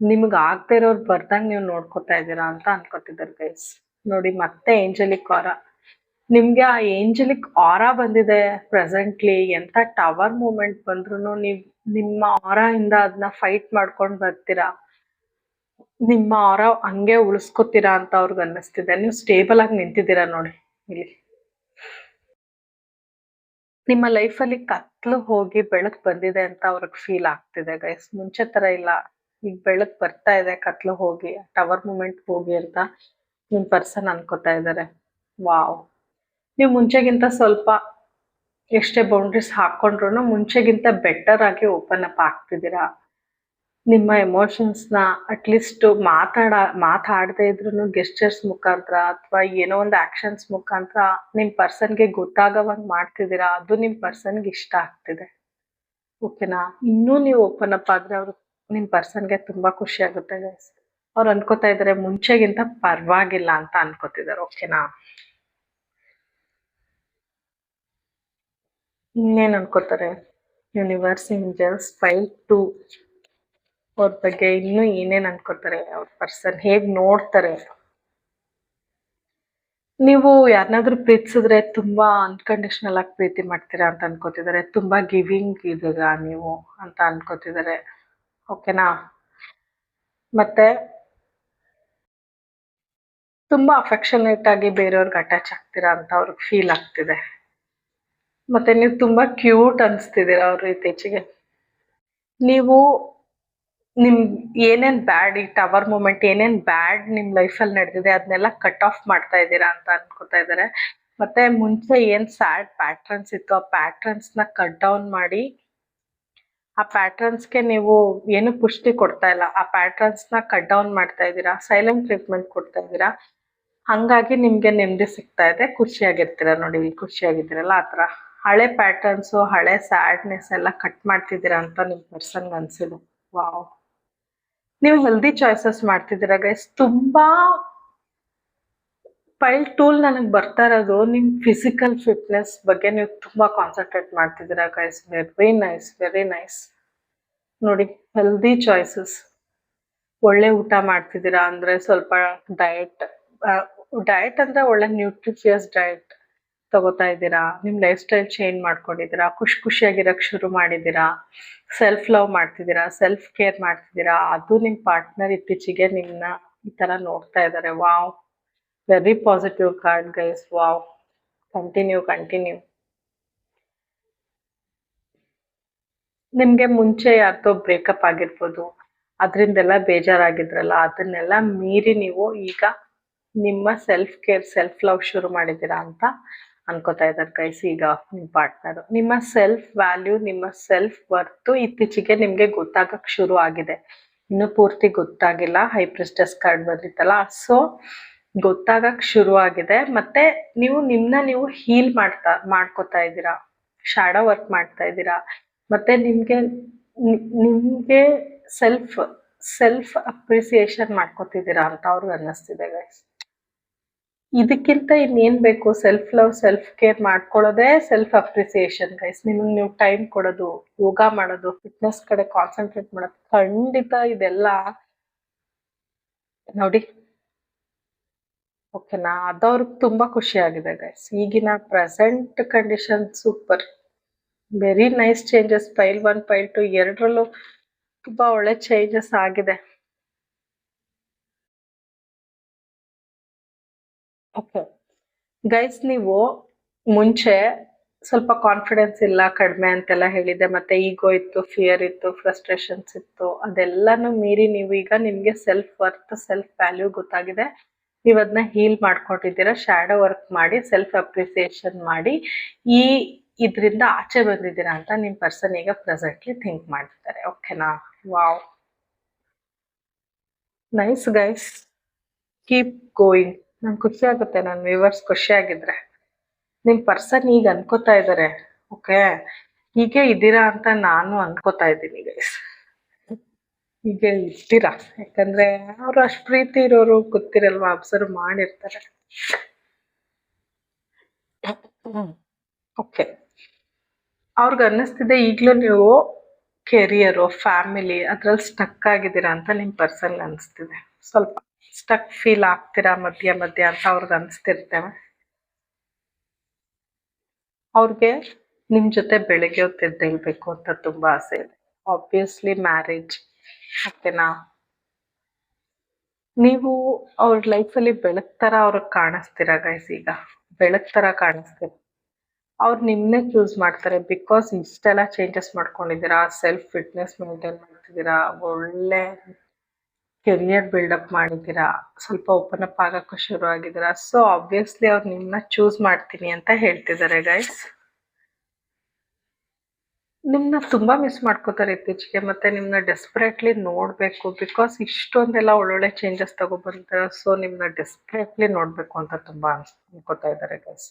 ನಿಮ್ಗೆ ಆಗದೆ ಇರೋರು ಬರ್ದಂಗ್ ನೀವು ನೋಡ್ಕೋತಾ ಇದ್ದೀರಾ ಅಂತ ಅನ್ಕೋತಿದ್ದಾರೆ ಗೈಸ್. ನೋಡಿ ಮತ್ತೆ ಏಂಜಲಿಕ್ ಆರ, ನಿಮ್ಗೆ ಆ ಏಂಜಲಿಕ್ ಆರ ಬಂದಿದೆ ಪ್ರೆಸೆಂಟ್ಲಿ. ಎಂತ ಟವರ್ ಮೂಮೆಂಟ್ ಬಂದ್ರು ನೀವ್ ನಿಮ್ಮ ಆರ ಇಂದ ಅದನ್ನ ಫೈಟ್ ಮಾಡ್ಕೊಂಡ್ ಬರ್ತೀರಾ. ನಿಮ್ಮ ಆರ ಹಂಗೆ ಉಳಿಸ್ಕೊತೀರಾ ಅಂತ ಅವ್ರಿಗೆ ಅನ್ನಿಸ್ತಿದೆ. ನೀವು ಸ್ಟೇಬಲ್ ಆಗಿ ನಿಂತಿದ್ದೀರಾ ನೋಡಿ ಇಲ್ಲಿ. ನಿಮ್ಮ ಲೈಫಲ್ಲಿ ಕತ್ಲು ಹೋಗಿ ಬೆಳಕ್ ಬಂದಿದೆ ಅಂತ ಅವ್ರಿಗೆ ಫೀಲ್ ಆಗ್ತಿದೆ ಗೈಸ್. ಮುಂಚೆ ತರ ಇಲ್ಲ, ಈಗ ಬೆಳಕ್ ಬರ್ತಾ ಇದೆ, ಕತ್ಲು ಹೋಗಿ ಟವರ್ ಮೂಮೆಂಟ್ ಹೋಗಿ ಅಂತ ನಿಮ್ ಪರ್ಸನ್ ಅನ್ಕೋತಾ ಇದ್ದಾರೆ. ವಾವ್, ನೀವು ಮುಂಚೆಗಿಂತ ಸ್ವಲ್ಪ ಎಷ್ಟೇ ಬೌಂಡ್ರೀಸ್ ಹಾಕೊಂಡ್ರು ಮುಂಚೆಗಿಂತ ಬೆಟರ್ ಆಗಿ ಓಪನ್ ಅಪ್ ಆಗ್ತಿದ್ದೀರಾ. ನಿಮ್ಮ ಎಮೋಷನ್ಸ್ನ ಅಟ್ಲೀಸ್ಟ್ ಮಾತಾಡದೇ ಇದ್ರೂ ಗೆಸ್ಚರ್ಸ್ ಮುಖಾಂತರ ಅಥವಾ ಏನೋ ಒಂದು ಆಕ್ಷನ್ಸ್ ಮುಖಾಂತರ ನಿಮ್ಮ ಪರ್ಸನ್ಗೆ ಗೊತ್ತಾಗೋವಂಗೆ ಮಾಡ್ತಿದ್ದೀರಾ. ಅದು ನಿಮ್ಮ ಪರ್ಸನ್ಗೆ ಇಷ್ಟ ಆಗ್ತಿದೆ. ಓಕೆನಾ? ಇನ್ನೂ ನೀವು ಓಪನ್ ಅಪ್ ಆದರೆ ಅವರು ನಿಮ್ಮ ಪರ್ಸನ್ಗೆ ತುಂಬ ಖುಷಿ ಆಗುತ್ತೆ ಗೈಸ್. ಅವ್ರು ಅನ್ಕೋತಾ ಇದ್ದಾರೆ ಮುಂಚೆಗಿಂತ ಪರವಾಗಿಲ್ಲ ಅಂತ ಅನ್ಕೋತಿದ್ದಾರೆ. ಓಕೆನಾ? ಇನ್ನೇನು ಅನ್ಕೋತಾರೆ ಯೂನಿವರ್ಸ್ ಏಂಜಲ್ಸ್ ಫೈಲ್ 2 ಅವ್ರ ಬಗ್ಗೆ ಇನ್ನೂ ಏನೇನು ಅನ್ಕೋತಾರೆ, ಅವ್ರ ಪರ್ಸನ್ ಹೇಗೆ ನೋಡ್ತಾರೆ. ನೀವು ಯಾರನ್ನಾದ್ರೂ ಪ್ರೀತಿಸಿದ್ರೆ ತುಂಬಾ ಅನ್ಕಂಡೀಷನಲ್ ಆಗಿ ಪ್ರೀತಿ ಮಾಡ್ತೀರಾ ಅಂತ ಅನ್ಕೋತಿದ್ದಾರೆ. ತುಂಬಾ ಗಿವಿಂಗ್ ಇದೀರಾ ನೀವು ಅಂತ ಅನ್ಕೋತಿದ್ದಾರೆ. ಓಕೆನಾ? ಮತ್ತೆ ತುಂಬಾ ಅಫೆಕ್ಷನೇಟ್ ಆಗಿ ಬೇರೆಯವ್ರಿಗೆ ಅಟ್ಯಾಚ್ ಆಗ್ತೀರಾ ಅಂತ ಅವ್ರಿಗೆ ಫೀಲ್ ಆಗ್ತಿದೆ. ಮತ್ತೆ ನೀವು ತುಂಬಾ ಕ್ಯೂಟ್ ಅನ್ಸ್ತಿದ್ದೀರಾ ಅವ್ರ ಇತ್ತೀಚೆಗೆ. ನೀವು ನಿಮ್ ಏನೇನ್ ಬ್ಯಾಡ್ ಈ ಟವರ್ ಮೂಮೆಂಟ್ ಏನೇನ್ ಬ್ಯಾಡ್ ನಿಮ್ ಲೈಫಲ್ಲಿ ನಡೆದಿದೆ ಅದನ್ನೆಲ್ಲ ಕಟ್ ಆಫ್ ಮಾಡ್ತಾ ಇದ್ದೀರಾ ಅಂತ ಅನ್ಕೋತಾ ಇದ್ದಾರೆ. ಮತ್ತೆ ಮುಂಚೆ ಏನ್ ಸ್ಯಾಡ್ ಪ್ಯಾಟ್ರನ್ಸ್ ಇತ್ತು ಆ ಪ್ಯಾಟ್ರನ್ಸ್ನ ಕಟ್ ಡೌನ್ ಮಾಡಿ ಆ ಪ್ಯಾಟ್ರನ್ಸ್ಗೆ ನೀವು ಏನು ಪುಷ್ಟಿ ಕೊಡ್ತಾ ಇಲ್ಲ, ಆ ಪ್ಯಾಟ್ರನ್ಸ್ನ ಕಟ್ ಡೌನ್ ಮಾಡ್ತಾ ಇದ್ದೀರಾ, ಸೈಲೆಂಟ್ ಟ್ರೀಟ್ಮೆಂಟ್ ಕೊಡ್ತಾ ಇದ್ದೀರಾ. ಹಂಗಾಗಿ ನಿಮ್ಗೆ ನೆಮ್ಮದಿ ಸಿಗ್ತಾ ಇದೆ, ಖುಷಿಯಾಗಿರ್ತೀರ. ನೋಡಿ ಇಲ್ಲಿ ಖುಷಿಯಾಗಿದ್ದೀರಲ್ಲ ಆ ಥರ. ಹಳೆ ಪ್ಯಾಟರ್ನ್ಸು ಹಳೆ ಸ್ಯಾಡ್ನೆಸ್ ಎಲ್ಲ ಕಟ್ ಮಾಡ್ತಿದ್ದೀರಾ ಅಂತ ನಿಮ್ಮ ಪರ್ಸನ್ಗೆ ಅನ್ಸಿದೆ. ವಾವ್, ನೀವು ಹೆಲ್ದಿ ಚಾಯ್ಸಸ್ ಮಾಡ್ತಿದ್ದೀರಾ ಗೈಸ್. ತುಂಬಾ ಫೈಲ್ 2 ನನಗೆ ಬರ್ತಾ ಇರೋದು ನಿಮ್ಮ ಫಿಸಿಕಲ್ ಫಿಟ್ನೆಸ್ ಬಗ್ಗೆ ನೀವು ತುಂಬಾ ಕಾನ್ಸಂಟ್ರೇಟ್ ಮಾಡ್ತಿದ್ದೀರಾ guys. Very nice, very nice. ನೋಡಿ ಹೆಲ್ದಿ ಚಾಯ್ಸಸ್, ಒಳ್ಳೆ ಊಟ ಮಾಡ್ತಿದ್ದೀರಾ. ಅಂದ್ರೆ ಸ್ವಲ್ಪ ಡಯಟ್ ಅಂದ್ರೆ ಒಳ್ಳೆ ನ್ಯೂಟ್ರಿಷಿಯಸ್ ಡಯಟ್ ತಗೋತಾ ಇದ್ದೀರಾ. ನಿಮ್ಮ ಲೈಫ್ ಸ್ಟೈಲ್ ಚೇಂಜ್ ಮಾಡ್ಕೊಂಡಿದ್ದೀರಾ, ಖುಷಿಯಾಗಿರಕ್ಕೆ ಶುರು ಮಾಡಿದ್ದೀರಾ, ಸೆಲ್ಫ್ ಲವ್ ಮಾಡ್ತಿದ್ದೀರಾ, ಸೆಲ್ಫ್ ಕೇರ್ ಮಾಡ್ತಿದ್ದೀರಾ. ಅದು ನಿಮ್ಮ ಪಾರ್ಟ್ನರ್ ಇತ್ತೀಚೆಗೆ ನಿಮ್ಮನ್ನ ಈ ಥರ ನೋಡ್ತಾ ಇದ್ದಾರೆ. Wow, very positive card guys. Wow, continue. ನಿಮಗೆ ಮುಂಚೆ ಯಾರ್ದೋ ಬ್ರೇಕಪ್ ಆಗಿರ್ಬೋದು, ಅದರಿಂದೆಲ್ಲ ಬೇಜಾರಾಗಿದ್ರಲ್ಲ, ಅದನ್ನೆಲ್ಲ ಮೀರಿ ನೀವು ಈಗ ನಿಮ್ಮ ಸೆಲ್ಫ್ ಕೇರ್ ಸೆಲ್ಫ್ ಲವ್ ಶುರು ಮಾಡಿದ್ದೀರಾ ಅಂತ ಅನ್ಕೋತಾ ಇದ್ದಾರೆ ಗೈಸ್. ಈಗ ನಿಮ್ಮ ಪಾರ್ಟ್ನರು ನಿಮ್ಮ ಸೆಲ್ಫ್ ವ್ಯಾಲ್ಯೂ ನಿಮ್ಮ ಸೆಲ್ಫ್ ವರ್ತು ಇತ್ತೀಚೆಗೆ ನಿಮಗೆ ಗೊತ್ತಾಗಕ್ಕೆ ಶುರು ಆಗಿದೆ. ಇನ್ನೂ ಪೂರ್ತಿ ಗೊತ್ತಾಗಿಲ್ಲ. ಹೈ ಪ್ರಿಸ್ಟೆಸ್ ಕಾರ್ಡ್ ಬಂದಿತ್ತಲ್ಲ, ಸೊ ಗೊತ್ತಾಗಕ್ಕೆ ಶುರು ಆಗಿದೆ. ಮತ್ತೆ ನೀವು ಹೀಲ್ ಮಾಡ್ಕೋತಾ ಇದ್ದೀರಾ, ಶಾಡೋ ವರ್ಕ್ ಮಾಡ್ತಾ ಇದ್ದೀರಾ. ಮತ್ತೆ ನಿಮ್ಗೆ ಸೆಲ್ಫ್ ಅಪ್ರಿಸಿಯೇಷನ್ ಮಾಡ್ಕೋತಿದ್ದೀರಾ ಅಂತ ಅವ್ರಿಗೆ ಅನ್ನಿಸ್ತಿದೆ ಗೈಸ್. ಇದಕ್ಕಿಂತ ಇನ್ನೇನ್ ಬೇಕು? ಸೆಲ್ಫ್ ಲವ್ ಸೆಲ್ಫ್ ಕೇರ್ ಮಾಡ್ಕೊಳ್ಳೋದೇ ಸೆಲ್ಫ್ ಅಪ್ರಿಸಿಯೇಷನ್ ಗೈಸ್. ನಿಮಗೆ ನೀವು ಟೈಮ್ ಕೊಡೋದು, ಯೋಗ ಮಾಡೋದು, ಫಿಟ್ನೆಸ್ ಕಡೆ ಕಾನ್ಸಂಟ್ರೇಟ್ ಮಾಡೋದು, ಖಂಡಿತ ಇದೆಲ್ಲ ನೋಡಿ. ಓಕೆನಾ? ಅದವ್ರಿಗೆ ತುಂಬಾ ಖುಷಿ ಆಗಿದೆ ಗೈಸ್. ಈಗಿನ present condition super, very nice changes. File 1 file 2 ಎರಡರಲ್ಲೂ ತುಂಬಾ ಒಳ್ಳೆ ಚೇಂಜಸ್ ಆಗಿದೆ. ಓಕೆ ಗೈಸ್, ನೀವು ಮುಂಚೆ ಸ್ವಲ್ಪ ಕಾನ್ಫಿಡೆನ್ಸ್ ಇಲ್ಲ, ಕಡಿಮೆ ಅಂತೆಲ್ಲ ಹೇಳಿದೆ. ಮತ್ತೆ ಈಗೋ ಇತ್ತು, ಫಿಯರ್ ಇತ್ತು, ಫ್ರಸ್ಟ್ರೇಷನ್ಸ್ ಇತ್ತು. ಅದೆಲ್ಲಾನು ಮೀರಿ ನೀವು ಈಗ ನಿಮ್ಗೆ ಸೆಲ್ಫ್ ವರ್ತ್ ಸೆಲ್ಫ್ ವ್ಯಾಲ್ಯೂ ಗೊತ್ತಾಗಿದೆ. ನೀವು ಅದನ್ನ ಹೀಲ್ ಮಾಡ್ಕೊಟ್ಟಿದ್ದೀರಾ, ಶ್ಯಾಡೋ ವರ್ಕ್ ಮಾಡಿ ಸೆಲ್ಫ್ ಅಪ್ರಿಸಿಯೇಷನ್ ಮಾಡಿ ಇದರಿಂದ ಆಚೆ ಬಂದಿದ್ದೀರಾ ಅಂತ ನಿಮ್ಮ ಪರ್ಸನ್ ಈಗ ಪ್ರೆಸೆಂಟ್ಲಿ ಥಿಂಕ್ ಮಾಡ್ತಿದ್ದಾರೆ. ಓಕೆನಾ? Wow, nice guys, keep going. ನಂಗೆ ಖುಷಿ ಆಗುತ್ತೆ ನನ್ನ ವ್ಯೂವರ್ಸ್ ಖುಷಿಯಾಗಿದ್ರೆ. ನಿಮ್ಮ ಪರ್ಸನ್ ಈಗ ಅನ್ಕೋತಾ ಇದ್ದಾರೆ, ಓಕೆ ಹೀಗೆ ಇದ್ದೀರಾ ಅಂತ ನಾನು ಅನ್ಕೋತಾ ಇದ್ದೀನಿ ಗೈಸ್. ಹೀಗೆ ಇರ್ತೀರಾ, ಯಾಕಂದ್ರೆ ಅವ್ರು ಅಷ್ಟು ಪ್ರೀತಿ ಇರೋರು ಗೊತ್ತಿರಲ್ವಾ, ಅಬ್ಸರ್ವ್ ಮಾಡಿರ್ತಾರೆ. ಓಕೆ, ಅವ್ರಿಗೆ ಅನ್ನಿಸ್ತಿದೆ ಈಗಲೂ ನೀವು ಕೆರಿಯರು ಫ್ಯಾಮಿಲಿ ಅದ್ರಲ್ಲಿ ಸ್ಟಕ್ ಆಗಿದ್ದೀರಾ ಅಂತ ನಿಮ್ಮ ಪರ್ಸನ್ ಅನಿಸ್ತಿದೆ. ಸ್ವಲ್ಪ ಸ್ಟಕ್ ಫೀಲ್ ಆಗ್ತೀರಾ ಮಧ್ಯ ಅಂತ ಅವ್ರಿಗೆ ಅನಿಸ್ತಿರ್ತೇವೆ. ಅವ್ರಿಗೆ ನಿಮ್ಮ ಜೊತೆ ಬೆಳಗ್ಗೆ ಹೊತ್ತು ಎದ್ದೇಳ್ಬೇಕು ಅಂತ ತುಂಬಾ ಆಸೆ ಇದೆ. Obviously marriage. ಓಕೆನಾ? ನೀವು ಅವ್ರ ಲೈಫಲ್ಲಿ ಬೆಳಕ್ ಥರ ಅವ್ರಿಗೆ ಕಾಣಿಸ್ತೀರಾ ಗೈಸ್. ಈಗ ಬೆಳಕ್ ಥರ ಕಾಣಿಸ್ತೀರ. ಅವ್ರು ನಿಮ್ಮನ್ನೇ ಚೂಸ್ ಮಾಡ್ತಾರೆ ಬಿಕಾಸ್ ಇಷ್ಟೆಲ್ಲ ಚೇಂಜಸ್ ಮಾಡ್ಕೊಂಡಿದ್ದೀರಾ, ಸೆಲ್ಫ್ ಫಿಟ್ನೆಸ್ ಮೇಂಟೈನ್ ಮಾಡ್ತಿದ್ದೀರಾ, ಒಳ್ಳೆ ಕೆರಿಯರ್ ಬಿಲ್ಡಪ್ ಮಾಡಿದ್ದೀರಾ, ಸ್ವಲ್ಪ ಓಪನ್ ಅಪ್ ಆಗಕ್ಕೂ ಶುರು ಆಗಿದ್ದೀರಾ. ಸೊ ಆಬ್ವಿಯಸ್ಲಿ ಅವ್ರು ನಿಮ್ಮನ್ನ ಚೂಸ್ ಮಾಡ್ತೀನಿ ಅಂತ ಹೇಳ್ತಿದ್ದಾರೆ ಗೈಸ್. ನಿಮ್ಮನ್ನ ತುಂಬ ಮಿಸ್ ಮಾಡ್ಕೋತಾರೆ ಇತ್ತೀಚೆಗೆ, ಮತ್ತು ನಿಮ್ಮನ್ನ ಡೆಸ್ಪರೇಟ್ಲಿ ನೋಡಬೇಕು. ಬಿಕಾಸ್ ಇಷ್ಟೊಂದೆಲ್ಲ ಒಳ್ಳೊಳ್ಳೆ ಚೇಂಜಸ್ ತಗೊಬಂತಾರೆ. ಸೊ ನಿಮ್ಮನ್ನ ಡೆಸ್ಪರೇಟ್ಲಿ ನೋಡಬೇಕು ಅಂತ ತುಂಬ ಅನ್ಕೋತಾ ಇದ್ದಾರೆ ಗೈಸ್.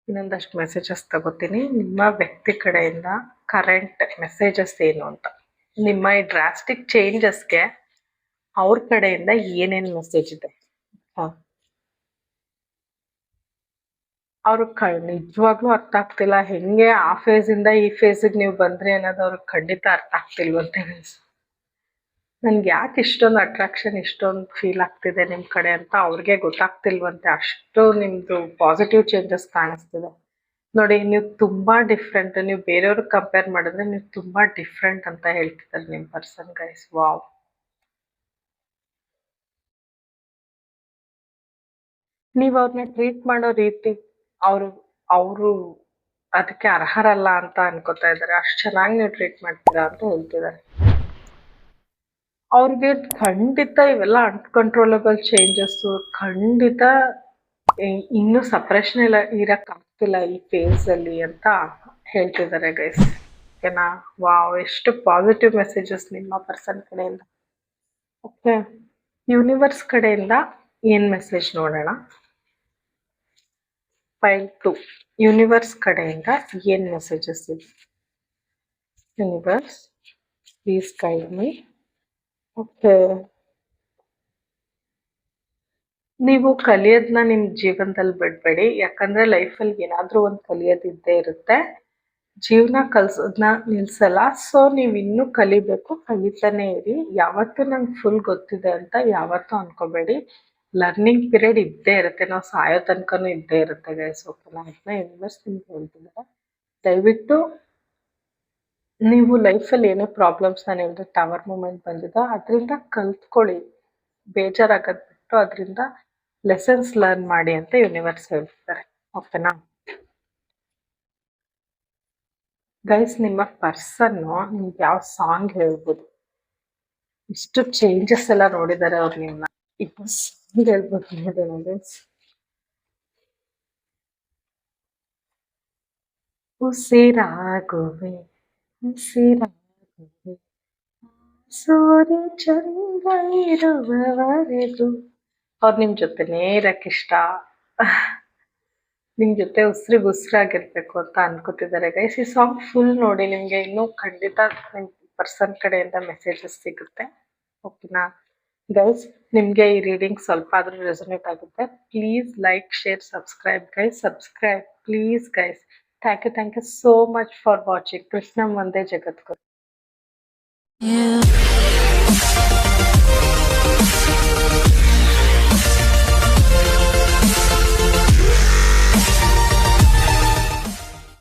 ಇನ್ನೊಂದಷ್ಟು ಮೆಸೇಜಸ್ ತಗೋತೀನಿ. ನಿಮ್ಮ ವ್ಯಕ್ತಿ ಕಡೆಯಿಂದ ಕರೆಂಟ್ ಮೆಸೇಜಸ್ ಏನು ಅಂತ, ನಿಮ್ಮ ಈ ಡ್ರಾಸ್ಟಿಕ್ ಚೇಂಜಸ್ಗೆ ಅವ್ರ ಕಡೆಯಿಂದ ಏನೇನು ಮೆಸೇಜ್ ಇದೆ. ಹಾಂ, ಅವ್ರಿಗೆ ನಿಜವಾಗ್ಲೂ ಅರ್ಥ ಆಗ್ತಿಲ್ಲ ಹೆಂಗೆ ಆ ಫೇಸಿಂದ ಈ ಫೇಸಿಗೆ ನೀವು ಬಂದ್ರಿ ಅನ್ನೋದು ಅವ್ರಿಗೆ ಖಂಡಿತ ಅರ್ಥ ಆಗ್ತಿಲ್ವಂತೆ. ನನ್ಗೆ ಯಾಕೆ ಇಷ್ಟೊಂದು ಅಟ್ರಾಕ್ಷನ್, ಇಷ್ಟೊಂದು ಫೀಲ್ ಆಗ್ತಿದೆ ನಿಮ್ಮ ಕಡೆ ಅಂತ ಅವ್ರಿಗೆ ಗೊತ್ತಾಗ್ತಿಲ್ವಂತೆ. ಅಷ್ಟು ನಿಮ್ಮದು ಪಾಸಿಟಿವ್ ಚೇಂಜಸ್ ಕಾಣಿಸ್ತಿದೆ ನೋಡಿ. ನೀವು ತುಂಬ ಡಿಫ್ರೆಂಟ್, ನೀವು ಬೇರೆಯವ್ರಿಗೆ ಕಂಪೇರ್ ಮಾಡಿದ್ರೆ ನೀವು ತುಂಬ ಡಿಫ್ರೆಂಟ್ ಅಂತ ಹೇಳ್ತಿದ್ದಾರೆ ನಿಮ್ಮ ಪರ್ಸನ್ ಗೈಸ್. ವಾವ್, ನೀವು ಅವ್ರನ್ನ ಟ್ರೀಟ್ ಮಾಡೋ ರೀತಿ ಅವರು ಅವರು ಅದಕ್ಕೆ ಅರ್ಹರಲ್ಲ ಅಂತ ಅನ್ಕೋತಾ ಇದ್ದಾರೆ. ಅಷ್ಟು ಚೆನ್ನಾಗಿ ನೀವು ಟ್ರೀಟ್ ಮಾಡ್ತೀರಾ ಅಂತ ಹೇಳ್ತಿದ್ದಾರೆ. ಅವ್ರಿಗೆ ಖಂಡಿತ ಇವೆಲ್ಲ ಅನ್ಕಂಟ್ರೋಲಬಲ್ ಚೇಂಜಸ್ಸು, ಖಂಡಿತ ಇನ್ನೂ ಸಪ್ರೆಷನ್ ಇಲ್ಲ ಇರೋಕ್ಕಾಗ್ತಿಲ್ಲ ಈ ಫೇಸಲ್ಲಿ ಅಂತ ಹೇಳ್ತಿದ್ದಾರೆ ಗೈಸ್. ಓಕೆನಾ? ವಾವ್, ಎಷ್ಟು ಪಾಸಿಟಿವ್ ಮೆಸೇಜಸ್ ನಿಮ್ಮ ಪರ್ಸನ್ ಕಡೆಯಿಂದ. ಓಕೆ, ಯೂನಿವರ್ಸ್ ಕಡೆಯಿಂದ ಏನು ಮೆಸೇಜ್ ನೋಡೋಣ. ಫೈಲ್ 2, ಯೂನಿವರ್ಸ್ ಕಡೆಯಿಂದ ಏನು ಮೆಸೇಜಸ್ ಇದೆ. Universe please guide me. Okay, ನೀವು ಕಲಿಯೋದನ್ನ ನಿಮ್ಮ ಜೀವನದಲ್ಲಿ ಬಿಡಬೇಡಿ. ಯಾಕಂದರೆ ಲೈಫಲ್ಲಿ ಏನಾದರೂ ಒಂದು ಕಲಿಯೋದಿದ್ದೇ ಇರುತ್ತೆ. ಜೀವನ ಕಲಿಸೋದನ್ನ ನಿಲ್ಲಿಸಲ್ಲ. ಸೊ ನೀವು ಇನ್ನೂ ಕಲಿಬೇಕು, ಕಲಿತಾನೇ ಇರಿ. ಯಾವತ್ತೂ ನಂಗೆ ಫುಲ್ ಗೊತ್ತಿದೆ ಅಂತ ಯಾವತ್ತೂ ಅನ್ಕೋಬೇಡಿ. ಲರ್ನಿಂಗ್ ಪೀರಿಯಡ್ ಇದ್ದೇ ಇರುತ್ತೆ, ನಾವು ಸಾಯೋ ತನಕನೂ ಇದ್ದೇ ಇರುತ್ತೆ ಗೈಸ್. ಓಕೆನಾ? ಅದನ್ನ ಯೂನಿವರ್ಸ್ ನಿಮ್ಗೆ ಹೇಳ್ತಿದ್ದಾರೆ. ದಯವಿಟ್ಟು ನೀವು ಲೈಫಲ್ಲಿ ಏನೇ ಪ್ರಾಬ್ಲಮ್ಸ್ನ ನಿಮ್ಮದು ಟವರ್ ಮೂಮೆಂಟ್ ಬಂದಿದೆ ಅದರಿಂದ ಕಲ್ತ್ಕೊಳ್ಳಿ. ಬೇಜಾರಾಗೋದು ಬಿಟ್ಟು ಅದರಿಂದ ಲೆಸನ್ಸ್ ಲರ್ನ್ ಮಾಡಿ ಅಂತ ಯೂನಿವರ್ಸ್ ಹೇಳ್ತಿದ್ದಾರೆ. ಓಕೆನಾ ಗೈಸ್? ನಿಮ್ಮ ಪರ್ಸನ್ನು ನಿಮ್ಗೆ ಯಾವ ಸಾಂಗ್ ಹೇಳ್ಬೋದು? ಇಷ್ಟು ಚೇಂಜಸ್ ಎಲ್ಲ ನೋಡಿದ್ದಾರೆ ಅವ್ರು ನಿಮ್ಮನ್ನ. ಇದು ಸಾಂಗ್ ಹೇಳ್ಬೋದು ನೋಡೋಣ ಗೈಸ್. ಉಸಿರಾಗುವೆ ಉಸಿರಾಗುವೆ ಸೂರ್ಯ ಚಂದ್ರ ಇರುವವರೆಗೂ. ಅವ್ರು ನಿಮ್ಮ ಜೊತೆನೇ ಇರಕ್ಕೆ ಇಷ್ಟ, ನಿಮ್ಮ ಜೊತೆ ಉಸಿರಾಗಿರ್ಬೇಕು ಅಂತ ಅನ್ಕೋತಿದ್ದಾರೆ ಗೈಸ್. ಈ ಸಾಂಗ್ ಫುಲ್ ನೋಡಿ, ನಿಮಗೆ ಇನ್ನೂ ಖಂಡಿತ ನಿಮ್ಮ ಪರ್ಸನ್ ಕಡೆಯಿಂದ ಮೆಸೇಜಸ್ ಸಿಗುತ್ತೆ. ಓಕೆನಾ ಗೈಸ್? ನಿಮಗೆ ಈ ರೀಡಿಂಗ್ ಸ್ವಲ್ಪ ಆದರೂ ರೆಸೊನೇಟ್ ಆಗುತ್ತೆ. Please like, share, subscribe guys. Subscribe please guys. Thank you so much for watching. Krishna ಒಂದೇ ಜಗದ್ಗುರು.